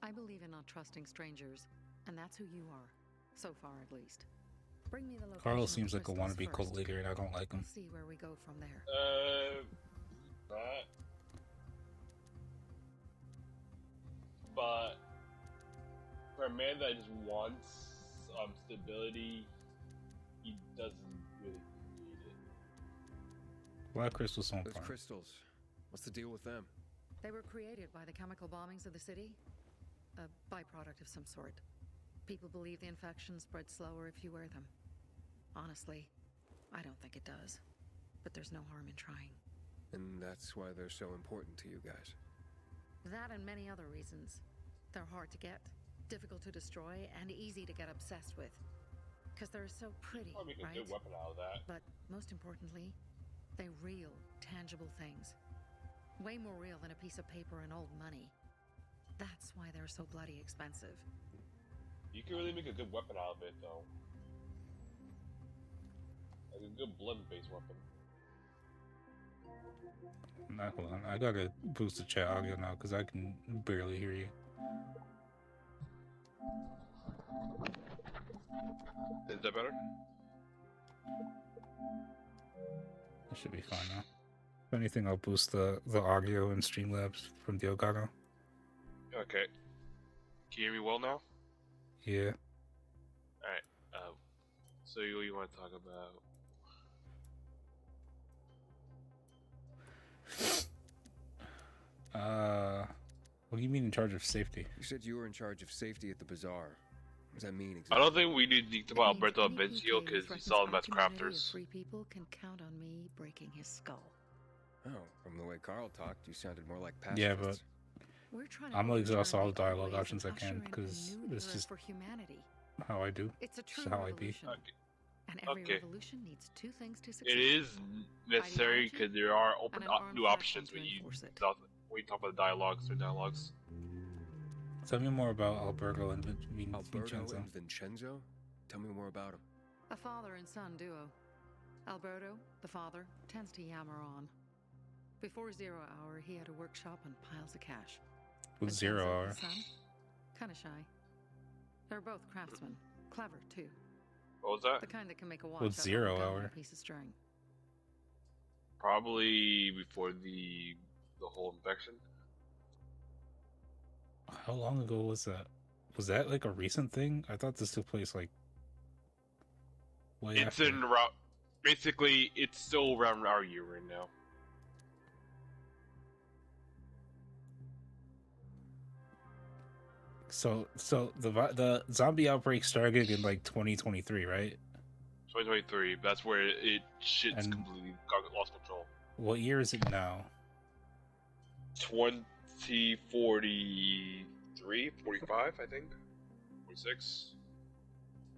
I believe in not trusting strangers, and that's who you are. So far, at least. Bring me the location. Carl of the seems like a crystals wannabe cult first. leader, and I don't like him. We'll see where we go from there. But for a man that just wants stability, he doesn't really need it. Black crystals don't Those farm. crystals. What's the deal with them? They were created by the chemical bombings of the city. A byproduct of some sort. People believe the infection spreads slower if you wear them. Honestly, I don't think it does. But there's no harm in trying. And that's why they're so important to you guys. That and many other reasons. They're hard to get, difficult to destroy, and easy to get obsessed with. Because they're so pretty, Probably make a right? good weapon out of that. But most importantly, they're real, tangible things. Way more real than a piece of paper and old money. That's why they're so bloody expensive. You can really make a good weapon out of it, though. Like a good blood-based weapon. Nah, hold on. I gotta boost the chat audio now because I can barely hear you. Is that better? It should be fine now. If anything, I'll boost the audio in Streamlabs from the Elgato. Okay. Can you hear me well now? Yeah. Alright. So you want to talk about... What do you mean in charge of safety? You said you were in charge of safety at the bazaar. What does that mean exactly? I don't think we need to think about Alberto Bencio because we saw them as crafters. Free people can count on me breaking his skull. Oh, from the way Carl talked, you sounded more like Yeah, pacifists. but We're trying to I'm gonna exhaust all the overturn dialogue ways and options I usher can in a because new it's era just for humanity. how I do. It's a true It's how I be. revolution. And every revolution needs two things to succeed. It is necessary because there are open and an armed new faction options to when you enforce it. talk about dialogues or dialogues. Tell me more about Alberto and Alberto Vincenzo. and Vincenzo? Tell me more about him. A father and son duo. Alberto, the father, tends to yammer on. Before 0 hour, he had a workshop and piles of cash. With 0 hour. The son, kind of shy. They're both craftsmen. Clever, too. What was that? The kind that can make a watch With out of 0 a gun on hour. a piece of string. Probably before the whole infection. How long ago was that? Was that like a recent thing? I thought this took place like way It's after. in around. Basically, it's still around our year right now. So the zombie outbreak started in like 2023, right? 2023. That's where shit's And- completely got lost control. What year is it now? 2043, 45, I think. 46.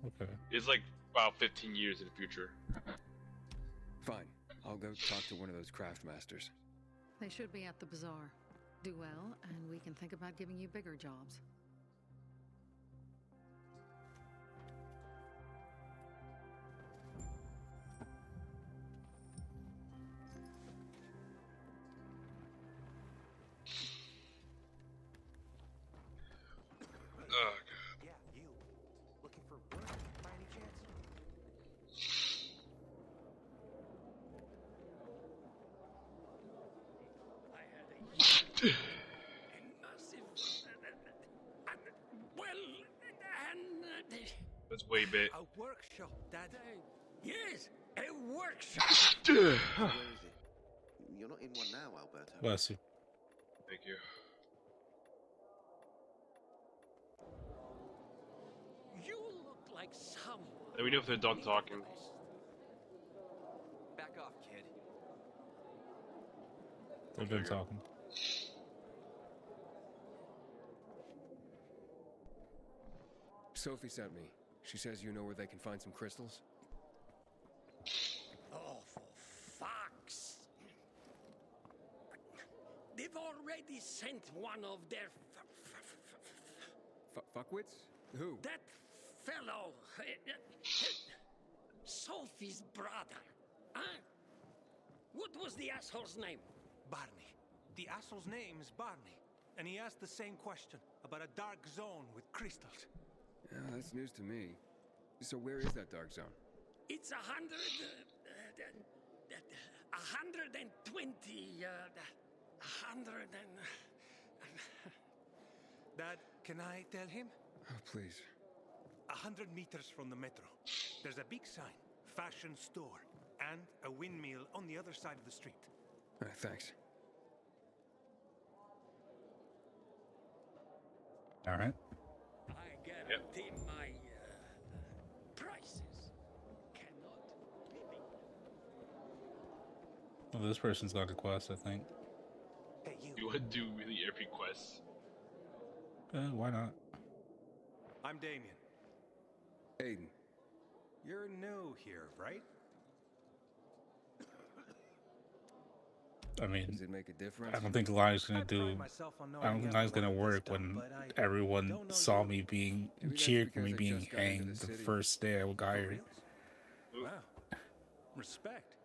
Okay. It's like about 15 years in the future. Fine. I'll go talk to one of those craft masters. They should be at the bazaar. Do well, and we can think about giving you bigger jobs. Oh, Yeah, you. Looking for work by any chance? massive. Well, and. That's way bit. A workshop, Dad. Yes, a workshop. Where is it? You're not in one now, Alberto. Bless you. Thank you. You look like someone. Let me know if they're done talking. Back off, kid. They're done talking. Sophie sent me. She says you know where they can find some crystals. Oh, for fuck's! They've already sent one of their fuckwits? Who? That fellow. Sophie's brother. Huh? What was the asshole's name? Barney. The asshole's name is Barney. And he asked the same question about a dark zone with crystals. Yeah, that's news to me. So where is that dark zone? It's 120. Dad, can I tell him? Oh, please. 100 meters from the metro. There's a big sign, fashion store, and a windmill on the other side of the street. All right, thanks. All right. I guarantee my prices cannot be beat. Well, this person's got a quest, I think. Hey, You would do really every quest. Why not? I'm Damien. Aiden. You're new here, right? I mean, does it make a difference? I don't think Lion's gonna do. I don't think Lion's gonna work when everyone saw me being cheered for me being hanged the first day I got hired. Wow. Respect.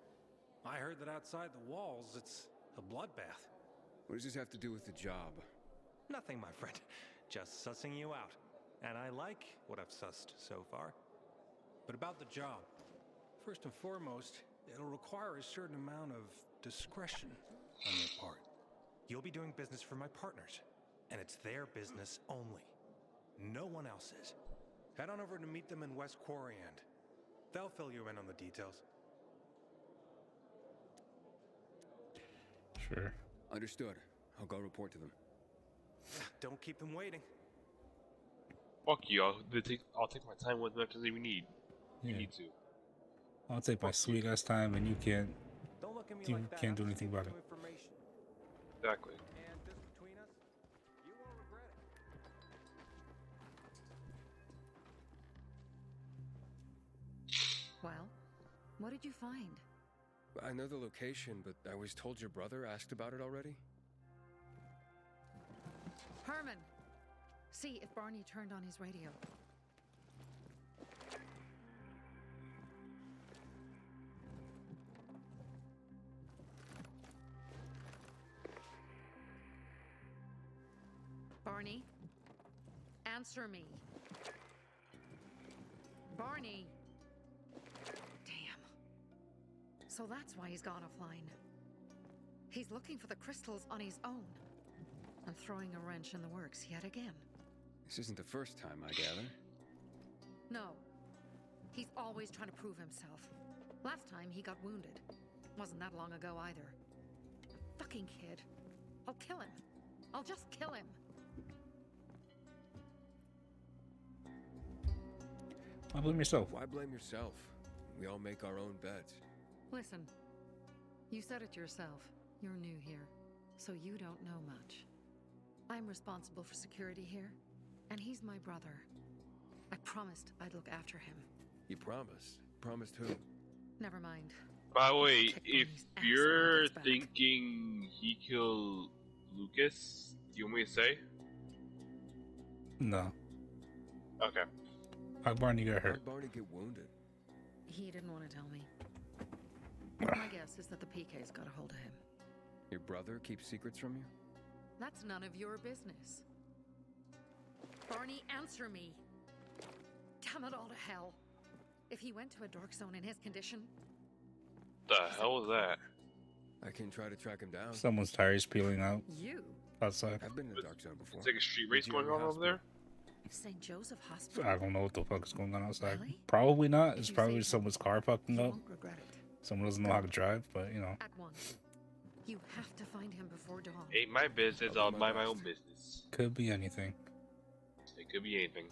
I heard that outside the walls, it's a bloodbath. What does this have to do with the job? Nothing, my friend. Just sussing you out. And I like what I've sussed so far. But about the job, first and foremost, it'll require a certain amount of discretion on your part. You'll be doing business for my partners, and it's their business only. No one else's. Head on over to meet them in West Quarry End. They'll fill you in on the details. Sure. Understood. I'll go report to them. Don't keep them waiting. Fuck you. I'll take my time with as much as we need. You need to. I'll take my sweet ass time, and you can't. Don't look at me You like that. can't I'm do just anything giving about you it. information. Exactly. And this between us, you won't regret it. Well, what did you find? I know the location, but I was told your brother asked about it already. Herman! See if Barney turned on his radio. Barney? Answer me. Barney! Damn. So that's why he's gone offline. He's looking for the crystals on his own. And throwing a wrench in the works yet again. This isn't the first time, I gather. No. He's always trying to prove himself. Last time he got wounded. Wasn't that long ago either. Fucking kid. I'll kill him. I'll just kill him. Why blame yourself? Why blame yourself? We all make our own beds. Listen. You said it yourself. You're new here. So you don't know much. I'm responsible for security here. And he's my brother. I promised I'd look after him. You promised? Promised who? Never mind. By the way, if you're thinking he killed Lucas, do you want me to say? No. Okay. How'd Barney get hurt? How'd Barney get wounded? He didn't want to tell me. My guess is that the PK's got a hold of him. Your brother keeps secrets from you? That's none of your business. Barney, answer me. Damn it all to hell. If he went to a dark zone in his condition... The hell was that? I can try to track him down. Someone's tires peeling out. You outside. I've been in the dark zone before. It's like a street race Did you going ever on over hospital? there. St. Joseph Hospital? I don't know what the fuck is going on outside. Really? Probably not. Did It's you probably save just someone's car fucking You up. won't regret it. Someone doesn't know how to drive, but you know. At once. You have to find him before dawn. Ain't my business. I'll I'll do my mind my best. own business. Could be anything. It could be anything.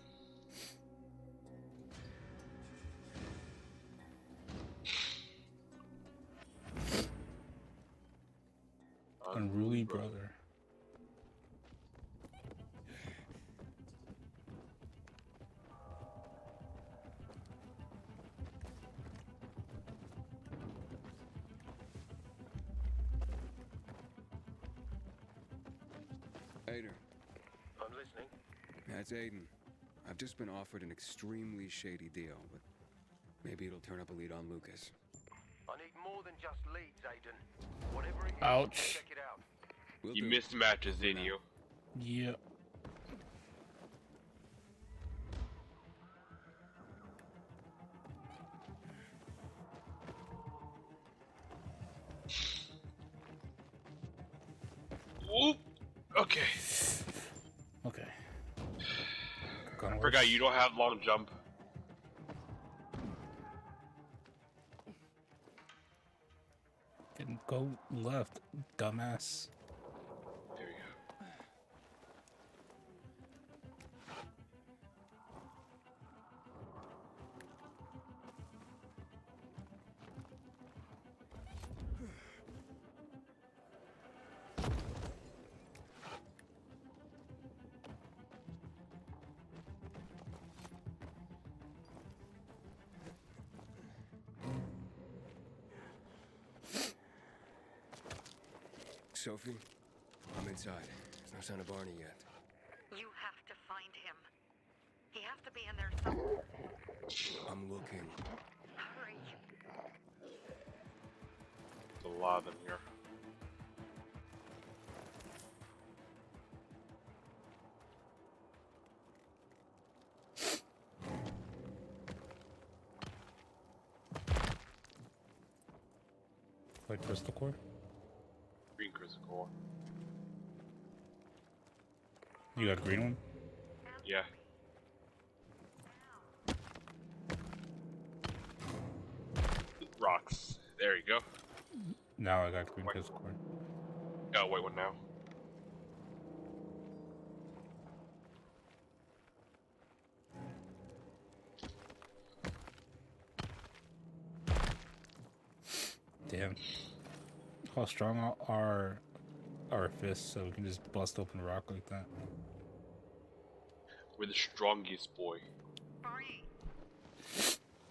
Unruly brother. Aiden. I'm listening. That's Aiden. I've just been offered an extremely shady deal, but maybe it'll turn up a lead on Lucas. I need more than just leads, Aiden. Whatever it is, Ouch. check it out. You missed matches, didn't you? Yep. Oop. Okay. Okay. I forgot you don't have long jump. Didn't go left, dumbass. There you go. Sophie, I'm inside. There's no sign of Barney yet. You have to find him. He has to be in there somewhere. I'm looking. Hurry. There's a lot of them here. Like crystal core? Green crystal core. You got a green one? Yeah. Rocks. There you go. Now I got green crystal core. Got a white one now. Damn. How strong are our fists so we can just bust open a rock like that? We're the strongest, boy. Barney.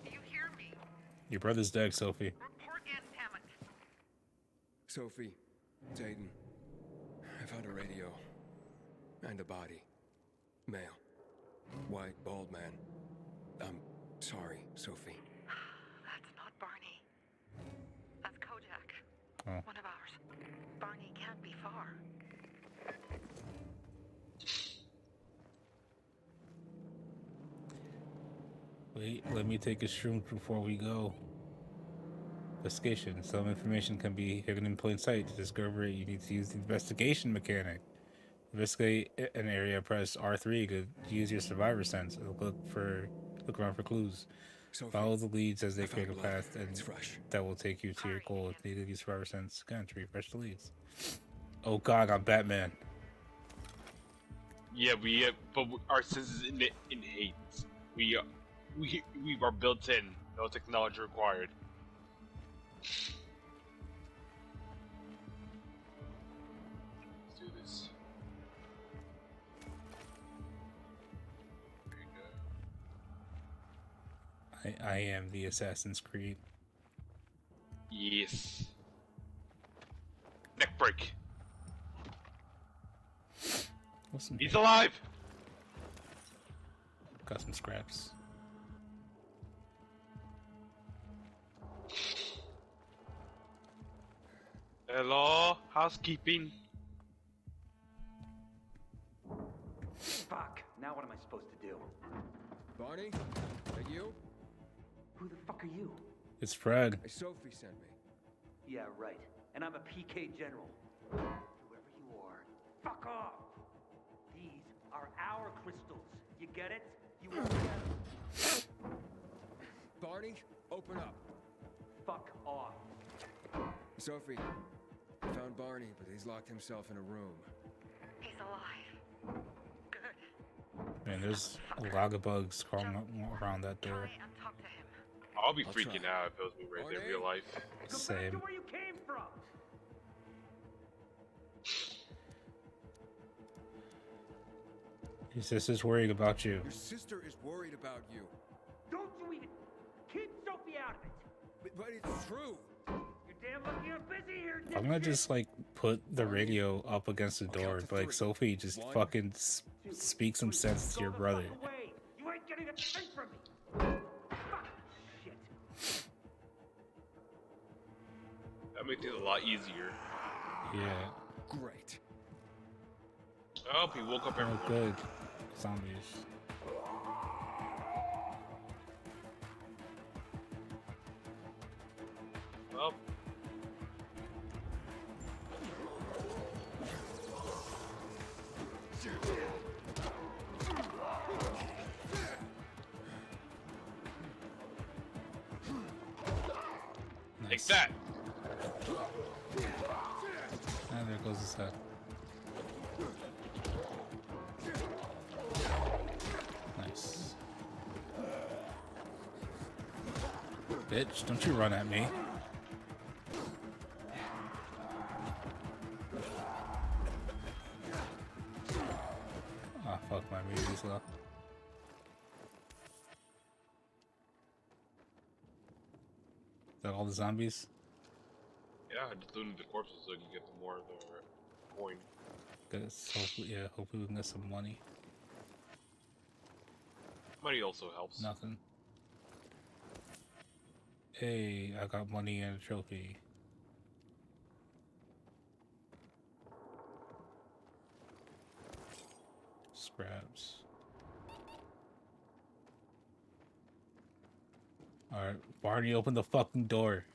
Do you hear me? Your brother's dead, Sophie. Report in, damn it. Sophie, it's Aiden. I found a radio. And a body. Male. White, bald man. I'm sorry, Sophie. That's not Barney. That's Kojak. Oh. One of ours. Barney can't be far. Wait, let me take a shroom before we go. Investigation. Some information can be hidden in plain sight. To discover it, you need to use the investigation mechanic. Investigate an area, press R3 to use your survivor sense. Look around for clues. Sophie, Follow the leads as they I create a found blood. path, and It's fresh. that will take you to your goal. If needed, use survivor sense again to refresh the leads. Oh god, I'm Batman. Yeah, but our senses innate. We are built in. No technology required. Let's do this. There you go. I am the Assassin's Creed. Yes. Neck break. He's alive. Got some scraps. Hello, housekeeping. Fuck. Now what am I supposed to do? Barney? That you? Who the fuck are you? It's Fred. Sophie sent me. Yeah, right. And I'm a PK general. Whoever you are, fuck crystals. You get it? You will get them. Barney, open up. Fuck off. Sophie, I found Barney, but he's locked himself in a room. He's alive. Good. Man, there's a lot of bugs crawling around that door. Try and talk to him. I'll be freaking out if it was me right there in real life. Same. Go back to where you came from. Your sister's worried about you. Your sister is worried about you. Don't you even keep Sophie out of it. But it's true. You're damn lucky I'm busy here. I'm gonna just like put the radio up against the door, but like Sophie just fucking speak some sense to your brother. You ain't getting a thing from me. Fuck shit. That makes it a lot easier. Yeah. Great. I hope he woke up everyone. Oh, good. Zombies. Well. Take that. And there goes his head. Nice. Bitch, don't you run at me. Ah, fuck, my music's low. Is that all the zombies? Yeah, just looting the corpses so you can get more of their coin. Guess hopefully, yeah, hopefully we can get some money. Money also helps. Nothing. Hey, I got money and a trophy. Scraps. Alright, Barney, open the fucking door.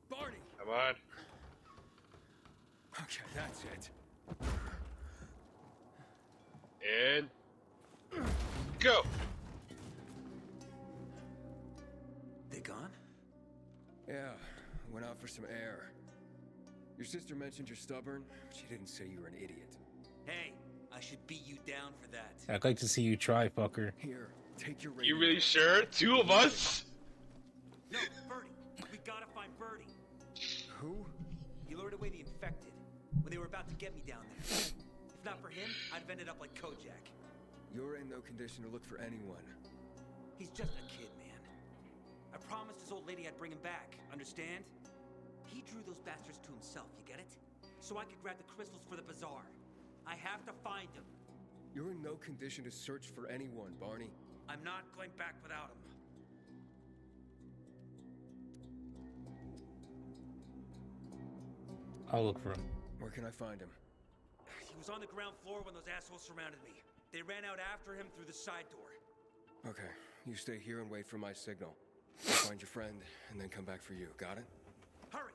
Barney! Come on. Okay, that's it. And go. They gone? Yeah, I went out for some air. Your sister mentioned you're stubborn, but she didn't say you were an idiot. Hey, I should beat you down for that. I'd like to see you try, fucker. Here, take your radio. You really sure? Two of us? No, Birdie. We gotta find Birdie. Who? He lured away the infected when they were about to get me down there. If not for him, I'd have ended up like Kojak. You're in no condition to look for anyone. He's just a kid, man. I promised his old lady I'd bring him back, understand? He drew those bastards to himself, you get it? So I could grab the crystals for the bazaar. I have to find him. You're in no condition to search for anyone, Barney. I'm not going back without him. I'll look for him. Where can I find him? He was on the ground floor when those assholes surrounded me. They ran out after him through the side door. Okay, you stay here and wait for my signal. I'll find your friend, and then come back for you. Got it? Hurry!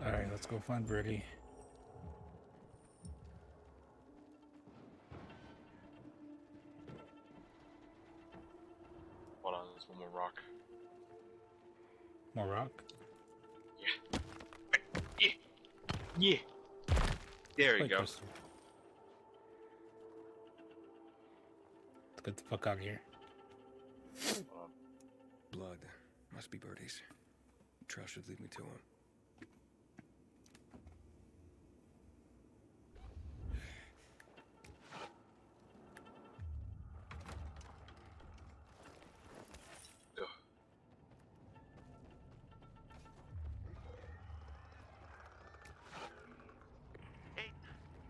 Alright, let's go find Birdie. Hold on, there's one more rock. More rock? Yeah. Yeah. Yeah. There you go. Let's get the fuck out of here. Blood. Must be Birdie's. Trail should lead me to him.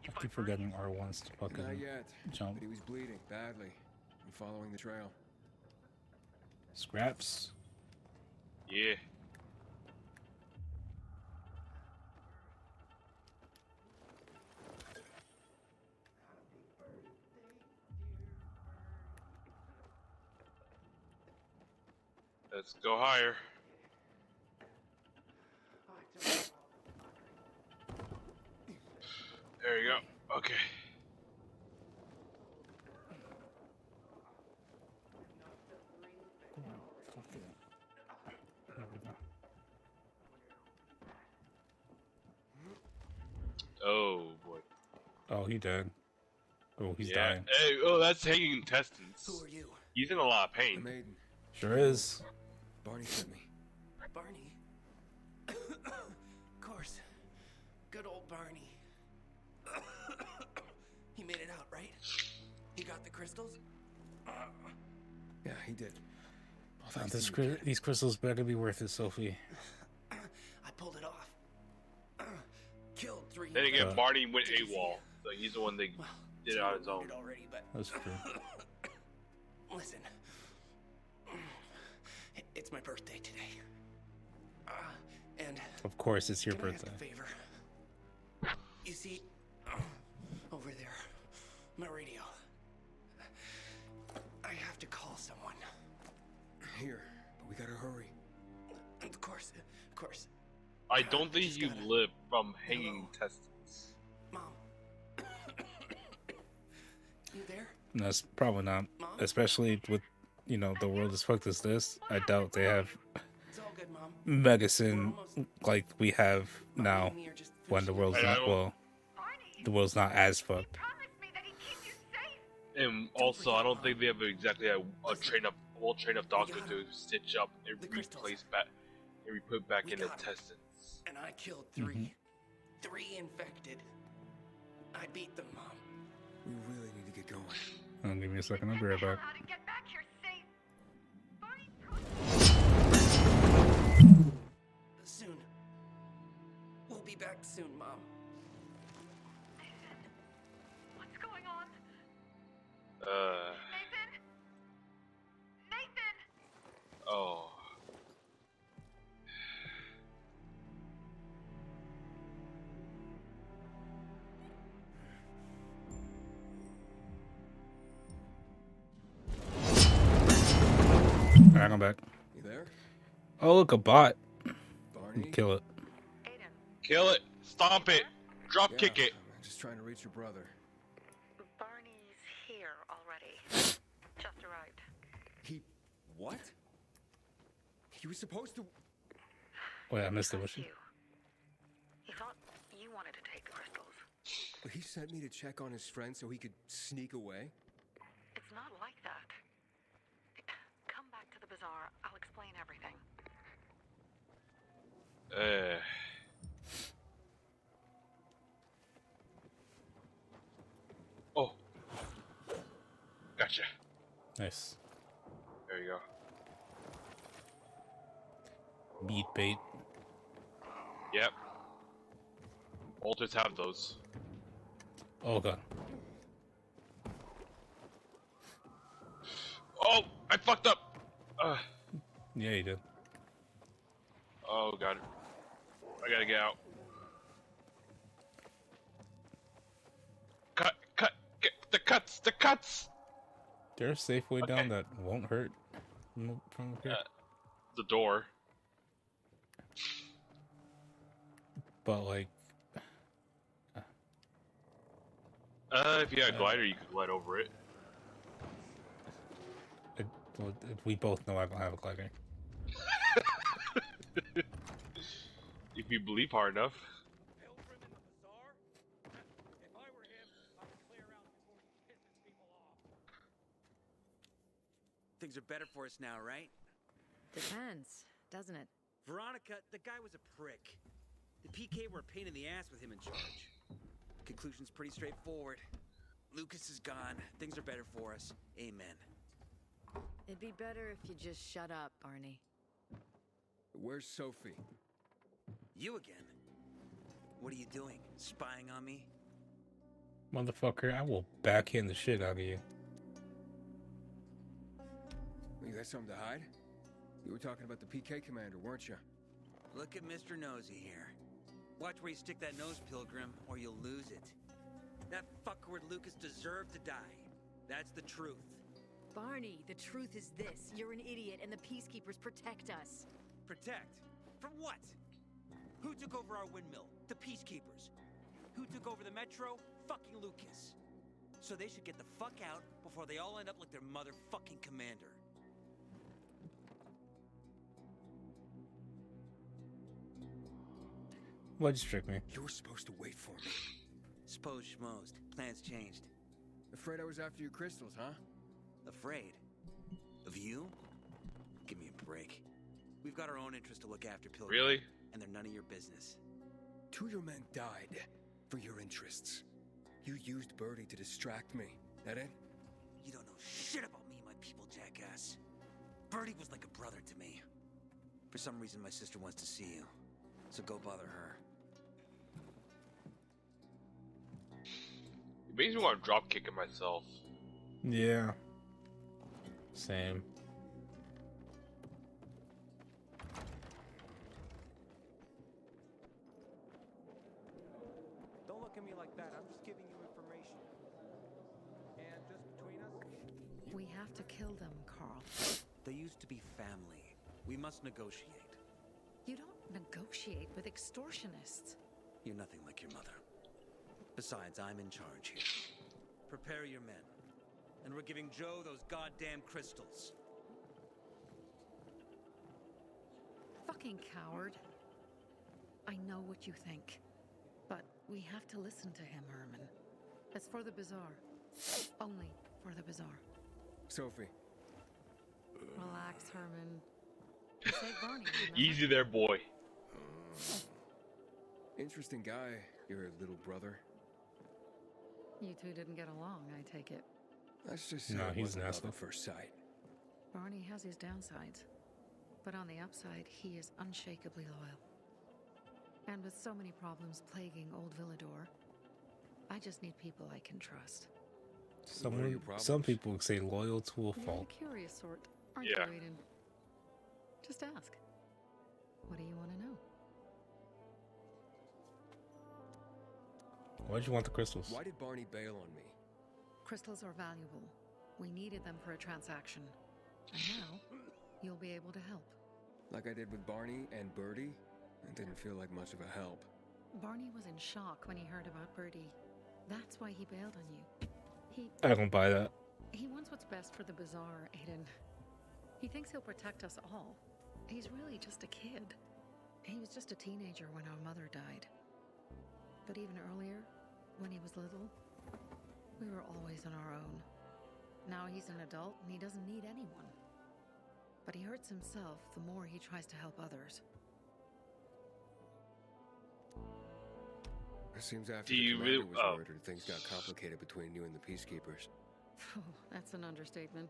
I keep forgetting R1's to fucking Not yet. jump. But he was bleeding badly. I'm following the trail. Scraps. Yeah. Let's go higher. There you go. Okay. Oh boy. Oh, he dead. Oh, he's Yeah. dying. Hey, oh, that's hanging intestines. Who are you? He's in a lot of The pain. maiden. Sure is. Barney sent me. Barney? Of course. Good old Barney. He made it out, right? He got the crystals? Yeah, he did. Hold on, these crystals better be worth it, Sophie. I pulled it off. Killed 3. Then again, Barney went AWOL, so he's the one that did it on his own. Already, but That's true. listen, it's my birthday today, and Of course, it's your can I birthday. ask a favor? You see, over there, my radio. I have to call someone. Here, but we gotta hurry. Of course, of course. I don't think you live from hanging intestines. Mom. You there? That's probably not. Especially with, you know, the world as fucked as this. I doubt they have It's all good, Mom. medicine like we have now. When the world's not, well, the world's not as fucked. And also, I don't think they have exactly a full train of doctors to stitch up and replace back and re-put back in intestines. And I killed 3. 3 infected. I beat them, Mom. We really need to get going. Give me a second, I'll be right back. Soon. We'll be back soon, Mom. What's going on? Nathan! Oh. Alright, I'm back. You there? Oh, look, a bot. Barney? Kill it. Kill it. Stomp it. Drop kick it. I'm just trying to reach your brother. Barney's here already. Just arrived. He... what? He was supposed to... Wait, I missed it. Was she? He thought you wanted to take the crystals. But he sent me to check on his friend so he could sneak away? It's not like that. Come back to the bazaar. I'll explain everything. Oh. Gotcha. Nice. There you go. Meat bait. Yep. Altars have those. Oh, God. Oh, I fucked up. Yeah, you did. Oh, God. I gotta get out. Get the cuts. There's a safe way down that won't hurt from up here. The door. But, like... If you had a glider, you could glide over it. We both know I don't have a glider. If you believe hard enough. Things are better for us now, right? Depends, doesn't it? Veronica, the guy was a prick. The PK were a pain in the ass with him in charge. Conclusion's pretty straightforward. Lucas is gone. Things are better for us. Amen. It'd be better if you just shut up, Barney. Where's Sophie? You again? What are you doing? Spying on me? Motherfucker, I will backhand the shit out of you. You got something to hide? You were talking about the PK commander, weren't you? Look at Mr. Nosy here. Watch where you stick that nose, Pilgrim, or you'll lose it. That fuckward Lucas deserved to die. That's the truth. Barney, the truth is this. You're an idiot, and the Peacekeepers protect us. Protect? From what? Who took over our windmill? The Peacekeepers. Who took over the metro? Fucking Lucas. So they should get the fuck out before they all end up like their motherfucking commander. Why'd you trick me? You were supposed to wait for me. Suppose schmozed. Plans changed. Afraid I was after your crystals, huh? Afraid? Of you? Give me a break. We've got our own interests to look after, Pilgrim. Really? And they're none of your business. Two of your men died for your interests. You used Birdie to distract me. That it? You don't know shit about me and my people, jackass. Birdie was like a brother to me. For some reason, my sister wants to see you. So go bother her. It makes me want to drop kick it myself. Yeah. Same. Don't look at me like that. I'm just giving you information. And just between us, We have to kill them, Carl. They used to be family. We must negotiate. You don't negotiate with extortionists. You're nothing like your mother. Besides, I'm in charge here. Prepare your men. And we're giving Joe those goddamn crystals. Fucking coward. I know what you think. But we have to listen to him, Herman. It's for the bazaar. Only for the bazaar. Sophie. Relax, Herman. You saved Barney, remember? Easy there, boy. Interesting guy, your little brother. You two didn't get along, I take it. Let's just say No, it he's wasn't love nasty. at first sight. Barney has his downsides. But on the upside, he is unshakably loyal. And with so many problems plaguing Old Villador, I just need people I can trust. Some people would say loyal to a You're fault. the curious sort, aren't Yeah. you, Aiden? Just ask. What do you want to know? Why'd you want the crystals? Why did Barney bail on me? Crystals are valuable. We needed them for a transaction. And now, you'll be able to help. Like I did with Barney and Birdie? It didn't feel like much of a help. Barney was in shock when he heard about Birdie. That's why he bailed on you. I don't buy that. He wants what's best for the bazaar, Aiden. He thinks he'll protect us all. He's really just a kid. He was just a teenager when our mother died. But even earlier, when he was little, we were always on our own. Now he's an adult and he doesn't need anyone. But he hurts himself the more he tries to help others. It seems after Do the you commander really- was oh. murdered, things got complicated between you and the Peacekeepers. Oh, that's an understatement.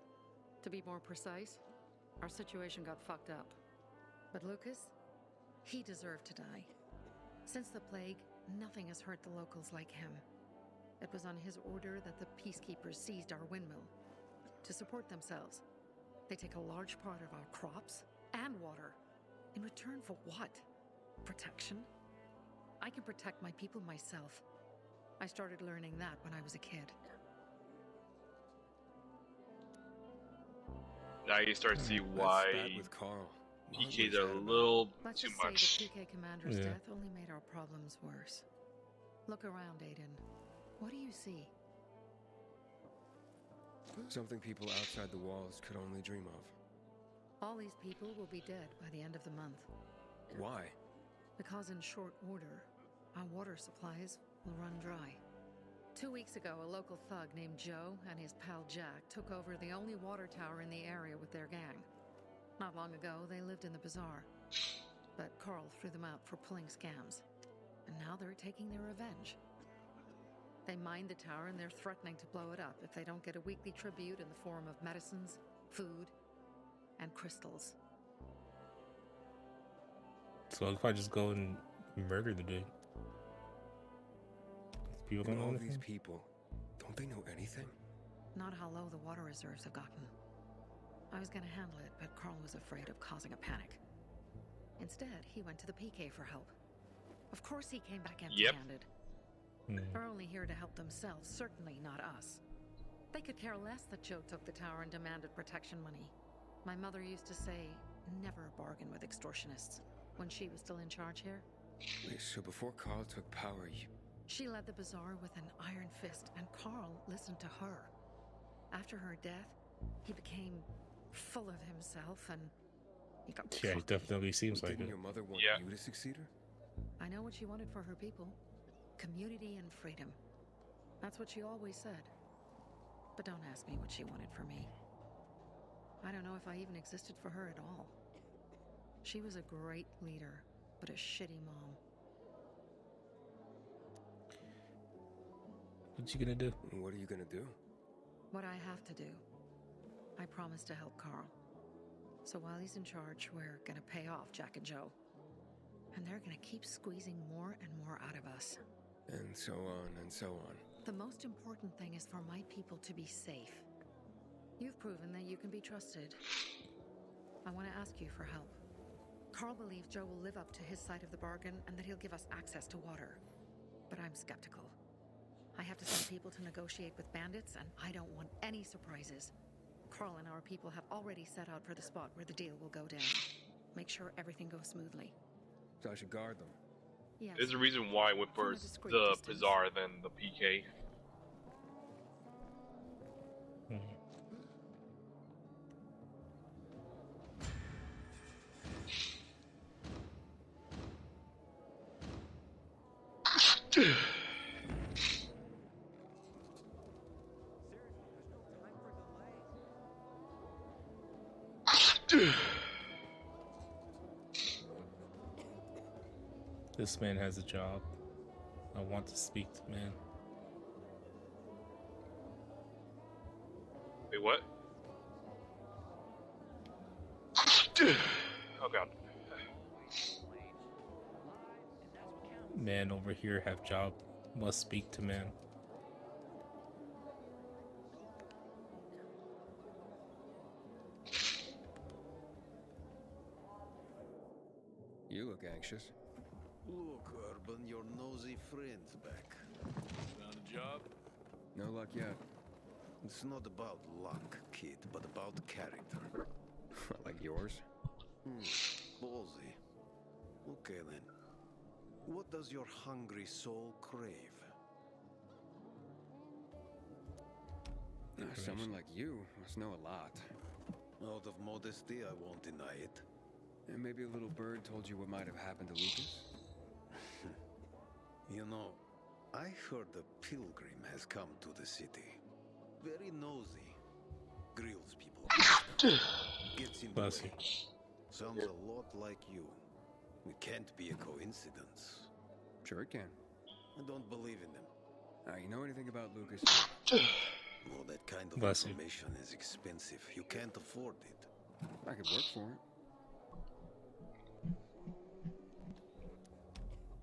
To be more precise, our situation got fucked up. But Lucas, he deserved to die. Since the plague, nothing has hurt the locals like him. It was on his order that the Peacekeepers seized our windmill. To support themselves, they take a large part of our crops and water. In return for what? Protection? I can protect my people myself. I started learning that when I was a kid. Now you start to see That why spat with Carl. What PKs was are that a about? little Let's too just say much. the PK commander's Yeah. death only made our problems worse. Look around, Aiden. What do you see? Something people outside the walls could only dream of. All these people will be dead by the end of the month. Why? Because in short order, our water supplies will run dry. 2 weeks ago, a local thug named Joe and his pal Jack took over the only water tower in the area with their gang. Not long ago, they lived in the bazaar. But Carl threw them out for pulling scams. And now they're taking their revenge. They mined the tower and they're threatening to blow it up if they don't get a weekly tribute in the form of medicines, food, and crystals. So if I just go and murder the dude, people don't And know all anything? these people, don't they know anything? Not how low the water reserves have gotten. I was gonna handle it, but Carl was afraid of causing a panic. Instead, he went to the PK for help. Of course he came back empty-handed. They're only here to help themselves, certainly not us. They could care less that Joe took the tower and demanded protection money. My mother used to say, never bargain with extortionists, when she was still in charge here. Wait, so before Carl took power, you... She led the bazaar with an iron fist, and Carl listened to her. After her death, he became full of himself, and he got Yeah, it cocky. definitely seems like Didn't it. your mother want you to succeed her? I know what she wanted for her people. Community and freedom. That's what she always said. But don't ask me what she wanted for me. I don't know if I even existed for her at all. She was a great leader, but a shitty mom. What you gonna do? What are you gonna do? What I have to do. I promised to help Carl. So while he's in charge, we're gonna pay off Jack and Joe. And they're gonna keep squeezing more and more out of us. And so on and so on. The most important thing is for my people to be safe. You've proven that you can be trusted. I want to ask you for help. Carl believes Joe will live up to his side of the bargain and that he'll give us access to water. But I'm skeptical. I have to send people to negotiate with bandits, and I don't want any surprises. Carl and our people have already set out for the spot where the deal will go down. Make sure everything goes smoothly. So I should guard them. Yes. There's a reason why I went for the Bazaar than the PK. This man has a job. I want to speak to man. Wait, what? Oh god. Man over here have job. Must speak to man. You look anxious. Look, Urban, your nosy friend's back. Found a job? No luck yet. It's not about luck, kid, but about character. Like yours? Ballsy. Okay then. What does your hungry soul crave? Someone like you must know a lot. Out of modesty, I won't deny it. And maybe a little bird told you what might have happened to Lucas? You know, I heard a pilgrim has come to the city. Very nosy. Grills people. Gets in the way. Sounds a lot like you. It can't be a coincidence. Sure it can. I don't believe in them. You know anything about Lucas? Well, that kind of information is expensive. You can't afford it. I could work for it.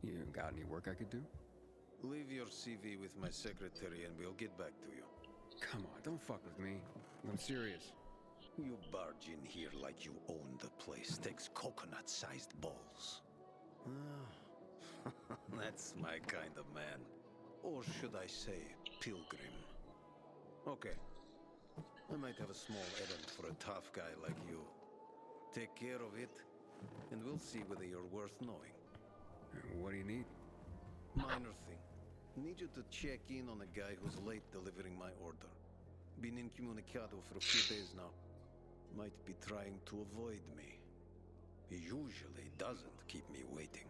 You got any work I could do? Leave your CV with my secretary and we'll get back to you. Come on, don't fuck with me. I'm serious. You barge in here like you own the place. Takes coconut-sized balls. That's my kind of man. Or should I say, pilgrim. Okay. I might have a small errand for a tough guy like you. Take care of it, and we'll see whether you're worth knowing. What do you need? Minor thing. Need you to check in on a guy who's late delivering my order. Been incommunicado for a few days now. Might be trying to avoid me. He usually doesn't keep me waiting.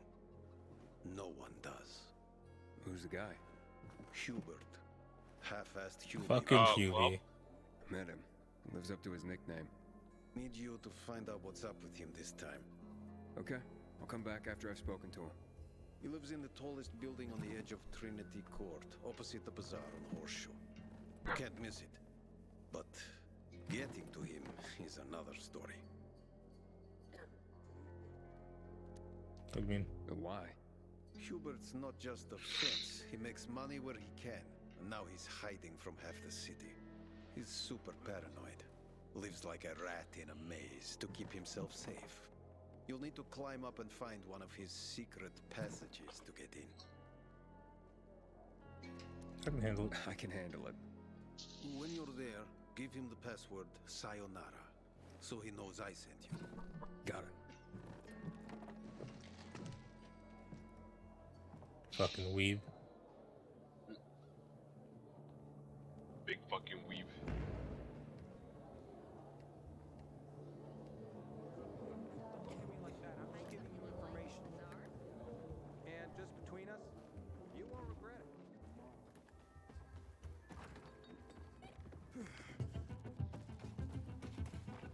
No one does. Who's the guy? Hubert. Half-assed Hubie. Fucking Hubie. Met him. Lives up to his nickname. Need you to find out what's up with him this time. Okay. I'll come back after I've spoken to him. He lives in the tallest building on the edge of Trinity Court, opposite the bazaar on Horseshoe. You can't miss it. But getting to him is another story. I mean, why? Hubert's not just a fence. He makes money where he can. And now he's hiding from half the city. He's super paranoid. Lives like a rat in a maze to keep himself safe. You'll need to climb up and find one of his secret passages to get in. I can handle it. I can handle it. When you're there, give him the password Sayonara, so he knows I sent you. Got it. Fucking weeb. Big fucking weeb. Like that. I'm just giving you information. And just between us, you won't regret it.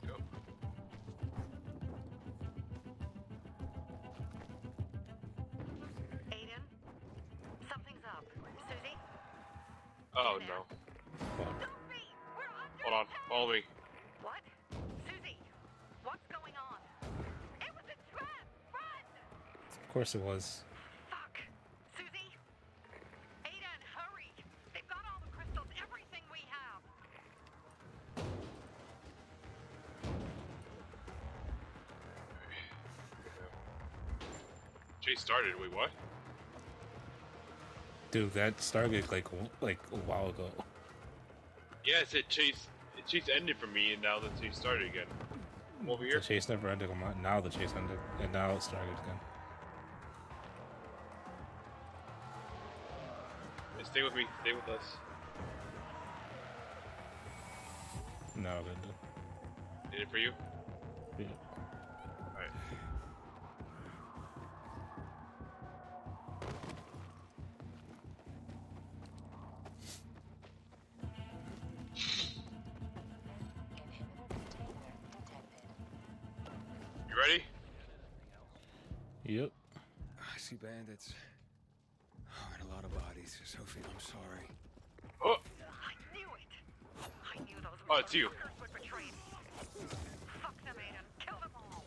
Go. Aiden, something's up. Susie? Oh no. Hold on, follow me. What? Susie, what's going on? It was a trap! Run! Of course it was. Fuck! Susie? Aiden, hurry! They've got all the crystals, everything we have! Chase started. Wait, what? Dude, that started like a while ago. Yeah, it said chase. Chase ended for me, and now the chase started again. Come over The here. chase never ended. Now the chase ended, and now it started again. Hey, stay with me. Stay with us. No, it ended. Did it for you? Yeah. Alright. You ready? Yep. I see bandits. Oh, and a lot of bodies. Sophie, I'm sorry. Oh! I knew it! I knew those Oh, it's you. motherfuckers would betray me. Fuck them, Aiden. Kill them all!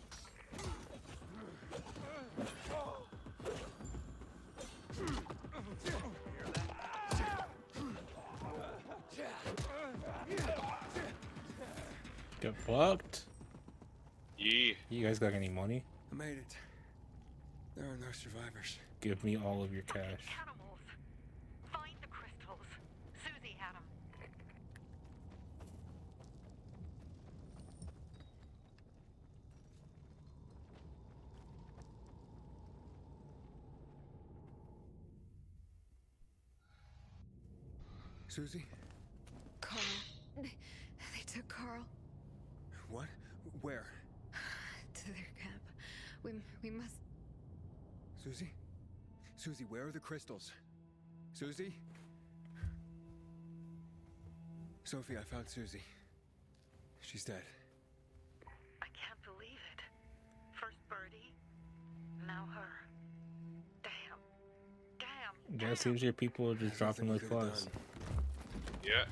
Get fucked. Yeah. You guys got any money? I made it. There are no survivors. Give me all of your cash. Animals. Find the crystals. Susie had them. Susie? Carl. They took Carl What? Where? to their camp. We must... Susie? Susie, where are the crystals? Susie? Sophie, I found Susie. She's dead. I can't believe it. First Birdie, now her. Damn. Yeah, it seems your people are just dropping like flies. Yeah.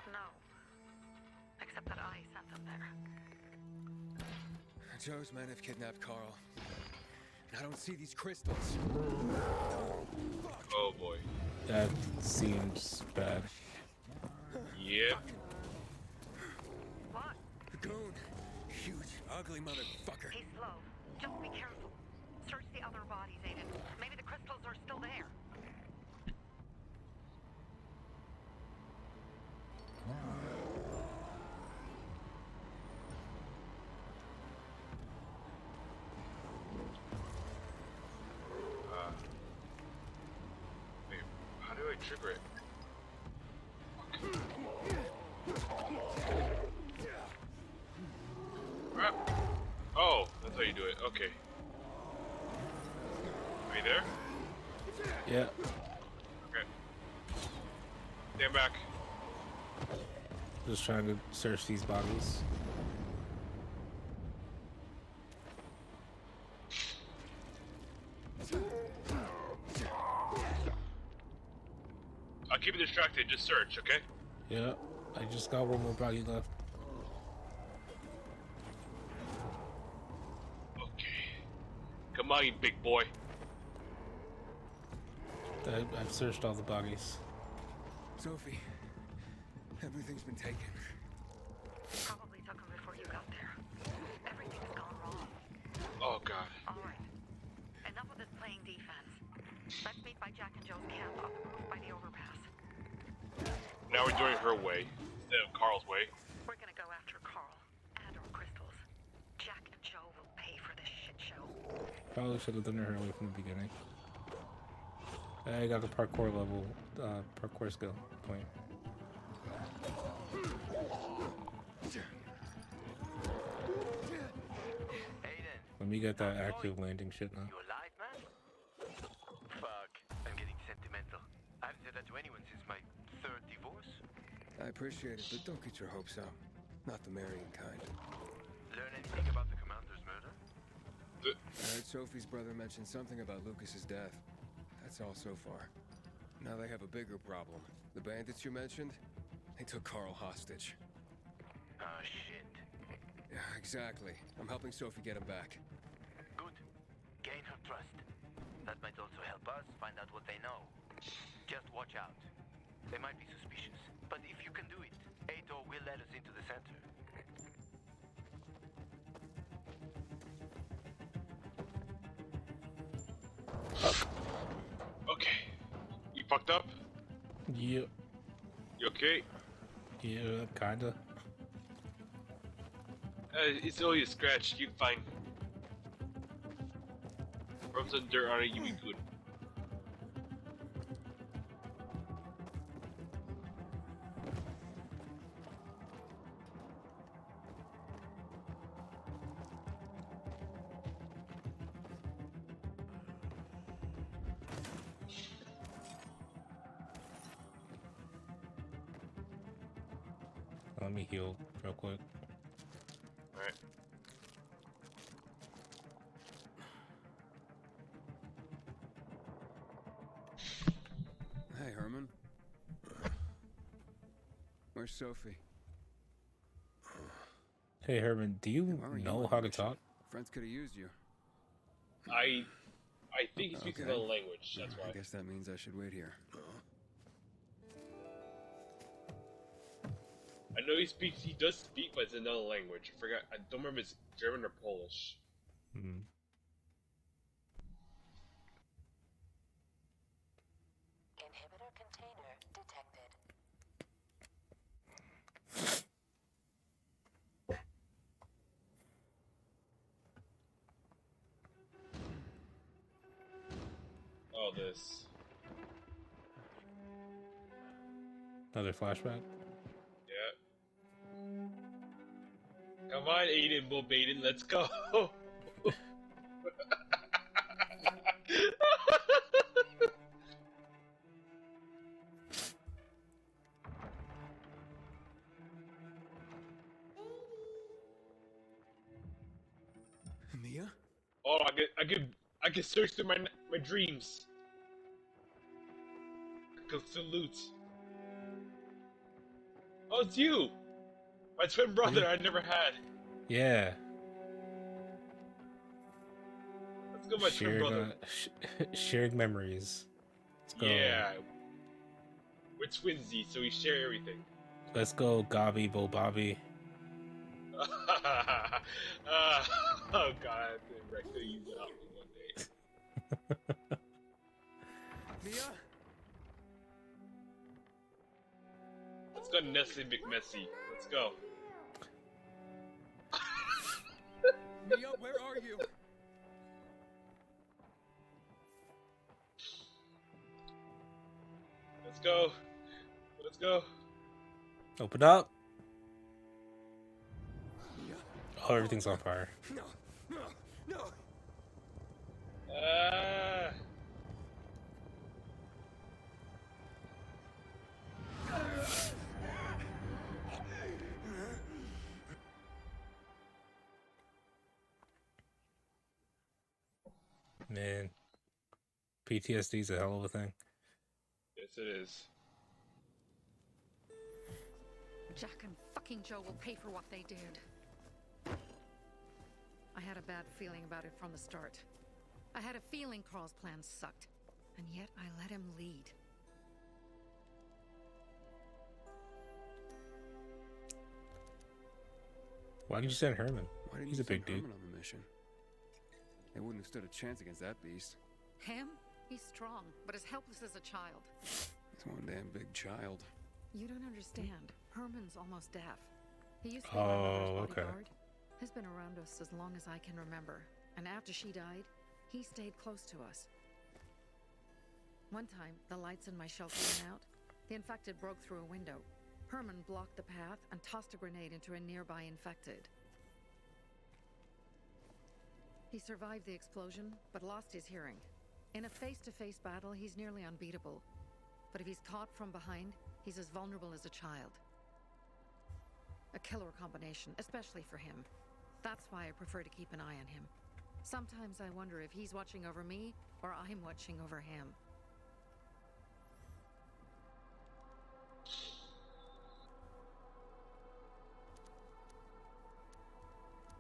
No. Except that I sent them there. Joe's men have kidnapped Carl. And I don't see these crystals. Oh boy. That seems bad. Yeah. What? Goon. Huge, ugly motherfucker. He's slow. Just be careful. Search the other bodies, Aiden. Maybe the crystals are still there. Wait, how do I trigger it? Crap. Oh, that's how you do it. Okay. Are you there? Yeah. Okay. Stand back. Just trying to search these bodies. I'll keep you distracted. Just search, okay? Yeah. I just got one more body left. Okay. Come on, you big boy. I've searched all the bodies. Sophie, everything's been taken. Probably took them before you got there. Everything's gone wrong. Oh god. All right. Enough of this playing defense. Let's meet by Jack and Joe's camp up the roof by the overpass. No. now we're doing her way instead of Carl's way. We're gonna go after Carl and our crystals. Jack and Joe will pay for this shit show. Probably should have done it early from the beginning. I got the parkour level, parkour skill point. Let me get that active landing shit now. You alive, man? Fuck, I'm getting sentimental. I haven't said that to anyone since my third divorce. I appreciate it, but don't get your hopes up. Not the marrying kind. Learn anything about the commander's murder? I heard Sophie's brother mention something about Lucas's death. That's all so far. Now they have a bigger problem. The bandits you mentioned, they took Carl hostage. Oh, shit. Yeah, exactly. I'm helping Sophie get him back. Good. Gain her trust. That might also help us find out what they know. Just watch out. They might be suspicious. But if you can do it, Ato will let us into the center. Okay. You fucked up? Yeah. You okay? Yeah, kinda. It's only a scratch. You're fine. Rub some dirt on it, you'll be good. Let me heal real quick. Alright. Hey, Herman. Where's Sophie? Hey Herman, do you know how to talk? Friends could have used you. I think he speaks Okay. another language, that's why. I guess that means I should wait here. I know he does speak, but it's another language. I forgot, I don't remember if it's German or Polish. Hmm. Inhibitor container detected. Oh, this. Another flashback? Yeah. Come on, Aiden, Bull Baden, let's go! Mia? Oh, I could search through my dreams. I could salute. Oh, it's you! My twin brother I never had. Yeah. Let's go, my twin brother. Shared memories. Let's go. Yeah. We're twinsies, so we share everything. Let's go, Gobby, Bo Bobby. Oh god, I have to wreck the use it out one day. Mia? Let's go, Nestle McMessy. Let's go. Mia, where are you? Let's go. Let's go. Open up. Mia? Oh, everything's on fire. No, no, no. Man. PTSD is a hell of a thing. Yes, it is. Jack and fucking Joe will pay for what they did. I had a bad feeling about it from the start. I had a feeling Carl's plan sucked, and yet I let him lead. Why did you send Herman? Why didn't He's you a big send dude. Herman on the mission? They wouldn't have stood a chance against that beast. Him? He's strong, but as helpless as a child. He's one damn big child. You don't understand. Herman's almost deaf. He used to be my mother's Oh, okay. bodyguard. He's been around us as long as I can remember. And after she died, he stayed close to us. One time, the lights in my shelter went out. The infected broke through a window. Herman blocked the path and tossed a grenade into a nearby infected. He survived the explosion, but lost his hearing. In a face-to-face battle, he's nearly unbeatable. But if he's caught from behind, he's as vulnerable as a child. A killer combination, especially for him. That's why I prefer to keep an eye on him. Sometimes I wonder if he's watching over me or I'm watching over him.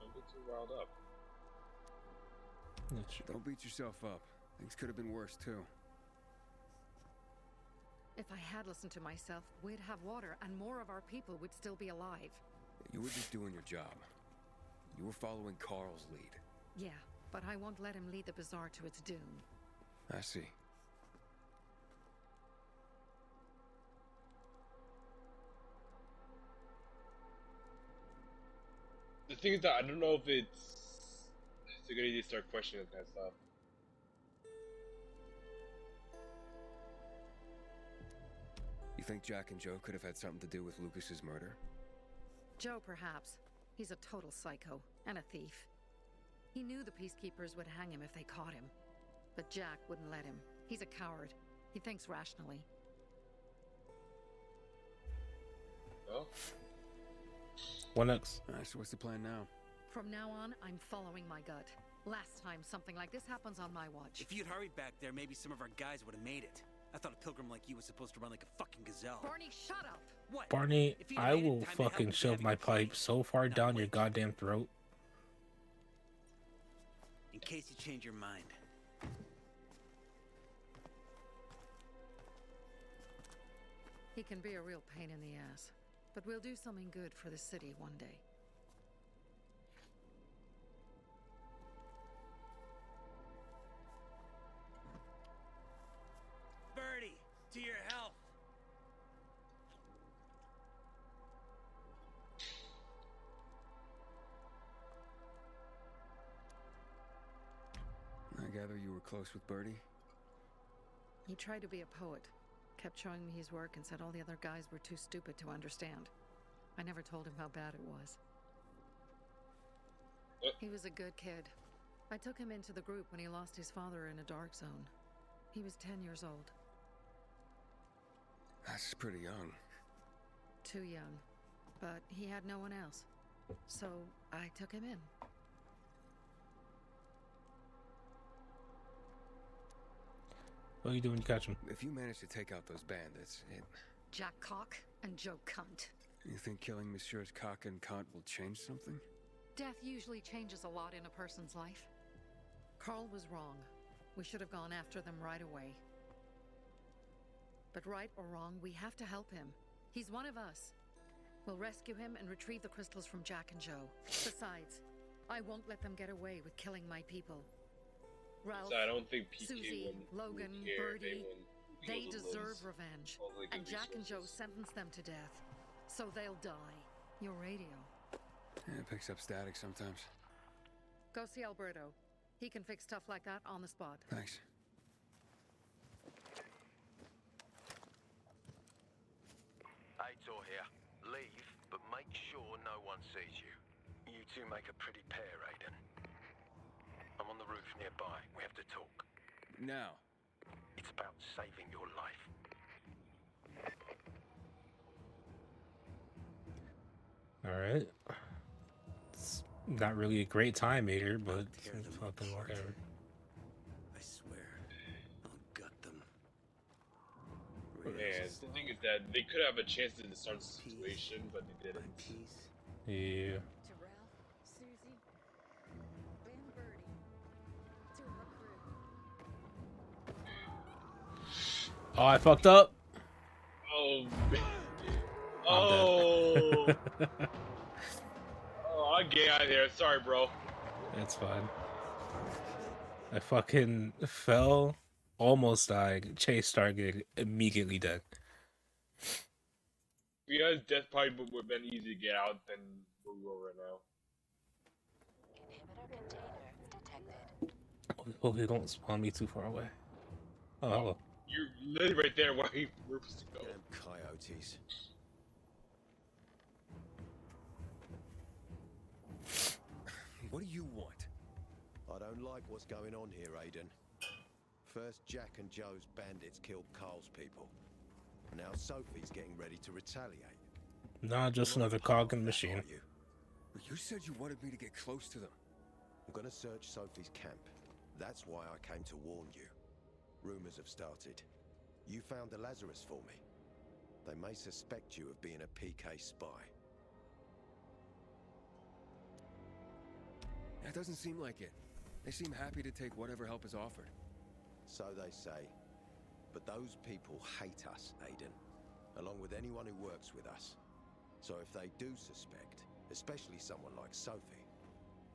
Don't get too riled up. Don't beat yourself up. Things could have been worse, too. If I had listened to myself, we'd have water and more of our people would still be alive. You were just doing your job. You were following Carl's lead. Yeah, but I won't let him lead the bazaar to its doom. I see. The thing is that I don't know if it's a good idea to start questioning that stuff. You think Jack and Joe could have had something to do with Lucas's murder? Joe, perhaps. He's a total psycho and a thief. He knew the peacekeepers would hang him if they caught him. But Jack wouldn't let him. He's a coward. He thinks rationally. Oh? What next? So what's the plan now? From now on, I'm following my gut. Last time something like this happens on my watch. If you'd hurried back there, maybe some of our guys would have made it. I thought a pilgrim like you was supposed to run like a fucking gazelle. Barney, shut up! What? Barney, If you'd I made it, will time to help fucking us, shove you'd my have your pipe so far down your goddamn throat. In case you change your mind. He can be a real pain in the ass. But we'll do something good for the city one day. Birdie, to your health. I gather you were close with Birdie? He tried to be a poet. Kept showing me his work and said all the other guys were too stupid to understand. I never told him how bad it was. He was a good kid. I took him into the group when he lost his father in a dark zone. He was 10 years old. That's pretty young. Too young. But he had no one else. So I took him in. What do you do when you catch him? If you manage to take out those bandits, Jack Cock and Joe Cunt. You think killing Messieurs Cock and Cunt will change something? Death usually changes a lot in a person's life. Carl was wrong. We should have gone after them right away. But right or wrong, we have to help him. He's one of us. We'll rescue him and retrieve the crystals from Jack and Joe. Besides, I won't let them get away with killing my people. Ralph, So I don't think PK Susie, Logan, Birdie, they wouldn't deserve lose revenge. all the good And Jack and Joe resources. sentenced them to death. So they'll die. Your radio. Yeah, it picks up static sometimes. Go see Alberto. He can fix stuff like that on the spot. Thanks. Aitor here. Leave, but make sure no one sees you. You two make a pretty pair, Aiden. I'm on the roof nearby. We have to talk. Now. It's about saving your life. Alright. It's not really a great time, Mater, but fucking whatever. I swear, I'll gut them. Man, the thing is that they could have a chance to disarm the situation, but they didn't. Yeah. To Ralph, Susie, and Birdie. To our crew. Oh, I fucked up. Oh, man. I'm Oh. dead. Oh, I'll get out of here. Sorry, bro. It's fine. I fucking fell, almost died, chase target, immediately dead. Because death probably would have been easy to get out than where we were right now. Hopefully, don't spawn me too far away. Oh, hello. You're literally right there where we were supposed to go. Damn coyotes. What do you want? I don't like what's going on here, Aiden. First, Jack and Joe's bandits killed Carl's people. Now Sophie's getting ready to retaliate. Not just another cog in the machine. You said you wanted me to get close to them. I'm gonna search Sophie's camp. That's why I came to warn you. Rumors have started. You found the Lazarus for me. They may suspect you of being a PK spy. That doesn't seem like it. They seem happy to take whatever help is offered. So they say. But those people hate us, Aiden. Along with anyone who works with us. So if they do suspect, especially someone like Sophie...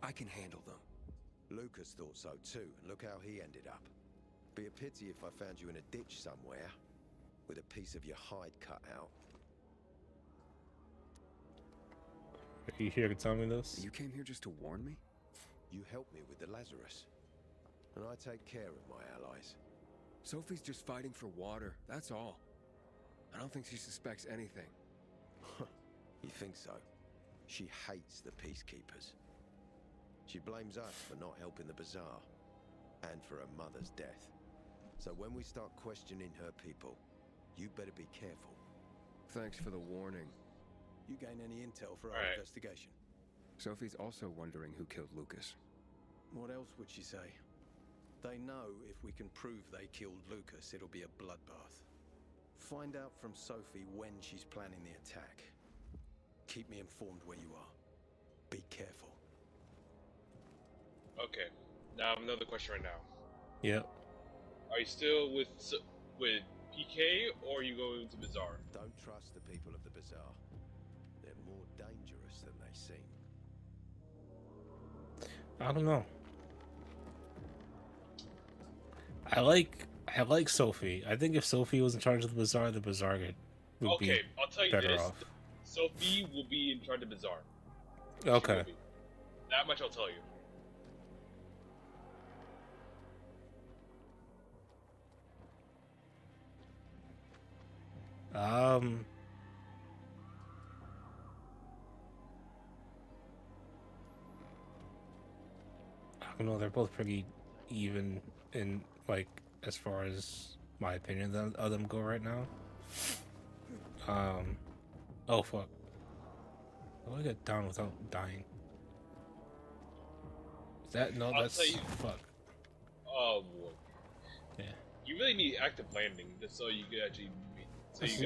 I can handle them. Lucas thought so too, and look how he ended up. Be a pity if I found you in a ditch somewhere, with a piece of your hide cut out. Are you here to tell me this? You came here just to warn me? You helped me with the Lazarus. And I take care of my allies. Sophie's just fighting for water, that's all. I don't think she suspects anything. You think so? She hates the peacekeepers. She blames us for not helping the bazaar, and for her mother's death. So when we start questioning her people, you better be careful. Thanks for the warning. You gain any intel for our investigation? Sophie's also wondering who killed Lucas. What else would she say? They know if we can prove they killed Lucas, it'll be a bloodbath. Find out from Sophie when she's planning the attack. Keep me informed where you are. Be careful. Okay. Now I have another question right now. Yep. Are you still with PK, or are you going to Bazaar? Don't trust the people of the Bazaar. They're more dangerous than they seem. I don't know. I like Sophie. I think if Sophie was in charge of the bazaar would be I'll tell you better this. off. Sophie will be in charge of Bazaar. Okay. That much I'll tell you. I don't know. They're both pretty even in, like, as far as my opinion of them go right now. Oh fuck. How do I get down without dying? Is that no? That's fuck. Oh boy. Yeah. You really need active landing just so you can actually.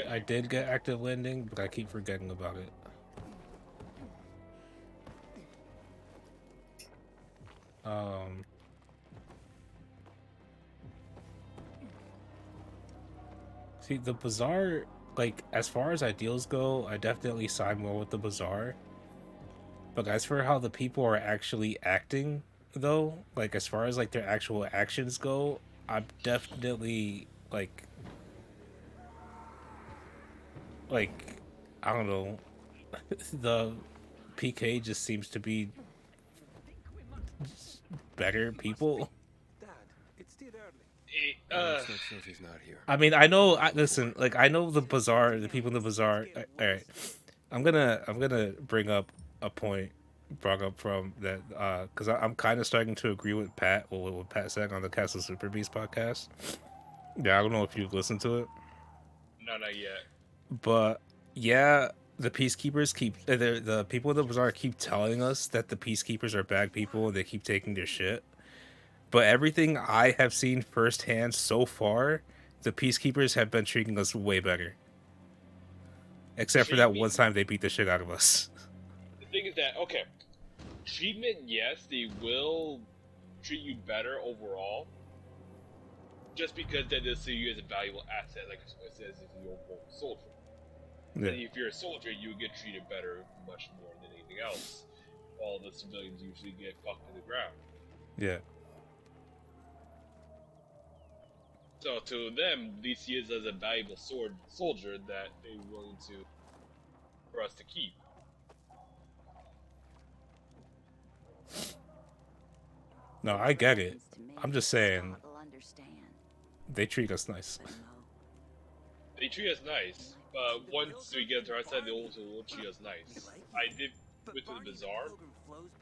I did get active landing, but I keep forgetting about it. See, the bazaar, like, as far as ideals go, I definitely side more with the bazaar. But as for how the people are actually acting, though, like, as far as, like, their actual actions go, I'm definitely, like, I don't know, the PK just seems to be better people. Dad, it's still early. Looks like Sophie's not here. I mean, I know. Listen, like, I know the bazaar, the people in the bazaar. All right, I'm gonna bring up a point brought up from that because I'm kind of starting to agree with Pat, or what Pat said on the Castle Super Beast podcast. Yeah, I don't know if you've listened to it. No, not yet. But yeah, the peacekeepers keep the people in the bazaar keep telling us that the peacekeepers are bad people and they keep taking their shit. But everything I have seen firsthand so far, the peacekeepers have been treating us way better. Except for that one time they beat the shit out of us. The thing is that, okay, treatment, yes, they will treat you better overall. Just because they see you as a valuable asset, like it says if you're a soldier. Yeah. And if you're a soldier, you get treated better much more than anything else. All the civilians usually get fucked to the ground. Yeah. So to them, they see it as a valuable soldier that they're willing to for us to keep. No, I get it. I'm just saying they treat us nice. They treat us nice, but once we get to our side, they also will treat us nice. I did went to the bazaar.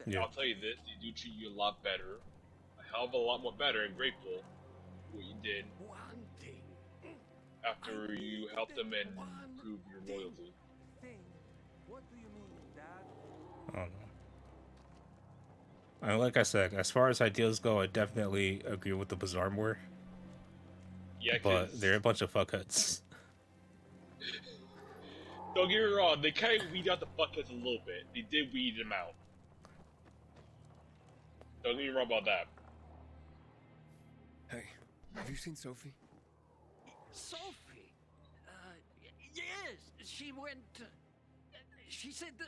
Yeah. I'll tell you this: they do treat you a lot better, a hell of a lot more better, and grateful for what you did after you helped them and prove your loyalty. What do you mean, Dad? I don't know. And like I said, as far as ideals go, I definitely agree with the bazaar more. Yeah, But they're a bunch of fuckheads. Don't get me wrong, they kind of weed out the fuckheads a little bit. They did weed them out. Don't get me wrong about that. Hey, have you seen Sophie? Sophie? Yes, she went. She said that.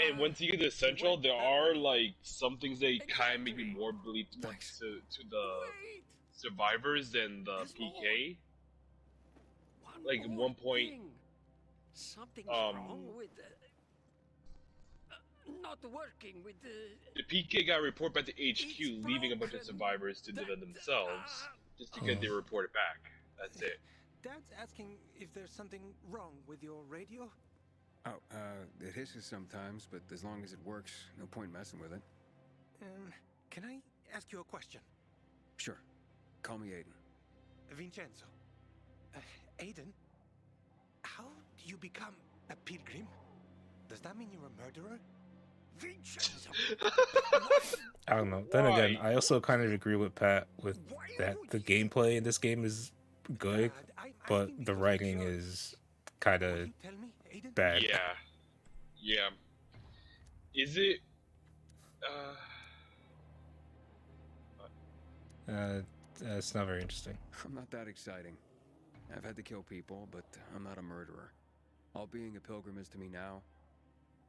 And once you get to Central, there are like some things that kind of make me more believe to the survivors than the PK. Like at one point, Something's wrong with not working with the PK got reported back to HQ, leaving a bunch of survivors to defend themselves, just because they reported back. That's it. Dad's asking if there's something wrong with your radio? Oh, it hisses sometimes, but as long as it works, no point messing with it. Can I ask you a question? Sure. Call me Aiden. Vincenzo. Aiden? How do you become a pilgrim? Does that mean you're a murderer? Vincenzo! I don't know. Then again, I also kind of agree with Pat with that the gameplay in this game is good, but the writing is kind of bad. Yeah. Yeah. Is it? It's not very interesting. I'm not that exciting. I've had to kill people, but I'm not a murderer. All being a pilgrim is to me now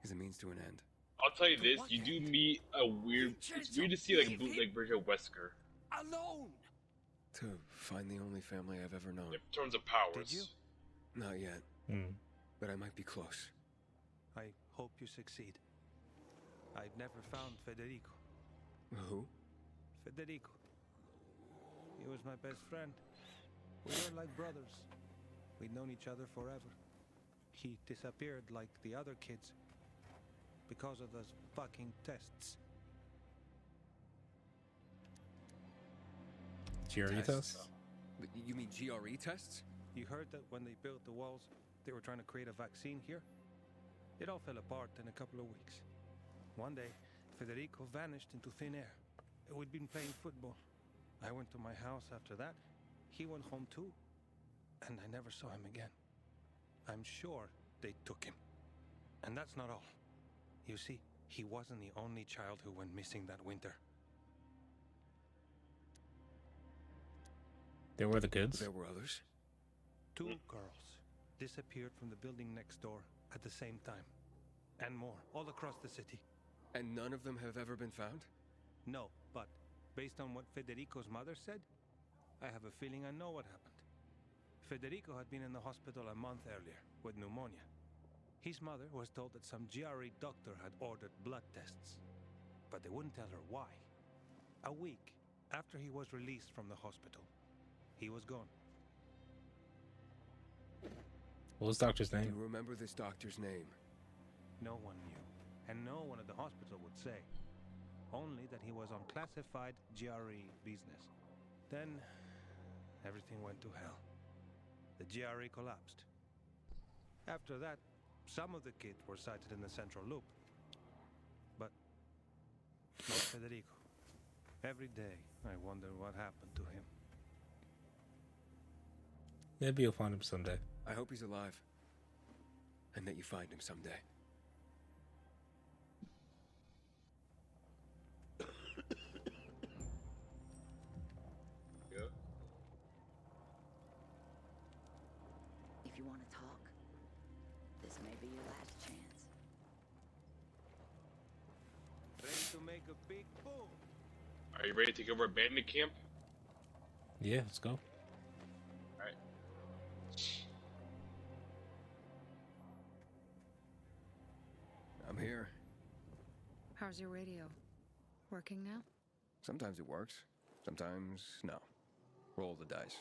is a means to an end. I'll tell you this: you do meet a weird. It's weird to see like a bootleg version of Wesker. Alone. To find the only family I've ever known. In terms of powers. Did you? Not yet. But I might be close. I hope you succeed. I've never found Federico. Who? Federico. He was my best friend. We were like brothers. We'd known each other forever. He disappeared like the other kids because of those fucking tests. GRE tests? You mean GRE tests? You heard that when they built the walls, they were trying to create a vaccine here? It all fell apart in a couple of weeks. One day, Federico vanished into thin air. We'd been playing football. I went to my house after that. He went home too. And I never saw him again. I'm sure they took him. And that's not all. You see, he wasn't the only child who went missing that winter. There were the kids? There were others? 2 girls disappeared from the building next door at the same time. And more, all across the city. And none of them have ever been found? No, but based on what Federico's mother said, I have a feeling I know what happened. Federico had been in the hospital a month earlier with pneumonia. His mother was told that some GRE doctor had ordered blood tests, but they wouldn't tell her why. A week after he was released from the hospital, he was gone. What was the doctor's name? Do you remember this doctor's name? No one knew, and no one at the hospital would say. Only that he was on classified GRE business. Then, everything went to hell. The GRE collapsed. After that, some of the kids were sighted in the central loop. But not Federico. Every day, I wonder what happened to him. Maybe you'll find him someday. I hope he's alive. And that you find him someday. Yeah. If you want to talk, this may be your last chance. Ready to make a big boom. Are you ready to take over abandoned camp? Yeah, let's go. Alright. here. How's your radio? Working now? Sometimes it works. Sometimes no. Roll the dice.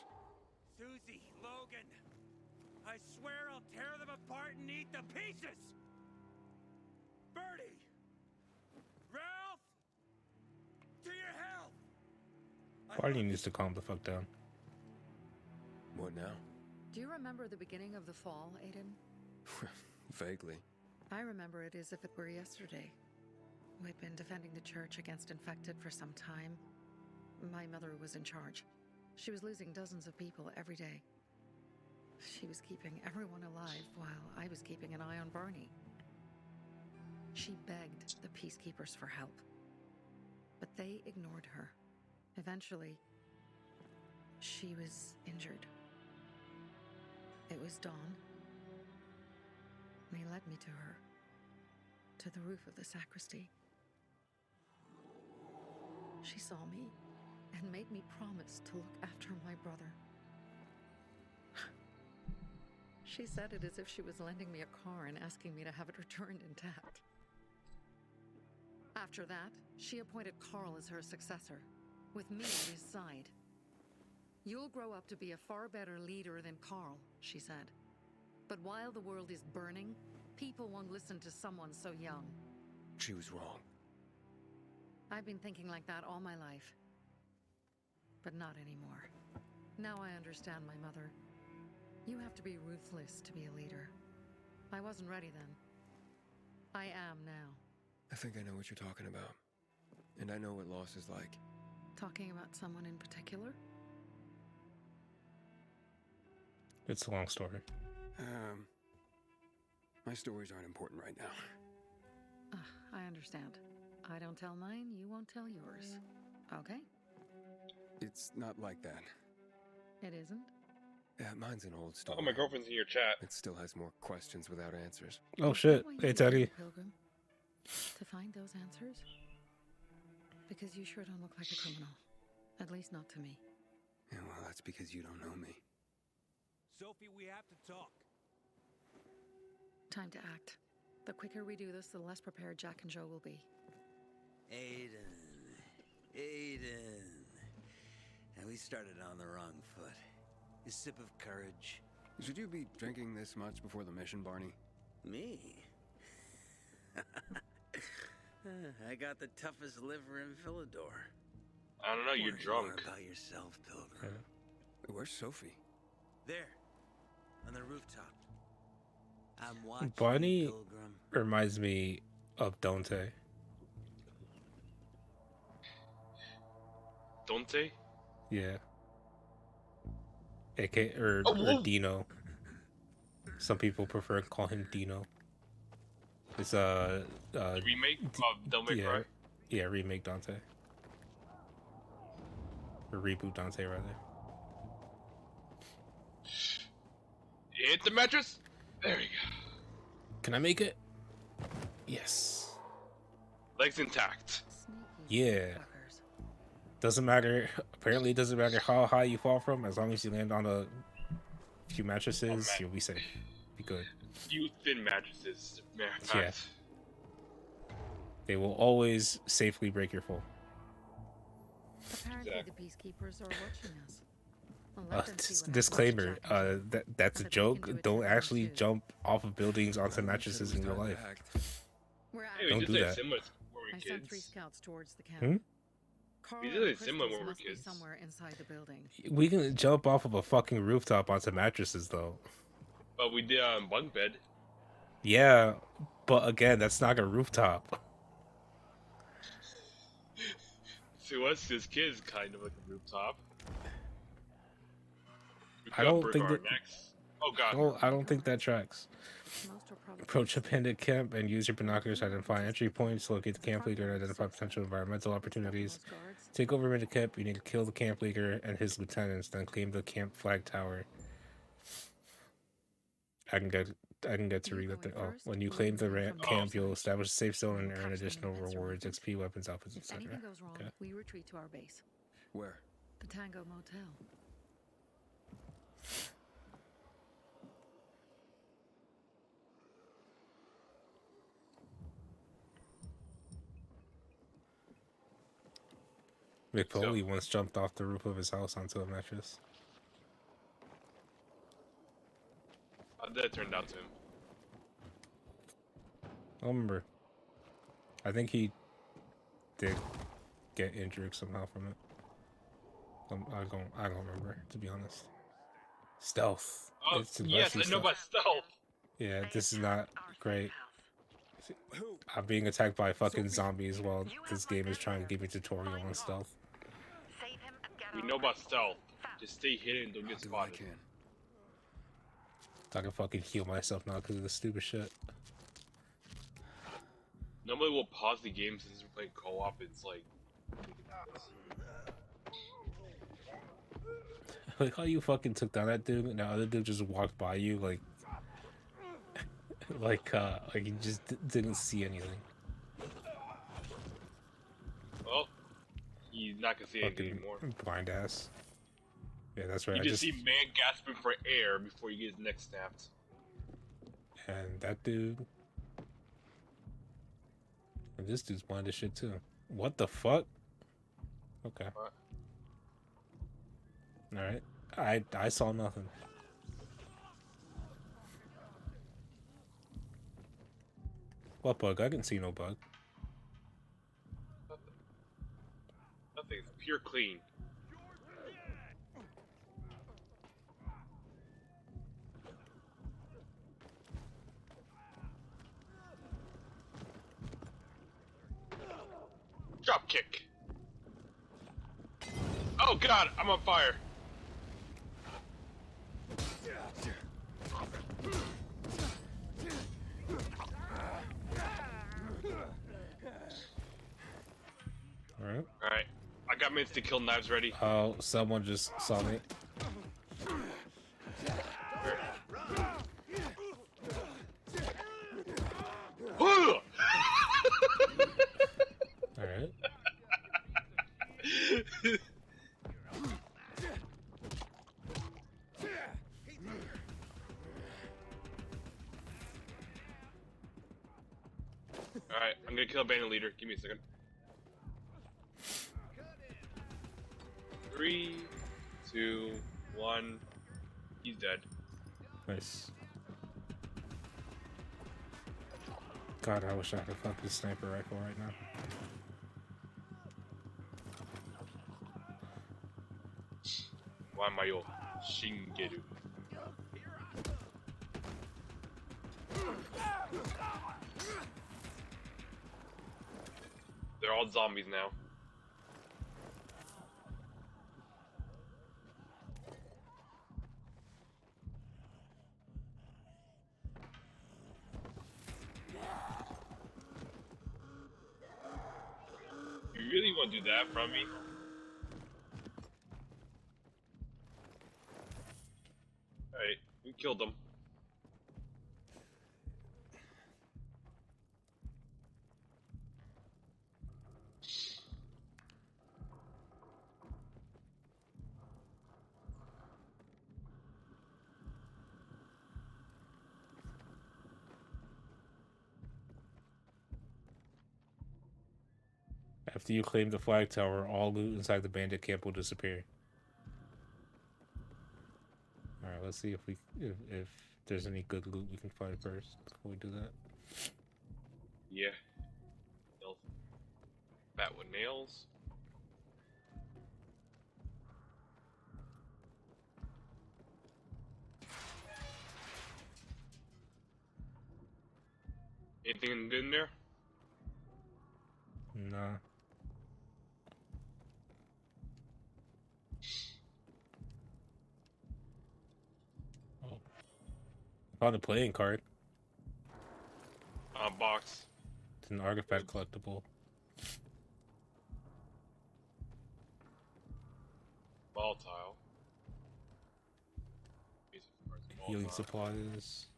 Susie, Logan, I swear I'll tear them apart and eat the pieces! Bertie! Ralph! To your health! Barney needs to calm the fuck down. What now? Do you remember the beginning of the fall, Aiden? Vaguely. I remember it as if it were yesterday. We'd been defending the church against infected for some time. My mother was in charge. She was losing dozens of people every day. She was keeping everyone alive while I was keeping an eye on Barney. She begged the peacekeepers for help, but they ignored her. Eventually, she was injured. It was dawn. They led me to her, to the roof of the sacristy. She saw me and made me promise to look after my brother. She said it as if she was lending me a car and asking me to have it returned intact. After that, she appointed Carl as her successor, with me at his side. You'll grow up to be a far better leader than Carl, she said. But while the world is burning, people won't listen to someone so young. She was wrong. I've been thinking like that all my life. But not anymore. Now I understand my mother. You have to be ruthless to be a leader. I wasn't ready then. I am now. I think I know what you're talking about. And I know what loss is like. Talking about someone in particular? It's a long story. My stories aren't important right now. I understand. I don't tell mine, you won't tell yours. Okay? It's not like that. It isn't? Yeah, mine's an old story. Oh, my girlfriend's in your chat. It still has more questions without answers. Oh shit. Hey Teddy. Pilgrim, to find those answers? Because you sure don't look like a criminal. At least not to me. Yeah, well, that's because you don't know me. Sophie, we have to talk. Time to act. The quicker we do this, the less prepared Jack and Joe will be. Aiden. And we started on the wrong foot. A sip of courage. Should you be drinking this much before the mission, Barney? Me? I got the toughest liver in Philidor. I don't know, you're Worry drunk. more about yourself, Pilgrim. Where's Sophie? There, on the rooftop. I'm watching Barney you, Pilgrim. reminds me of Dante. Dante? Yeah. Or Dino. Some people prefer to call him Dino. It's remake of Devil May Cry? Yeah, remake Dante. Or reboot Dante rather. Hit the mattress. There we go. Can I make it? Yes. Legs intact. Yeah. Doesn't matter. Apparently, it doesn't matter how high you fall from. As long as you land on a few mattresses, you'll be safe. Be good. Few thin mattresses. Man, Yeah. They will always safely break your fall. Apparently the peacekeepers are watching us. Let them see what Disclaimer: happens to Jack and Joe. that's a joke. Don't actually jump off of buildings onto mattresses in real life. We're out. Hey, we Don't did do that that. similar when we I were sent 3 kids. scouts towards the camp. Hmm? Carl We and did it similar Crystals when we were must be kids. somewhere inside the building. We can jump off of a fucking rooftop onto mattresses, though. But we did bunk bed. Yeah, but again, that's not a rooftop. To us, as kids, kind of like a rooftop. We I could don't break think our that. necks. Oh god. I don't think that tracks. Most are probably Approach abandoned camp and use your binoculars to identify entry points, locate the camp leader, and identify potential environmental opportunities. Take over abandoned camp. You need to kill the camp leader and his lieutenants, then claim the camp flag tower. I can get to read that. Oh, when you claim the camp, you'll establish a safe zone and earn additional rewards, XP, weapons, outfits, If etc. anything goes wrong, Okay. we retreat to our base. Where? The Tango Motel. Mick Foley once jumped off the roof of his house onto a mattress. How did that turn out to him? I don't remember. I think he did get injured somehow from it. I don't remember, to be honest. Stealth. Oh, yes, I know about stealth. Yeah, this is not great. I'm being attacked by fucking zombies while this game is trying to give me a tutorial on stealth. We know about stealth. Just stay hidden and don't get spotted. I can fucking heal myself now because of this stupid shit. Normally we'll pause the game since we're playing co-op. It's like... Like how you fucking took down that dude and the other dude just walked by you like like you just didn't see anything. Well, he's not gonna see anything anymore. Blind ass. Yeah, that's right. You just see man gasping for air before you get his neck snapped. And that dude. And this dude's blind as shit too. What the fuck? Okay. What? Alright. I saw nothing. What bug? I can see no bug. Nothing. It's pure clean. Drop kick. Oh god, I'm on fire. Alright. I got minutes to kill knives ready. Oh, someone just saw me. Alright. Alright, I'm gonna kill a bandit leader. Give me a second. 3, 2, 1. He's dead. Nice. God, I wish I could fuck this sniper rifle right now. Wamayo Shingeru. They're all zombies now. You really want to do that from me? Alright, we killed them. After you claim the flag tower, all loot inside the bandit camp will disappear. Alright, let's see if there's any good loot we can find first before we do that. Yeah. Nails. Bat with nails. Anything good in there? Nah. Oh. Found a playing card. Box. It's an artifact collectible. Volatile. Healing supplies.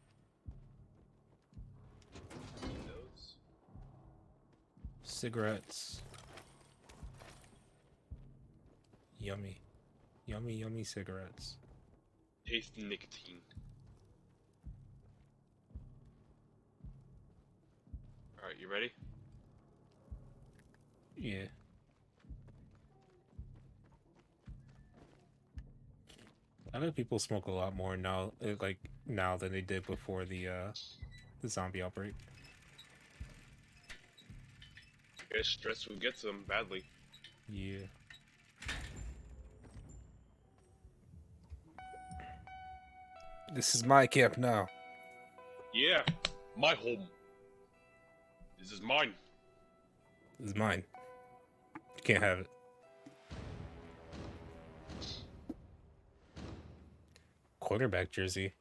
Those. Cigarettes. Yummy. Yummy, yummy cigarettes. Tasty nicotine. Alright, you ready? Yeah. I know people smoke a lot more now, like now than they did before the zombie outbreak. I guess stress will get them badly. Yeah. This is my camp now. Yeah, my home. This is mine. This is mine. You can't have it. Quarterback jersey.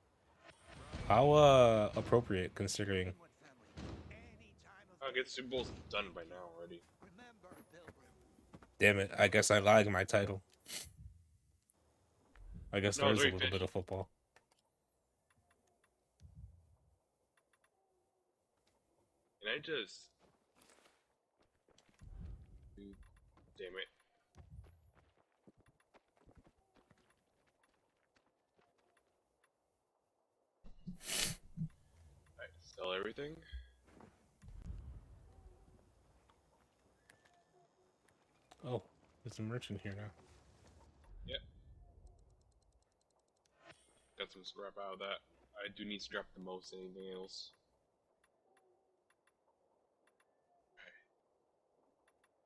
How appropriate considering. I get Super Bowl's done by now already. Damn it! I guess I lied in my title. I guess No, there it's is a already little bit finished. of football. Can I just... Damn it. Alright, sell everything. Oh, there's a merchant here now. Yep. Got some scrap out of that. I do need scrap the most than anything else.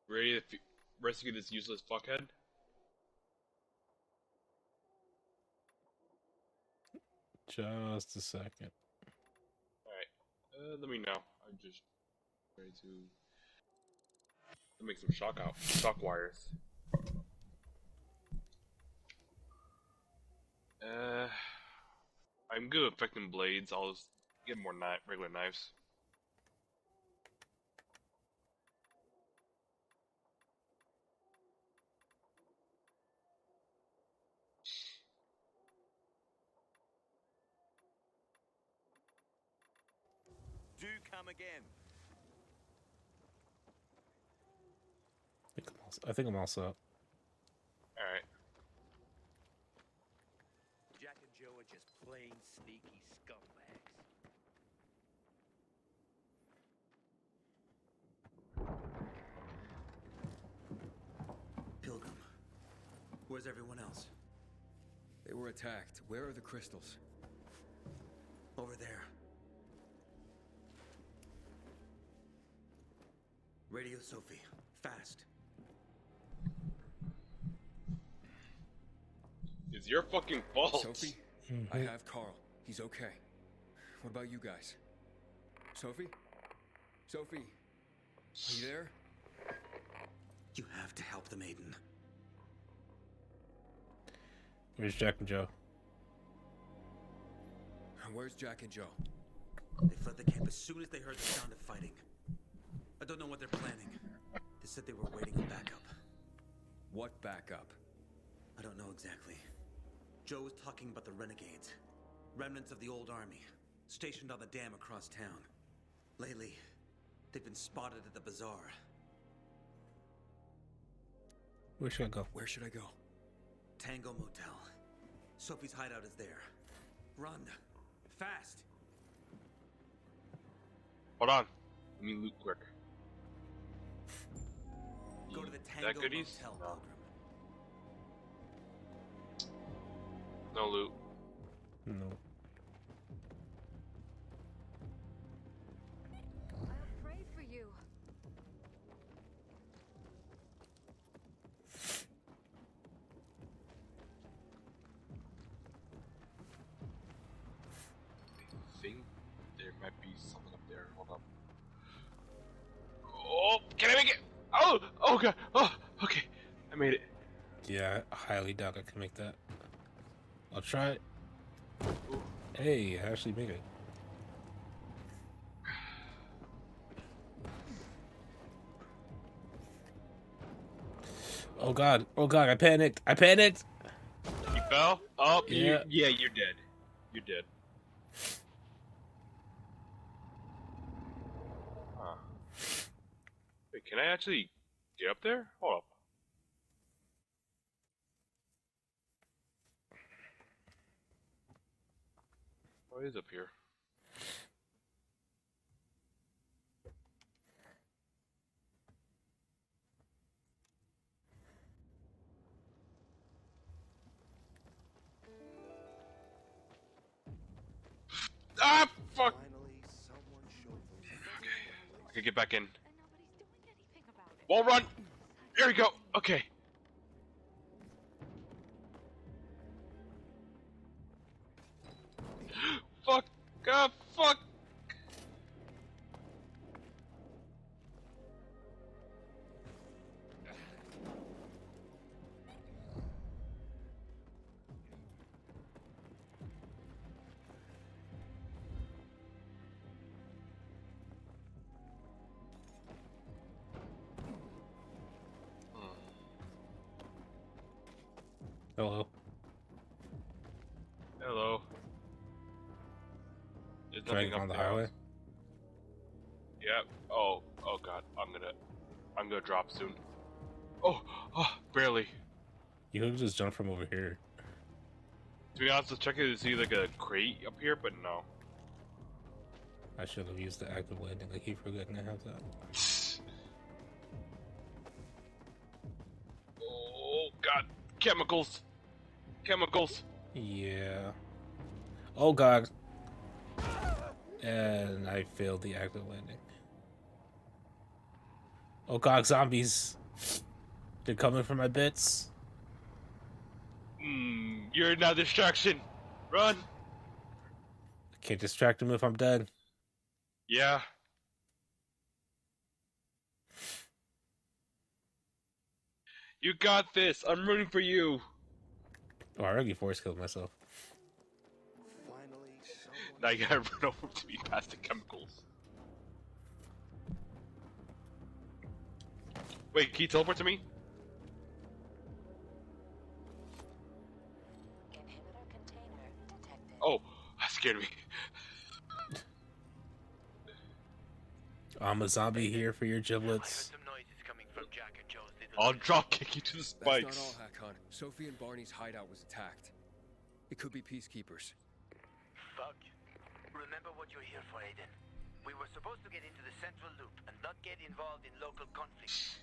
Ready to rescue this useless fuckhead? Just a second. Alright. Let me know. I'm just ready to make some shock wires. I'm good at affecting blades. I'll just get more regular knives. Do come again. I think I'm also up. Alright. Jack and Joe are just plain sneaky scumbags. Pilgrim, where's everyone else? They were attacked. Where are the crystals? Over there. Radio Sophie, fast. It's your fucking fault. Sophie, I have Carl. He's okay. What about you guys? Sophie? Sophie? Are you there? You have to help the maiden. Where's Jack and Joe? Where's Jack and Joe? They fled the camp as soon as they heard the sound of fighting. I don't know what they're planning. They said they were waiting on backup. What backup? I don't know exactly. Joe was talking about the renegades. Remnants of the old army, stationed on the dam across town. Lately, they've been spotted at the bazaar. Where should I go? Where should I go? Tango Motel. Sophie's hideout is there. Run. Fast. Hold on. Let me loot quick. Go to the That Tango goodies? Motel, No. Pilgrim. No loot. No. I'll pray for you. I think there might be something up there. Hold up. Oh, can I make it? Oh, oh god. Oh, okay. I made it. Yeah, I highly doubt I can make that. I'll try it. Hey, I actually made it. Oh god, I panicked. I panicked. You fell? Oh, Yeah. yeah, you're dead. You're dead. Huh. Wait, can I actually get up there? Hold up. What is up here? Ah, fuck! I can get back in. Wall run! There we go! Okay. Fuck! Fuck! Hello. Hello. There's Trying nothing on up the there. highway. Yep. Oh god. I'm gonna drop soon. Oh, barely. You could just jump from over here. To be honest, I was checking to see like a crate up here, but no. I should have used the active landing. I keep forgetting I have that. Oh god. Chemicals. Chemicals. Yeah. Oh god. And I failed the active landing. Oh god, zombies. They're coming for my bits. You're now distraction. Run. I can't distract them if I'm dead. Yeah. You got this. I'm rooting for you. Oh, I already force killed myself. Now you gotta run over to me past the chemicals. Wait, can you teleport to me? Oh, that scared me. I'm a zombie here for your giblets. I'll drop kick you to the spikes. That's not all, Hakon. Sophie and Barney's hideout was attacked. It could be peacekeepers. Fuck. Remember what you're here for, Aiden. We were supposed to get into the central loop and not get involved in local conflicts.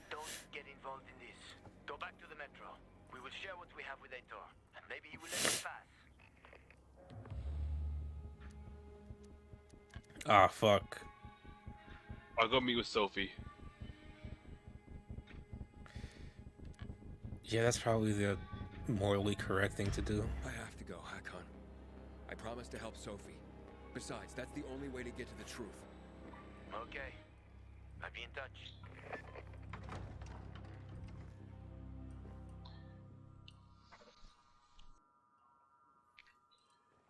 Don't get involved in this. Go back to the metro. We will share what we have with Aitor, and maybe he will let us pass. Ah, fuck. I'll go meet with Sophie. Yeah, that's probably the morally correct thing to do. I have to go, Hakon. I promised to help Sophie. Besides, that's the only way to get to the truth. Okay. I'll be in touch.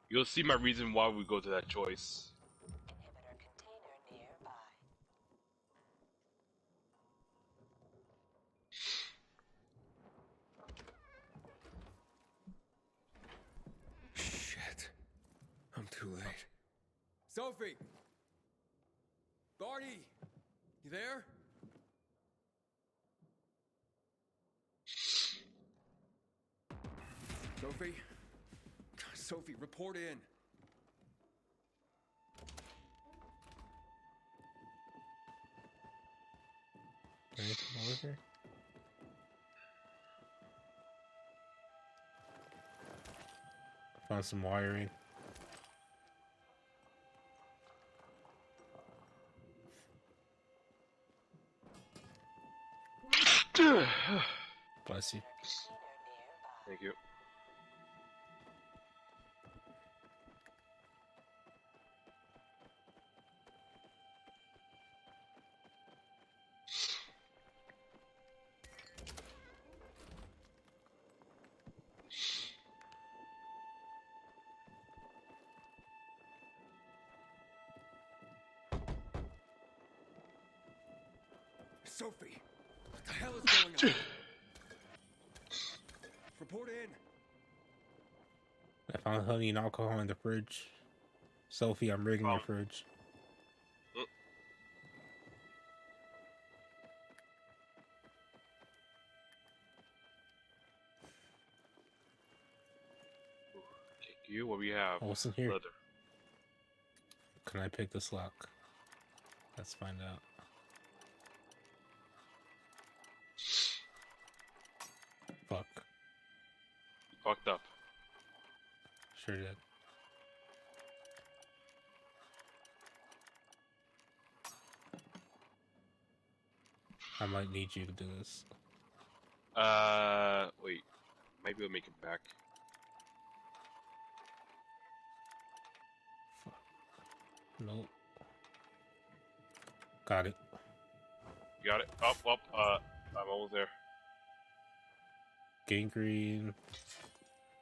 You'll see my reason why we go to that choice. Shit. I'm too late. Sophie! Barney! You there? Sophie? Sophie, report in. Anything over here? Found some wiring. Bless you. Thank you. Sophie! What the hell is going on? Report in. I found honey and alcohol in the fridge. Sophie, I'm rigging your fridge. You, what we have? What's in here? Leather. Can I pick this lock? Let's find out. Fuck. Fucked up. Sure did. I might need you to do this. Wait. Maybe we'll make it back. Nope. Got it. You got it? Up. I'm almost there. Gangrene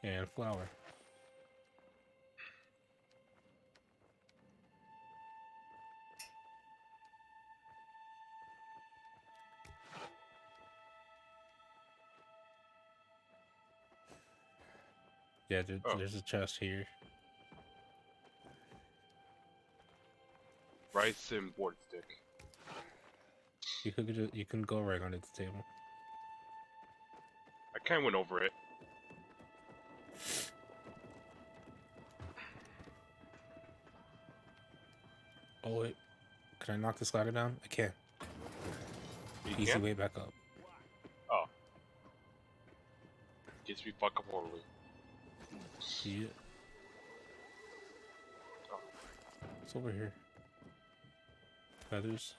and flour. Yeah, there's a chest here. Rice and board stick. You can go right under the table. I kind of went over it. Oh wait, can I knock this ladder down? I can. You Easy can? way back up. Oh. Guess we fuck up horribly. Yeah. Oh. It's over here. Feathers.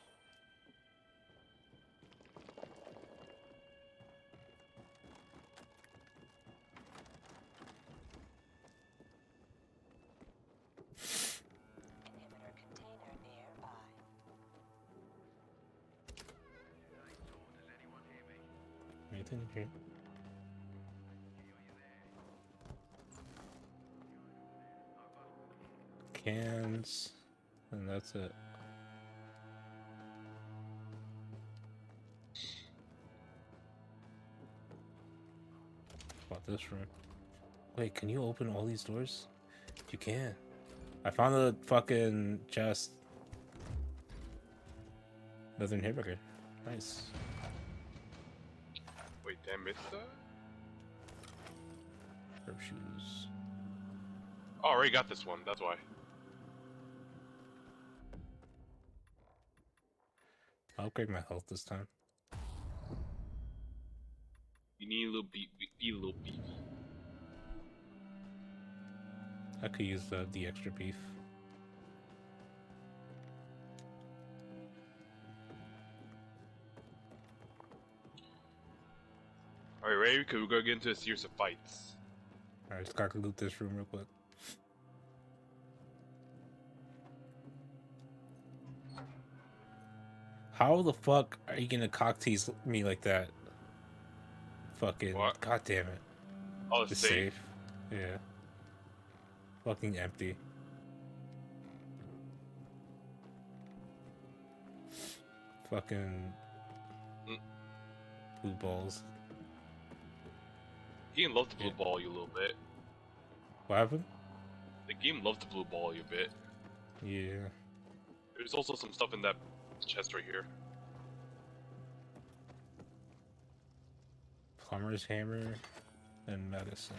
Inhibitor container nearby. Anything in here? Cans, and that's it. About this room. Wait, can you open all these doors? You can. I found the fucking chest. Another inhibitor. Nice. Wait, did I miss that? Herb shoes. Oh, I already got this one. That's why. I'll upgrade my health this time. You need a little be a little beefy. I could use the extra beef. Alright, ready? Because we're gonna get into a series of fights. Alright, just gotta loot this room real quick. How the fuck are you gonna cock tease me like that? Fucking What? god damn it. Oh, it's safe. Yeah. Fucking empty. Fucking blue balls. The game loves to blue ball you a little bit. What happened? The game loves to blue ball you a bit. Yeah. There's also some stuff in that chest right here. Plumber's hammer and medicine.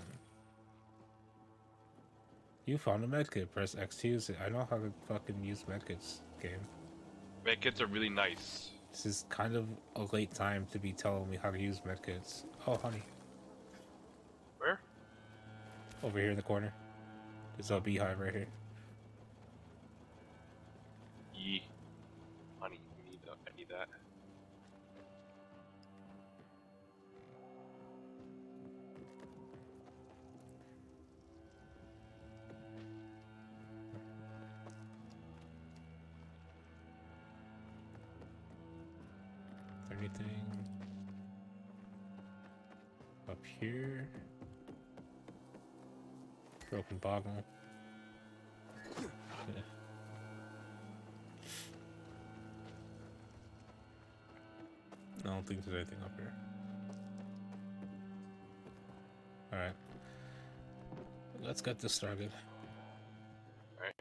You found a medkit. Press X to use it. I know how to fucking use medkits, game. Medkits are really nice. This is kind of a late time to be telling me how to use medkits. Oh, honey. Where? Over here in the corner. There's a beehive right here. Yee. Honey, I need that. Anything up here? Broken bottle. Yeah. I don't think there's anything up here. Alright. Let's get this started. Alright.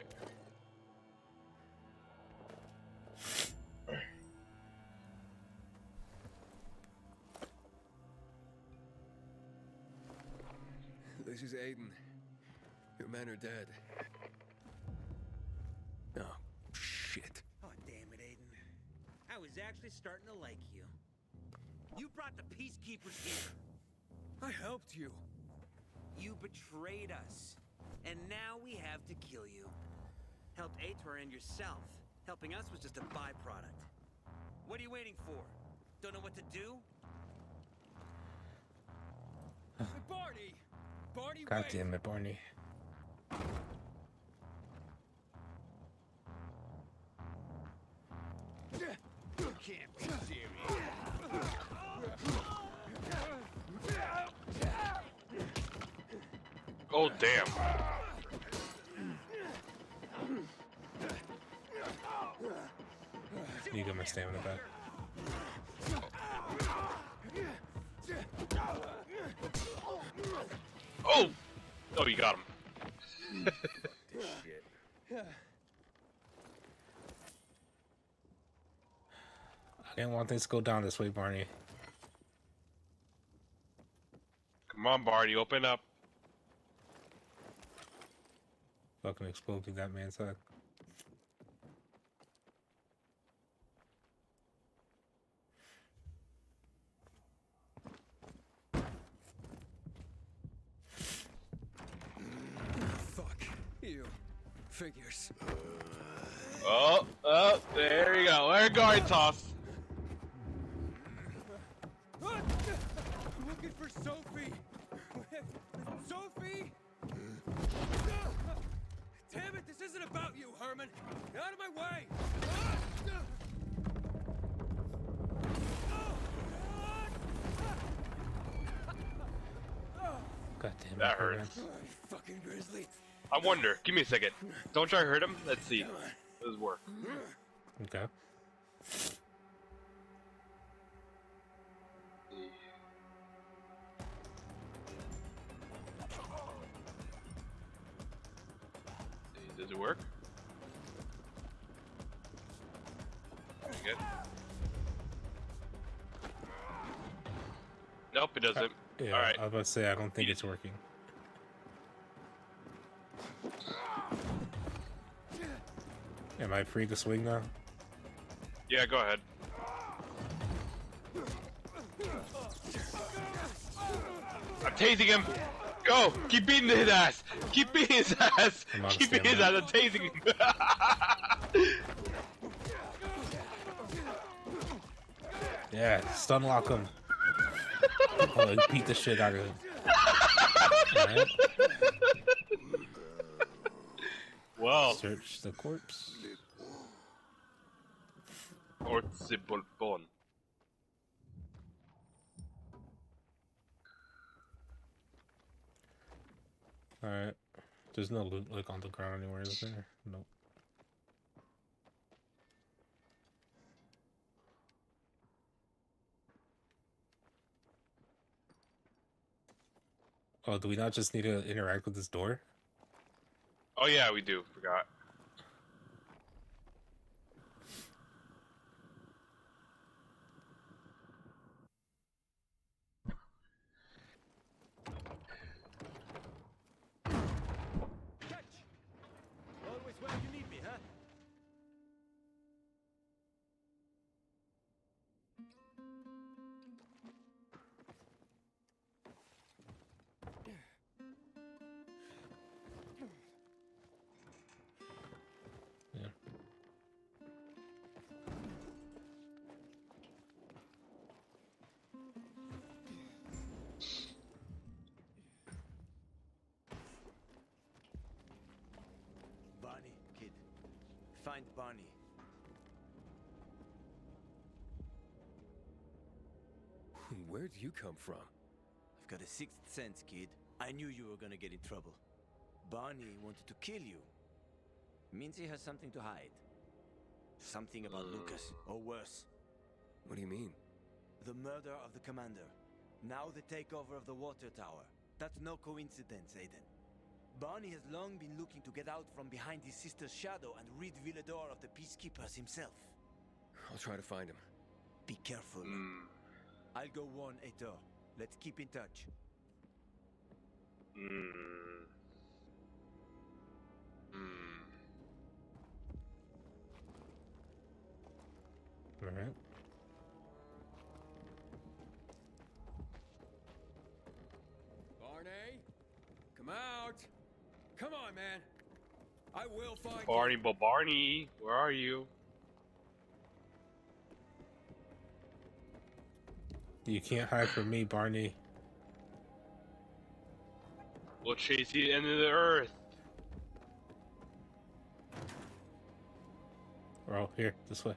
This is Aiden. Your men are dead. Oh, shit. Oh, damn it, Aiden. I was actually starting to like you. You brought the peacekeepers here. I helped you. You betrayed us. And now we have to kill you. Helped Aitor and yourself. Helping us was just a byproduct. What are you waiting for? Don't know what to do? Barney! Barney, God wait! damn it, Barney. You can't be serious. Oh, damn. You get my stamina back. Oh! Oh, you got him. I didn't want things to go down this way, Barney. Come on, Barney, open up. Fucking explode through that man's head. Fuck you. Figures. Oh, there you go. Where guard toss? I'm looking for Sophie. Sophie? Damn it, this isn't about you, Herman. Get out of my way. God damn it. That hurts. Fucking grizzly. I wonder. Give me a second. Don't try to hurt him. Let's see. Does this work? Okay. Does it work? Pretty good. Nope, it doesn't. Yeah, All right. I was about to say, I don't think it's working. Am I free to swing now? Yeah, go ahead. I'm tasing him. Go! Keep beating his ass. Keep beating his ass. I'm out of Keep beating his ass. stamina. I'm tasing him. Yeah, stun lock him. Oh, beat the shit out of him. Alright. Wow. Search the corpse. Ortsibulbon. Alright. There's no loot like on the ground anywhere, is there? Nope. Oh, do we not just need to interact with this door? Oh yeah, we do. Forgot. Always where you need me, huh? Yeah. Barney, kid. Find Barney. Where'd you come from? I've got a sixth sense, kid. I knew you were gonna get in trouble. Barney wanted to kill you. Means he has something to hide. Something about Lucas, or worse. What do you mean? The murder of the commander. Now the takeover of the water tower. That's no coincidence, Aiden. Barney has long been looking to get out from behind his sister's shadow and rid Villador of the peacekeepers himself. I'll try to find him. Be careful. I'll go warn Etor. Let's keep in touch. Alright. Barney? Come out! Come on, man! I will find Barney, you! but Barney, where are you? You can't hide from me, Barney. We'll chase you into the earth. Oh, here, this way.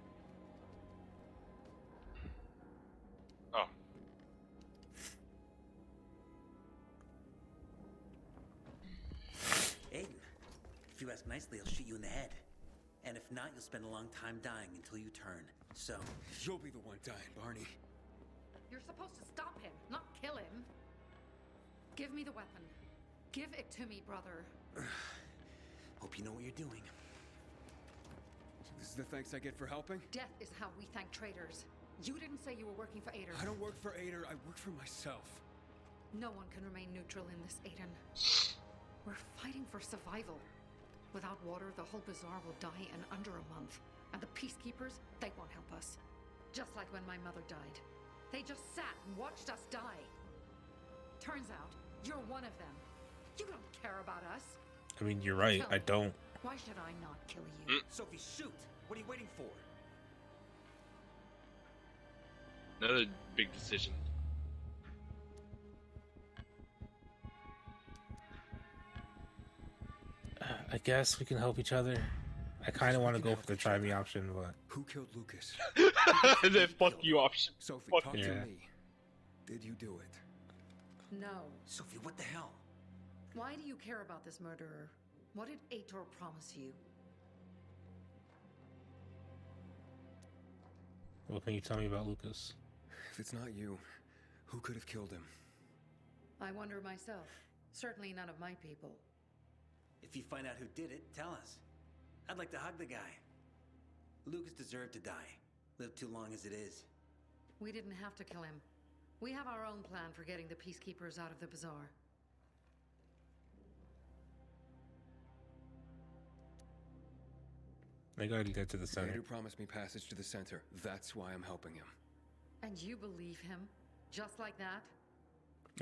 Oh. Aiden, if you ask nicely, I'll shoot you in the head. And if not, you'll spend a long time dying until you turn. So... You'll be the one dying, Barney. You're supposed to stop him, not kill him. Give me the weapon. Give it to me, brother. Hope you know what you're doing. So this is the thanks I get for helping? Death is how we thank traitors. You didn't say you were working for Ader. I don't work for Ader, I work for myself. No one can remain neutral in this, Aiden. We're fighting for survival. Without water, the whole bazaar will die in under a month. And the peacekeepers, they won't help us. Just like when my mother died. They just sat and watched us die. Turns out, you're one of them. You don't care about us. I mean, you're right, I don't. Why should I not kill you? Sophie, shoot! What are you waiting for? Another big decision. I guess we can help each other. I kind of want to go for the try me option, but... Who killed Lucas? The fuck you option. Sophie, Fuck talk yeah. to me. Did you do it? No. Sophie, what the hell? Why do you care about this murderer? What did Ator promise you? What can you tell me about Lucas? If it's not you, who could have killed him? I wonder myself. Certainly none of my people. If you find out who did it, tell us. I'd like to hug the guy. Lucas deserved to die. Lived too long as it is. We didn't have to kill him. We have our own plan for getting the peacekeepers out of the bazaar. I gotta get to the center. Ader promised me passage to the center. That's why I'm helping him. And you believe him? Just like that?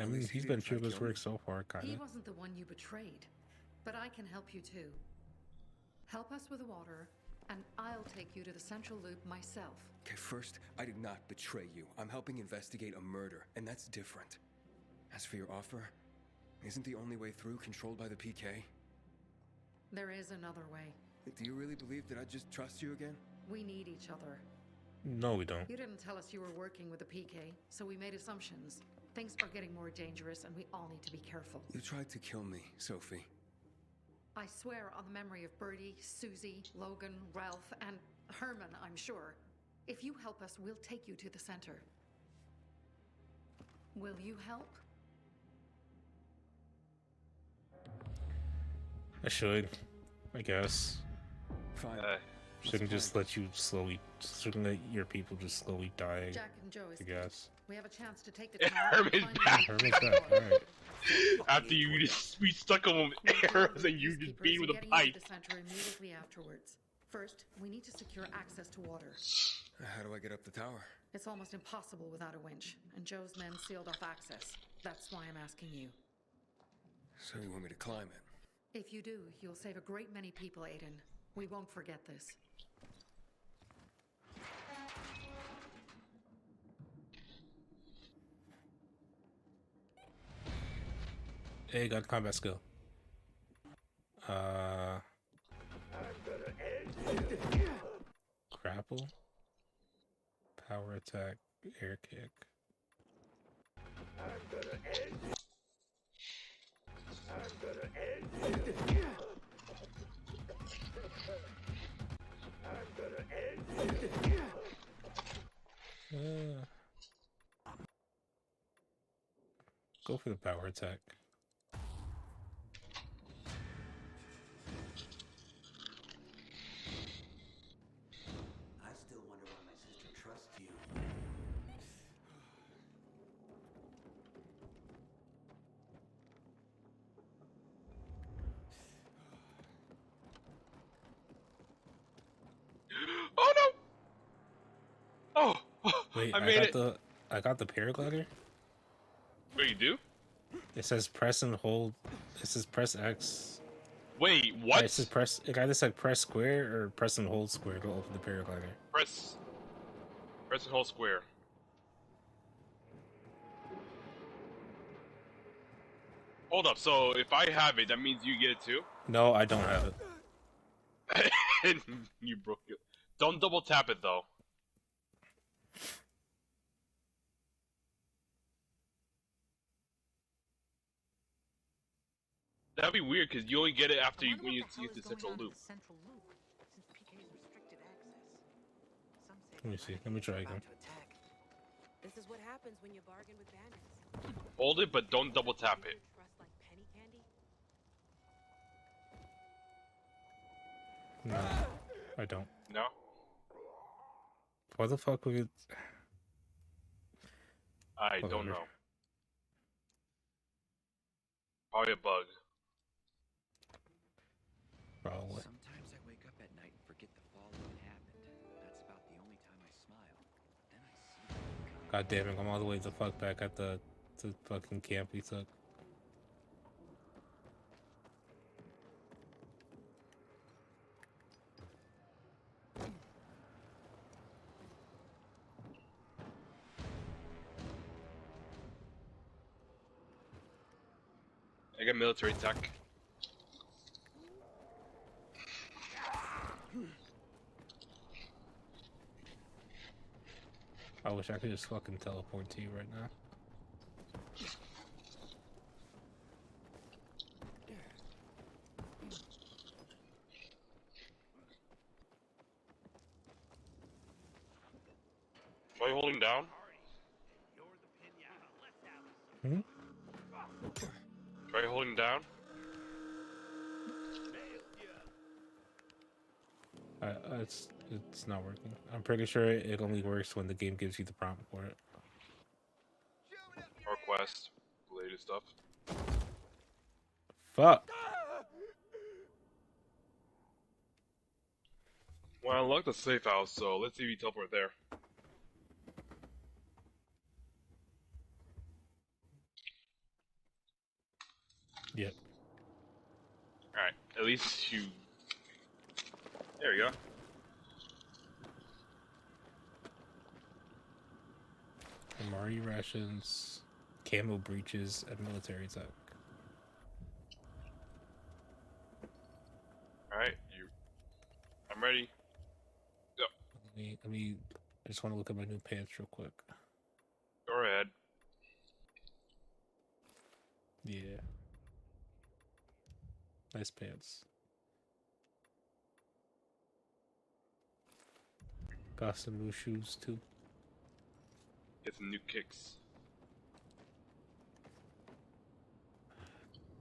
I mean, he's been true to his work so far, kind He of. wasn't the one you betrayed. But I can help you too. Help us with the water, and I'll take you to the central loop myself. Okay, first, I did not betray you. I'm helping investigate a murder, and that's different. As for your offer, isn't the only way through controlled by the PK? There is another way. Do you really believe that I'd just trust you again? We need each other. No, we don't. You didn't tell us you were working with the PK, so we made assumptions. Things are getting more dangerous, and we all need to be careful. You tried to kill me, Sophie. I swear on the memory of Birdie, Susie, Logan, Ralph, and Herman, I'm sure. If you help us, we'll take you to the center. Will you help? I should. I guess. Fine. Shouldn't just let you slowly... Shouldn't let your people just slowly die, Jack and Joe I escaped. guess. We have a chance to take the town. Herman's back. Herman's back, alright. After you just we stuck him with arrows and you just beat with a Getting pipe. into the center immediately afterwards. First, we need to secure access to water. How do I get up the tower? It's almost impossible without a winch, and Joe's men sealed off access. That's why I'm asking you. So you want me to climb it? If you do, you'll save a great many people, Aiden. We won't forget this. Hey, got combat skill. Grapple. Power attack. Air kick. Go for the power attack. I still wonder why my sister trusts you. Oh no! Oh, Wait, I made it. I got the paraglider. Wait, you do? It says press and hold. It says press X. Wait, what? It says press. It either said press square or press and hold square to open the paraglider. Press and hold square. Hold up, so if I have it, that means you get it too? No, I don't have it. You broke it. Don't double tap it though. That'd be weird because you only get it after when you use the central loop. Let me see. Let me try again. This is what happens when you bargain with bandits. Hold it, but don't double tap it. Trust like penny candy? No, I don't. No? Why the fuck would it? I don't know. Probably a bug. Probably. Sometimes I wake up at night and forget the fall what happened. That's about the only time I smile. Then I see. God damn it! I'm all the way the fuck back at the fucking camp we took. I got military tech. I wish I could just fucking teleport to you right now. Try holding down. Hmm? Try holding down. It's not working. I'm pretty sure it only works when the game gives you the prompt for it. Or quest. Related stuff. Fuck. Well, I unlocked the safe house, so let's see if you teleport there. Yep. Alright, at least you... There we go. Amari rations, camo breaches, and military tech. Alright, I'm ready. Go. Let me. I just want to look at my new pants real quick. Go ahead. Yeah. Nice pants. Got some new shoes too. Get some new kicks.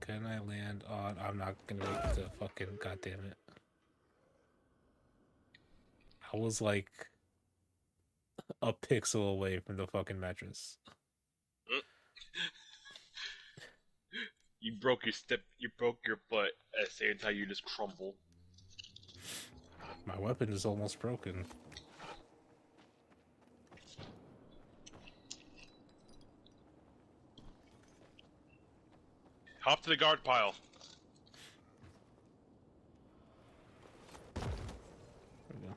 Can I land on? I'm not gonna make the fucking. God damn it! I was like a pixel away from the fucking mattress. You broke your butt at the same time you just crumble. My weapon is almost broken. Hop to the guard pile. There we go.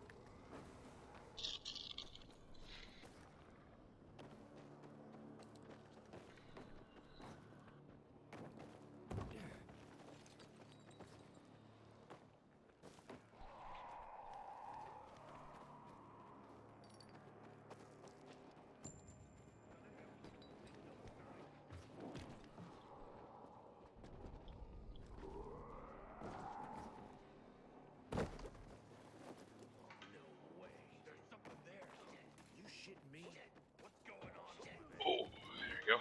Oh, there you go.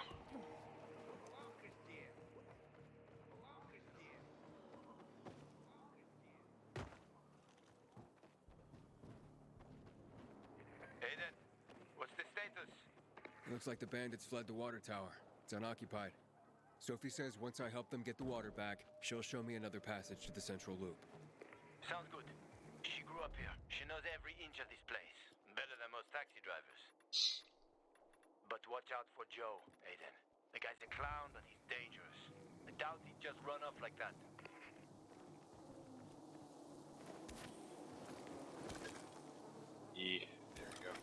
Aiden, what's the status? Looks like the bandits fled the water tower. It's unoccupied. Sophie says once I help them get the water back, she'll show me another passage to the central loop. Sounds good. She grew up here. She knows every inch of this place. Better than most taxi drivers. But watch out for Joe, Aiden. The guy's a clown, but he's dangerous. I doubt he'd just run off like that. Yeah, there we go.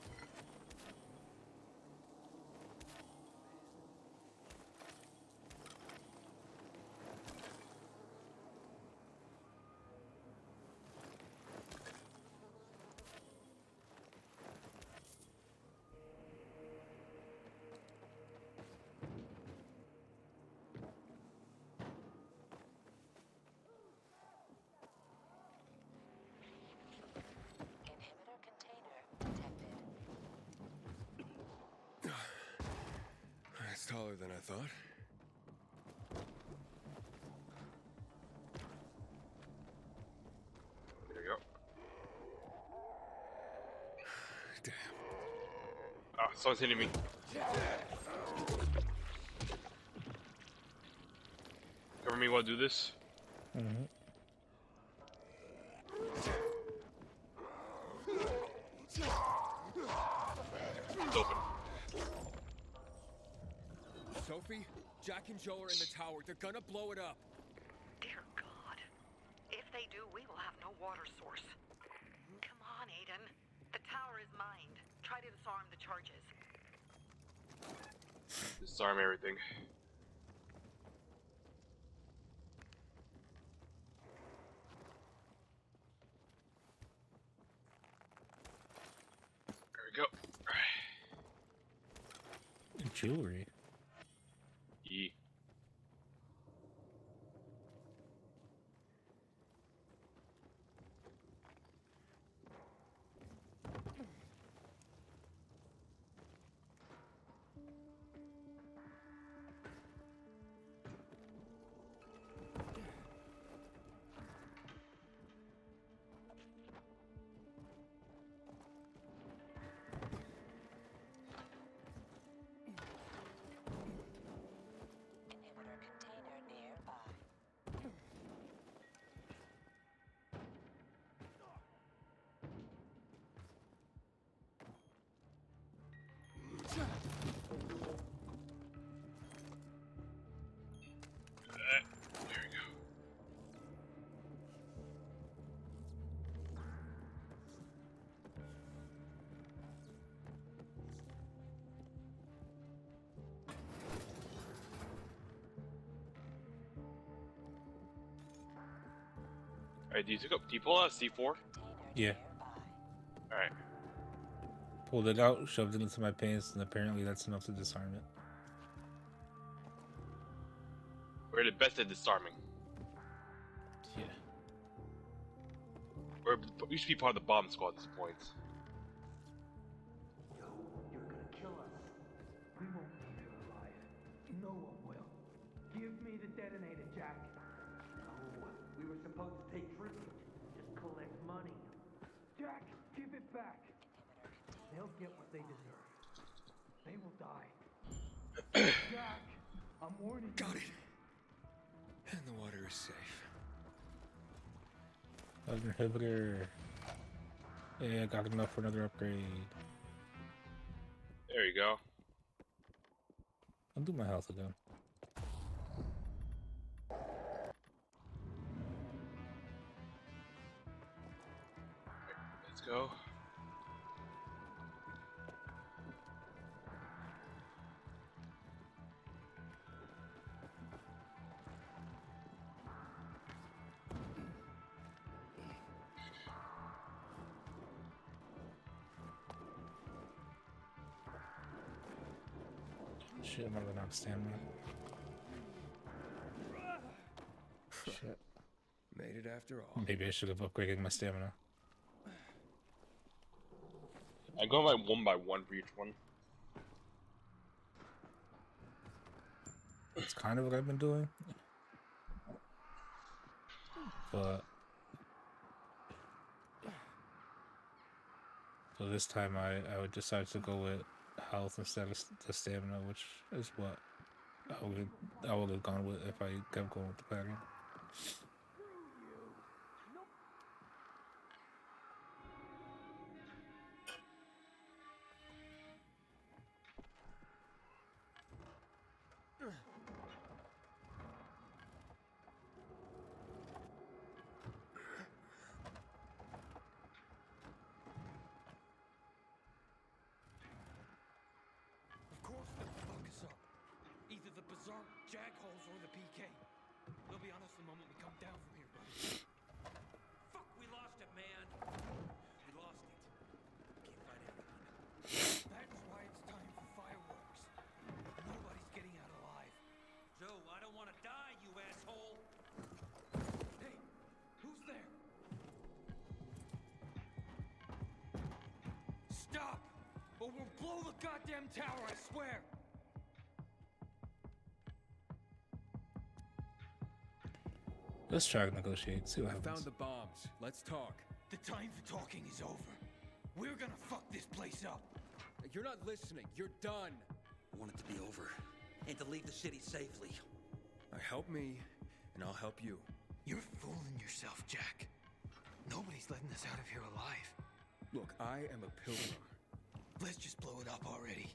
taller than I thought. There you go. Damn. Ah, someone's hitting me. Cover me while I do this. Mm-hmm. It's open. Sophie, Jack and Joe are in the tower. They're gonna blow it up. Dear God. If they do, we will have no water source. Come on, Aiden. The tower is mined. Try to disarm the charges. Disarm everything. There we go. Jewelry. Yee. Inhibitor container nearby. There we go. Alright, do you pull out C4? Yeah. Alright. Pulled it out, shoved it into my pants, and apparently that's enough to disarm it. We're the best at disarming. Yeah. We should be part of the bomb squad at this point. You're gonna kill us. We won't leave you alive. No one will. Give me the detonator, Jack. No, we were supposed to take tribute. Just collect money. Jack, give it back. They'll get what they deserve. They will die. Jack, I'm warning you. Got it. And the water is safe. Inhibitor. Yeah, got enough for another upgrade. There you go. I'll do my health again. Let's go. Shit, I'm running out of stamina. Shit. Made it after all. Maybe I should have upgraded my stamina. I go by one for each one. That's kind of what I've been doing. But so this time I would decide to go with health instead of the stamina, which is what I would have gone with if I kept going with the pattern. Of course they'll fuck us up. Either the Bazaar Jagholes or the PK. They'll be on us the moment we come down from here, buddy. Fuck, we lost it, man. We lost it. Can't fight everything. That's why it's time for fireworks. Nobody's getting out alive. Joe, I don't want to die, you asshole. Hey, who's there? Stop! Or we'll blow the goddamn tower, I swear! Let's try to negotiate. See what I happens. found the bombs. Let's talk. The time for talking is over. We're gonna fuck this place up. You're not listening. You're done. I want it to be over, and to leave the city safely. Help me, and I'll help you. You're fooling yourself, Jack. Nobody's letting us out of here alive. Look, I am a pilgrim. Let's just blow it up already.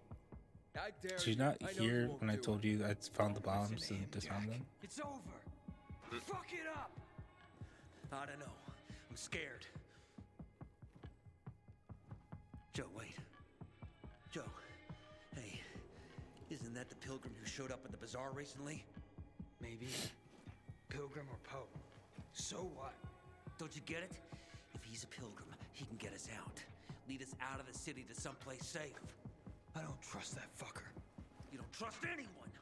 I dare Did you not I know hear won't when I do told it. you I found the bombs and disarmed them? It's over. Fuck it up. I don't know. I'm scared. Joe, wait. Joe. Hey, isn't that the pilgrim who showed up at the bazaar recently? Maybe. Pilgrim or Poe. So what? Don't you get it? If he's a pilgrim, he can get us out. Lead us out of the city to someplace safe. I don't trust that fucker. You don't trust anyone.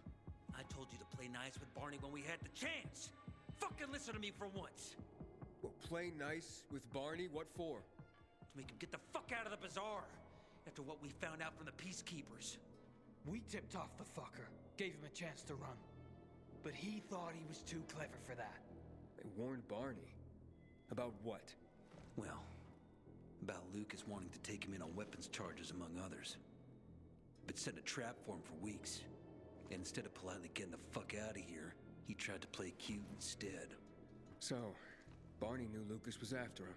I told you to play nice with Barney when we had the chance. Fucking listen to me for once. Well, play nice with Barney? What for? To make him get the fuck out of the bazaar. After what we found out from the peacekeepers. We tipped off the fucker. Gave him a chance to run. But he thought he was too clever for that. They warned Barney. About what? Well, about Lucas wanting to take him in on weapons charges, among others. But set a trap for him for weeks. And instead of politely getting the fuck out of here, he tried to play cute instead. So, Barney knew Lucas was after him.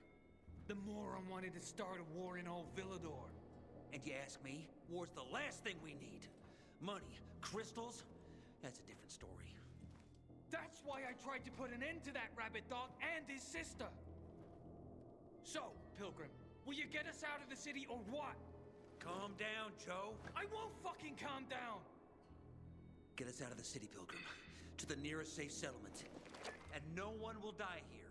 The moron wanted to start a war in old Villador. And you ask me, war's the last thing we need. Money, crystals, that's a different story. That's why I tried to put an end to that rabbit dog and his sister. So, Pilgrim, will you get us out of the city or what? Calm down, Joe. I won't fucking calm down. Get us out of the city, Pilgrim. To the nearest safe settlement. And no one will die here.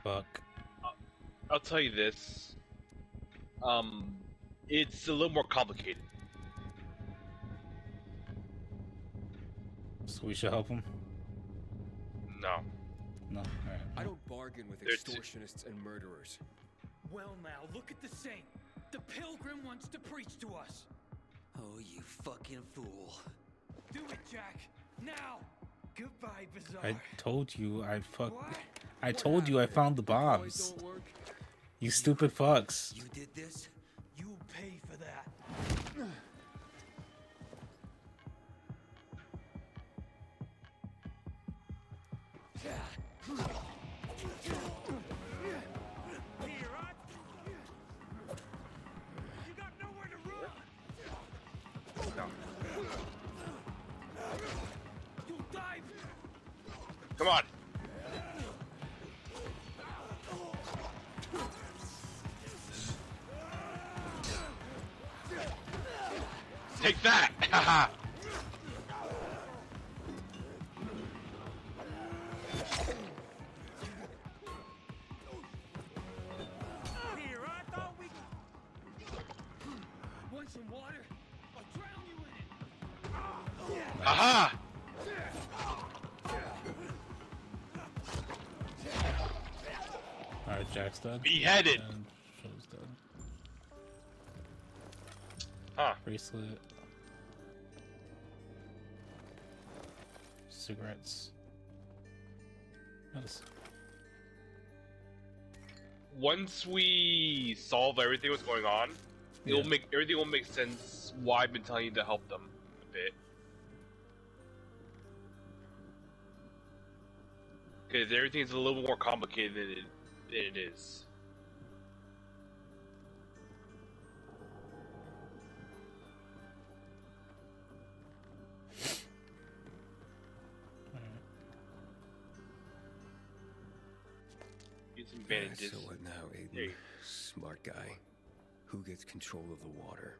Fuck. I'll tell you this. It's a little more complicated. So we should help him? No. No? Alright. I don't bargain with extortionists and murderers. Well now, look at the saint. The Pilgrim wants to preach to us. Oh, you fucking fool. Do it, Jack. Now. Goodbye, Bazaar. I told you I fucked. What? I told you I found the bombs. Don't work. You stupid fucks. You did this? You'll pay for that. You got nowhere to run! No. You'll die. Come on. Take that! Haha! Here, I thought we... Want some water? I'll drown you in it. Aha! Alright, Jack's dead. Beheaded! And Joe's dead. Huh. Bracelet. Cigarettes. Nice. Once we solve everything that's going on, it'll make everything will make sense why I've been telling you to help them a bit. Because everything's a little more complicated than it is. Get some bandages. So what now, Aiden? There you go. Smart guy. Who gets control of the water?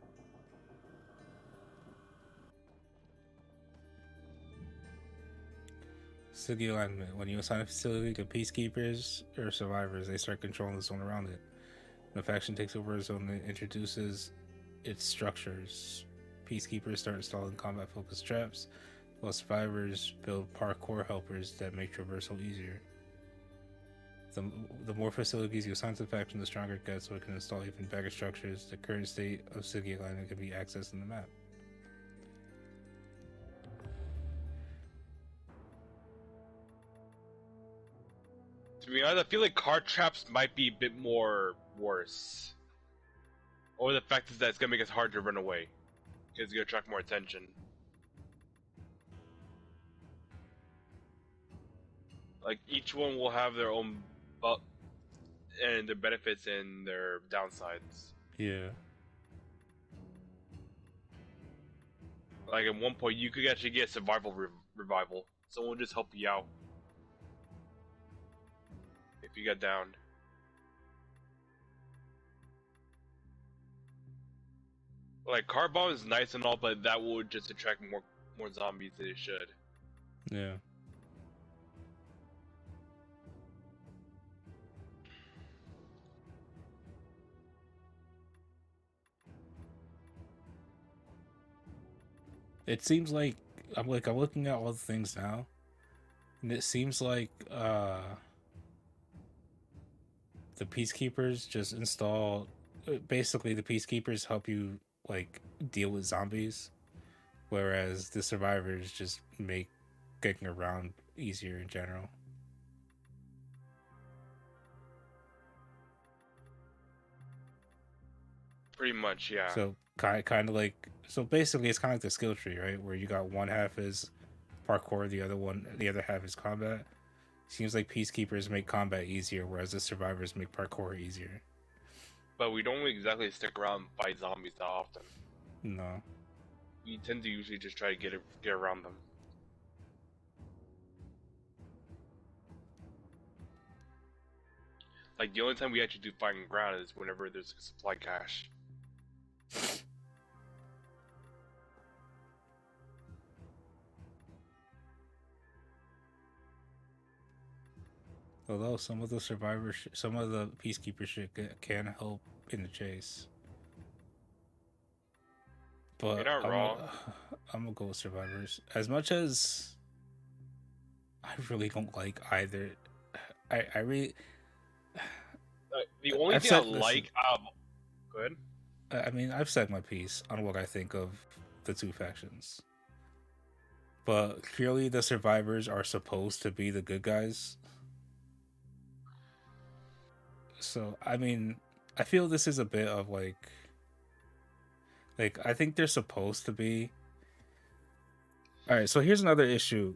City alignment. When you assign a facility to peacekeepers or survivors, they start controlling the zone around it. When a faction takes over a zone that introduces its structures, peacekeepers start installing combat-focused traps, while survivors build parkour helpers that make traversal easier. The more facilities you assign to the faction, the stronger it gets, so it can install even better structures. The current state of city alignment can be accessed in the map. To be honest, I feel like car traps might be a bit more worse. Or the fact is that it's gonna make us hard to run away. Because it's gonna attract more attention. Like, each one will have their own and their benefits and their downsides. Yeah. Like, at one point, you could actually get survival revival. Someone will just help you out. If you get downed. Like, car bomb is nice and all, but that would just attract more zombies than it should. Yeah. It seems like I'm looking at all the things now, and it seems like the peacekeepers just install. Basically, the peacekeepers help you like deal with zombies, whereas the survivors just make getting around easier in general. Pretty much, yeah. So kind of like basically it's kind of like the skill tree, right? Where you got one half is parkour, the other half is combat. Seems like peacekeepers make combat easier, whereas the survivors make parkour easier. But we don't exactly stick around and fight zombies that often. No. We tend to usually just try to get around them. Like, the only time we actually do fighting ground is whenever there's a supply cache. Although some of the survivors, some of the peacekeepers can help in the chase. But You're not wrong. I'm gonna go with survivors. As much as I really don't like either. I really. The only thing I like. Good. I mean, I've said my piece on what I think of the two factions. But clearly, the survivors are supposed to be the good guys. So, I mean, I feel this is a bit of like I think they're supposed to be. All right, so here's another issue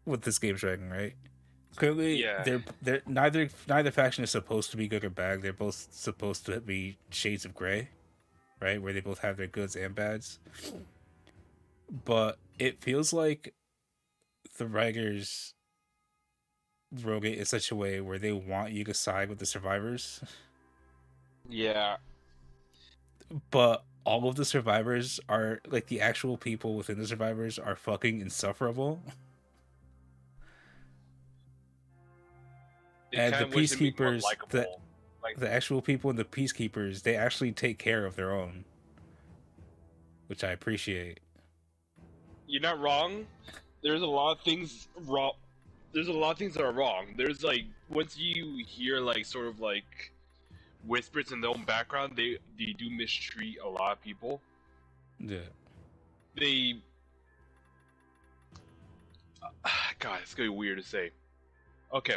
with this game's writing, right? Clearly, Yeah. they're neither faction is supposed to be good or bad. They're both supposed to be shades of gray, right? Where they both have their goods and bads. But it feels like the writers wrote it in such a way where they want you to side with the survivors. Yeah. But all of the survivors are like the actual people within the survivors are fucking insufferable. And the peacekeepers, the actual people in the peacekeepers, they actually take care of their own, which I appreciate. You're not wrong. There's a lot of things wrong. There's a lot of things that are wrong. There's like, once you hear like sort of like whispers in their own background, they do mistreat a lot of people. Yeah. God, it's gonna be weird to say. Okay.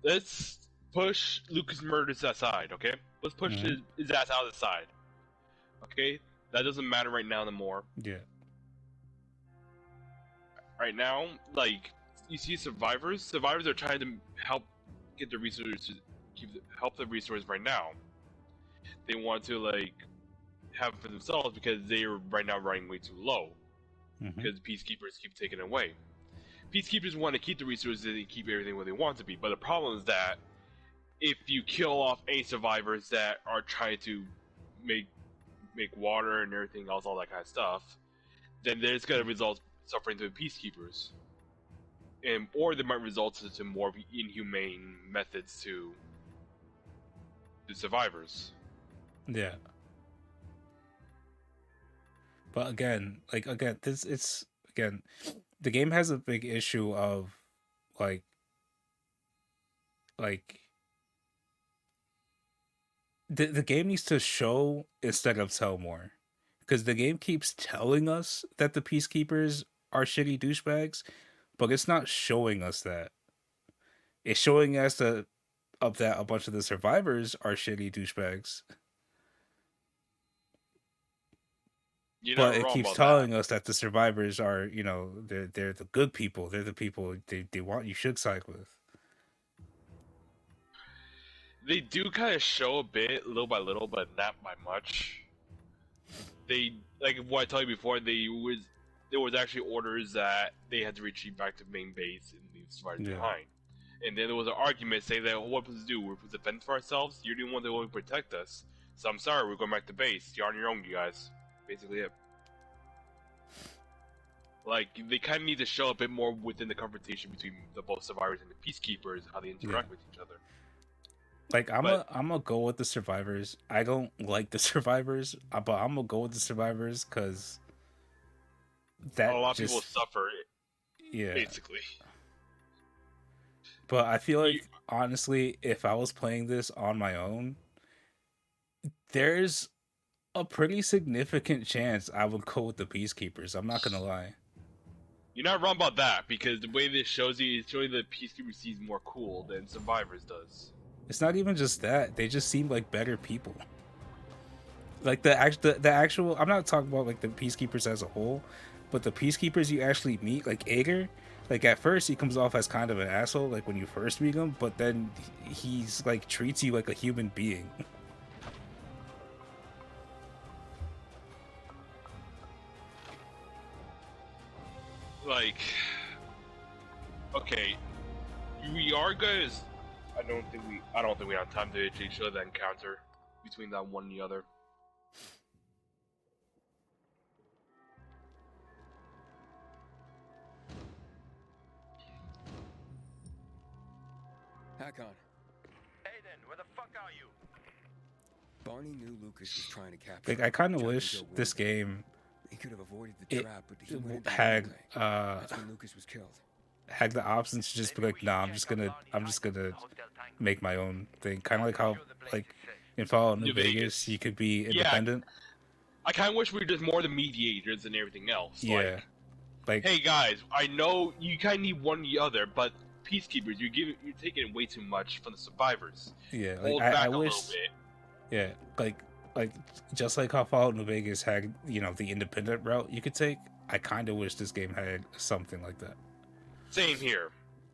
Let's push Lucas Murders aside, okay? Let's push his ass out of the side. Okay? That doesn't matter right now anymore. Yeah. Right now, like, you see survivors? Survivors are trying to help get the resources, help the resources right now. They want to, like, have it for themselves because they are right now running way too low. Because peacekeepers keep taking it away. Peacekeepers want to keep the resources and keep everything where they want to be, but the problem is that if you kill off any survivors that are trying to make water and everything else, all that kind of stuff, then there's going to result suffering to the peacekeepers, or they might result to more inhumane methods to the survivors. Yeah. But again, the game has a big issue of like the game needs to show instead of tell more, because the game keeps telling us that the peacekeepers are shitty douchebags, but it's not showing us that. it's showing us that a bunch of the survivors are shitty douchebags, You're but not it wrong keeps about that. telling us that the survivors are, they're the good people. They're the people they want you should side with. They do kind of show a bit, little by little, but not by much. They, like what I told you before, there was actually orders that they had to retreat back to main base and leave survivors Yeah. behind. And then there was an argument saying that what we're supposed to do? We're supposed to defend for ourselves. You're the one that will protect us. So I'm sorry, we're going back to base. You're on your own, you guys. Basically it. Like, they kind of need to show a bit more within the confrontation between the both survivors and the peacekeepers, how they interact with each other. Like I'm gonna go with the survivors. I don't like the survivors, but I'm gonna go with the survivors because that A lot of just people suffer, yeah. basically. But I feel like honestly, if I was playing this on my own, there's a pretty significant chance I would go with the peacekeepers. I'm not gonna lie. You're not wrong about that, because the way this shows you is showing the peacekeeper sees more cool than survivors does. It's not even just that; they just seem like better people. Like the actual. I'm not talking about like the peacekeepers as a whole, but the peacekeepers you actually meet, like Ager. Like at first he comes off as kind of an asshole, like when you first meet him, but then he's like treats you like a human being. Like, okay, we are guys. I don't think we have time to actually show that encounter between that one and the other. Hakon, Aiden, where the fuck are you? Barney knew Lucas was trying to capture Like him. I kind of Tried to wish go this wounded. game He could have avoided the trap, but he went into had anyway. That's when Lucas was killed. had the options to just be like, nah, I'm just gonna make my own thing. Kind of like how like in Fallout New Vegas you could be independent. I kind of wish we were just more the mediators than everything else. Yeah, like hey guys, I know you kind of need one or the other, but peacekeepers, you're taking way too much from the survivors. yeah, Hold like back I a wish. little bit. Yeah, like just like how Fallout New Vegas had, the independent route you could take. I kind of wish this game had something like that. Same here.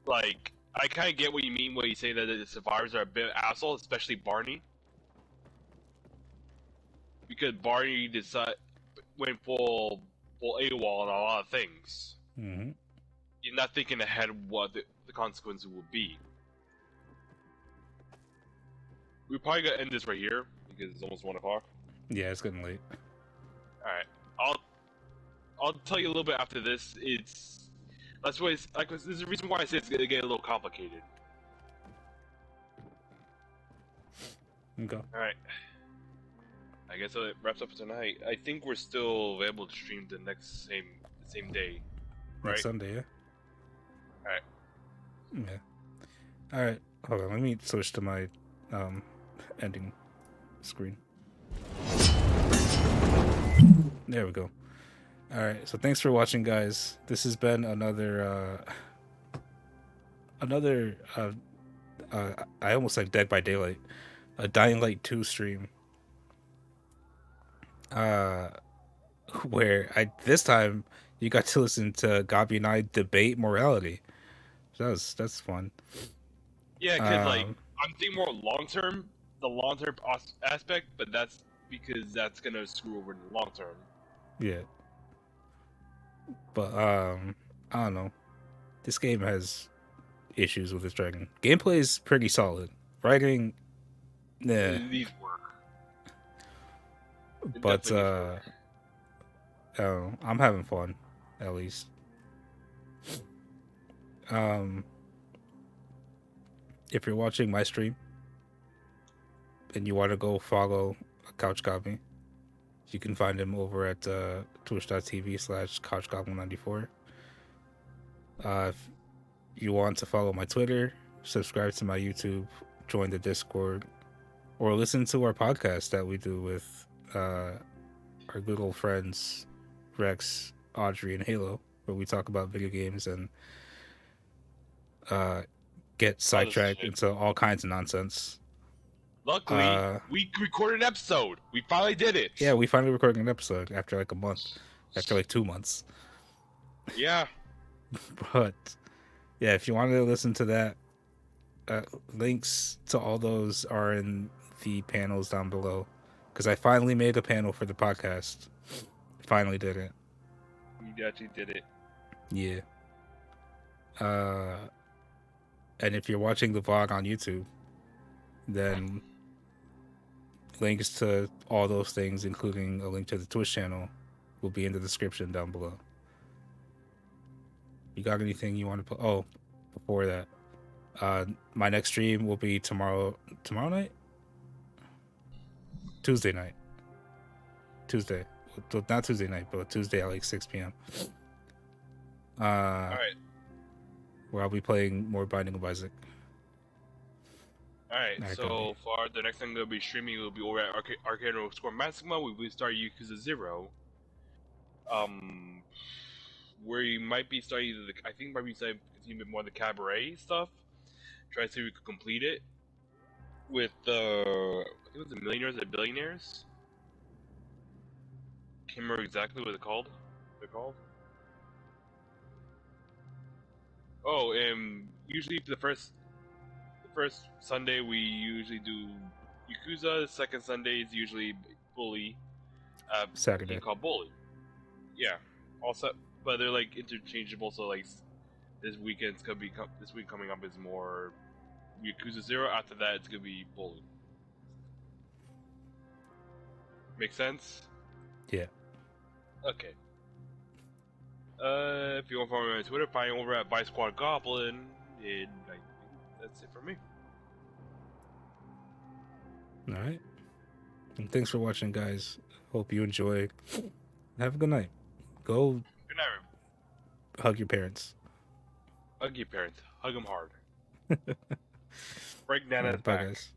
Like, I kind of get what you mean when you say that the survivors are a bit asshole, especially Barney. Because Barney went full AWOL on a lot of things. Mm-hmm. You're not thinking ahead of what the consequences will be. We're probably gonna end this right here because it's almost 1 o'clock. Yeah, it's getting late. All right, I'll tell you a little bit after this. That's why there's a reason why I say it's gonna get a little complicated. Okay. All right. I guess it wraps up for tonight. I think we're still able to stream the same day, right? Next Sunday, yeah. All right. Yeah. All right. Hold on. Let me switch to my ending screen. There we go. All right. So thanks for watching, guys. This has been another I almost said Dead by Daylight, a Dying Light 2 stream. Where this time you got to listen to Gobby and I debate morality. So that's fun. Yeah, because I'm thinking more the long term aspect, but that's because that's gonna screw over in the long term. Yeah. But I don't know. This game has issues with its dragon. Gameplay is pretty solid. Writing, nah. It needs work. But I'm having fun, at least. If you're watching my stream and you want to go follow Couch Gobby, you can find him over at twitch.tv/couchgoblin94. If you want to follow my Twitter, subscribe to my YouTube, join the Discord, or listen to our podcast that we do with our good old friends Rex, Audrey, and Halo, where we talk about video games and get sidetracked into all kinds of nonsense. Luckily, we recorded an episode. We finally did it. Yeah, we finally recorded an episode after like a month, after like 2 months. Yeah. But yeah, if you wanted to listen to that, links to all those are in the panels down below. Because I finally made a panel for the podcast. Finally did it. You actually did it. Yeah. And if you're watching the vlog on YouTube, then links to all those things, including a link to the Twitch channel, will be in the description down below. You got anything you want to put? Oh, before that, my next stream will be tomorrow night? Tuesday night. Tuesday. Not Tuesday night, but Tuesday at like 6 p.m. All right. Where I'll be playing more Binding of Isaac. All right. So far, the next thing we'll be streaming will be over at Arcade Score Maxima. We will start Yakuza 0. Where you might be starting, I think might be starting a bit more of the cabaret stuff. Try to see if we could complete it with I think it was the Millionaires and Billionaires. Can't remember exactly what they're called. Oh, and usually for the first Sunday we usually do Yakuza. The second Sunday is usually Bully. Saturday. Called Bully. Yeah. Also, but they're like interchangeable. So like this week coming up is more Yakuza 0. After that, it's gonna be Bully. Make sense? Yeah. Okay. If you want to follow me on Twitter, find me over at Vice Squad Goblin, and I think that's it for me. All right. And thanks for watching, guys. Hope you enjoy. Have a good night. Go. Good night. Hug your parents. Hug your parents. Hug them hard. Break Nana's Bye, back. guys.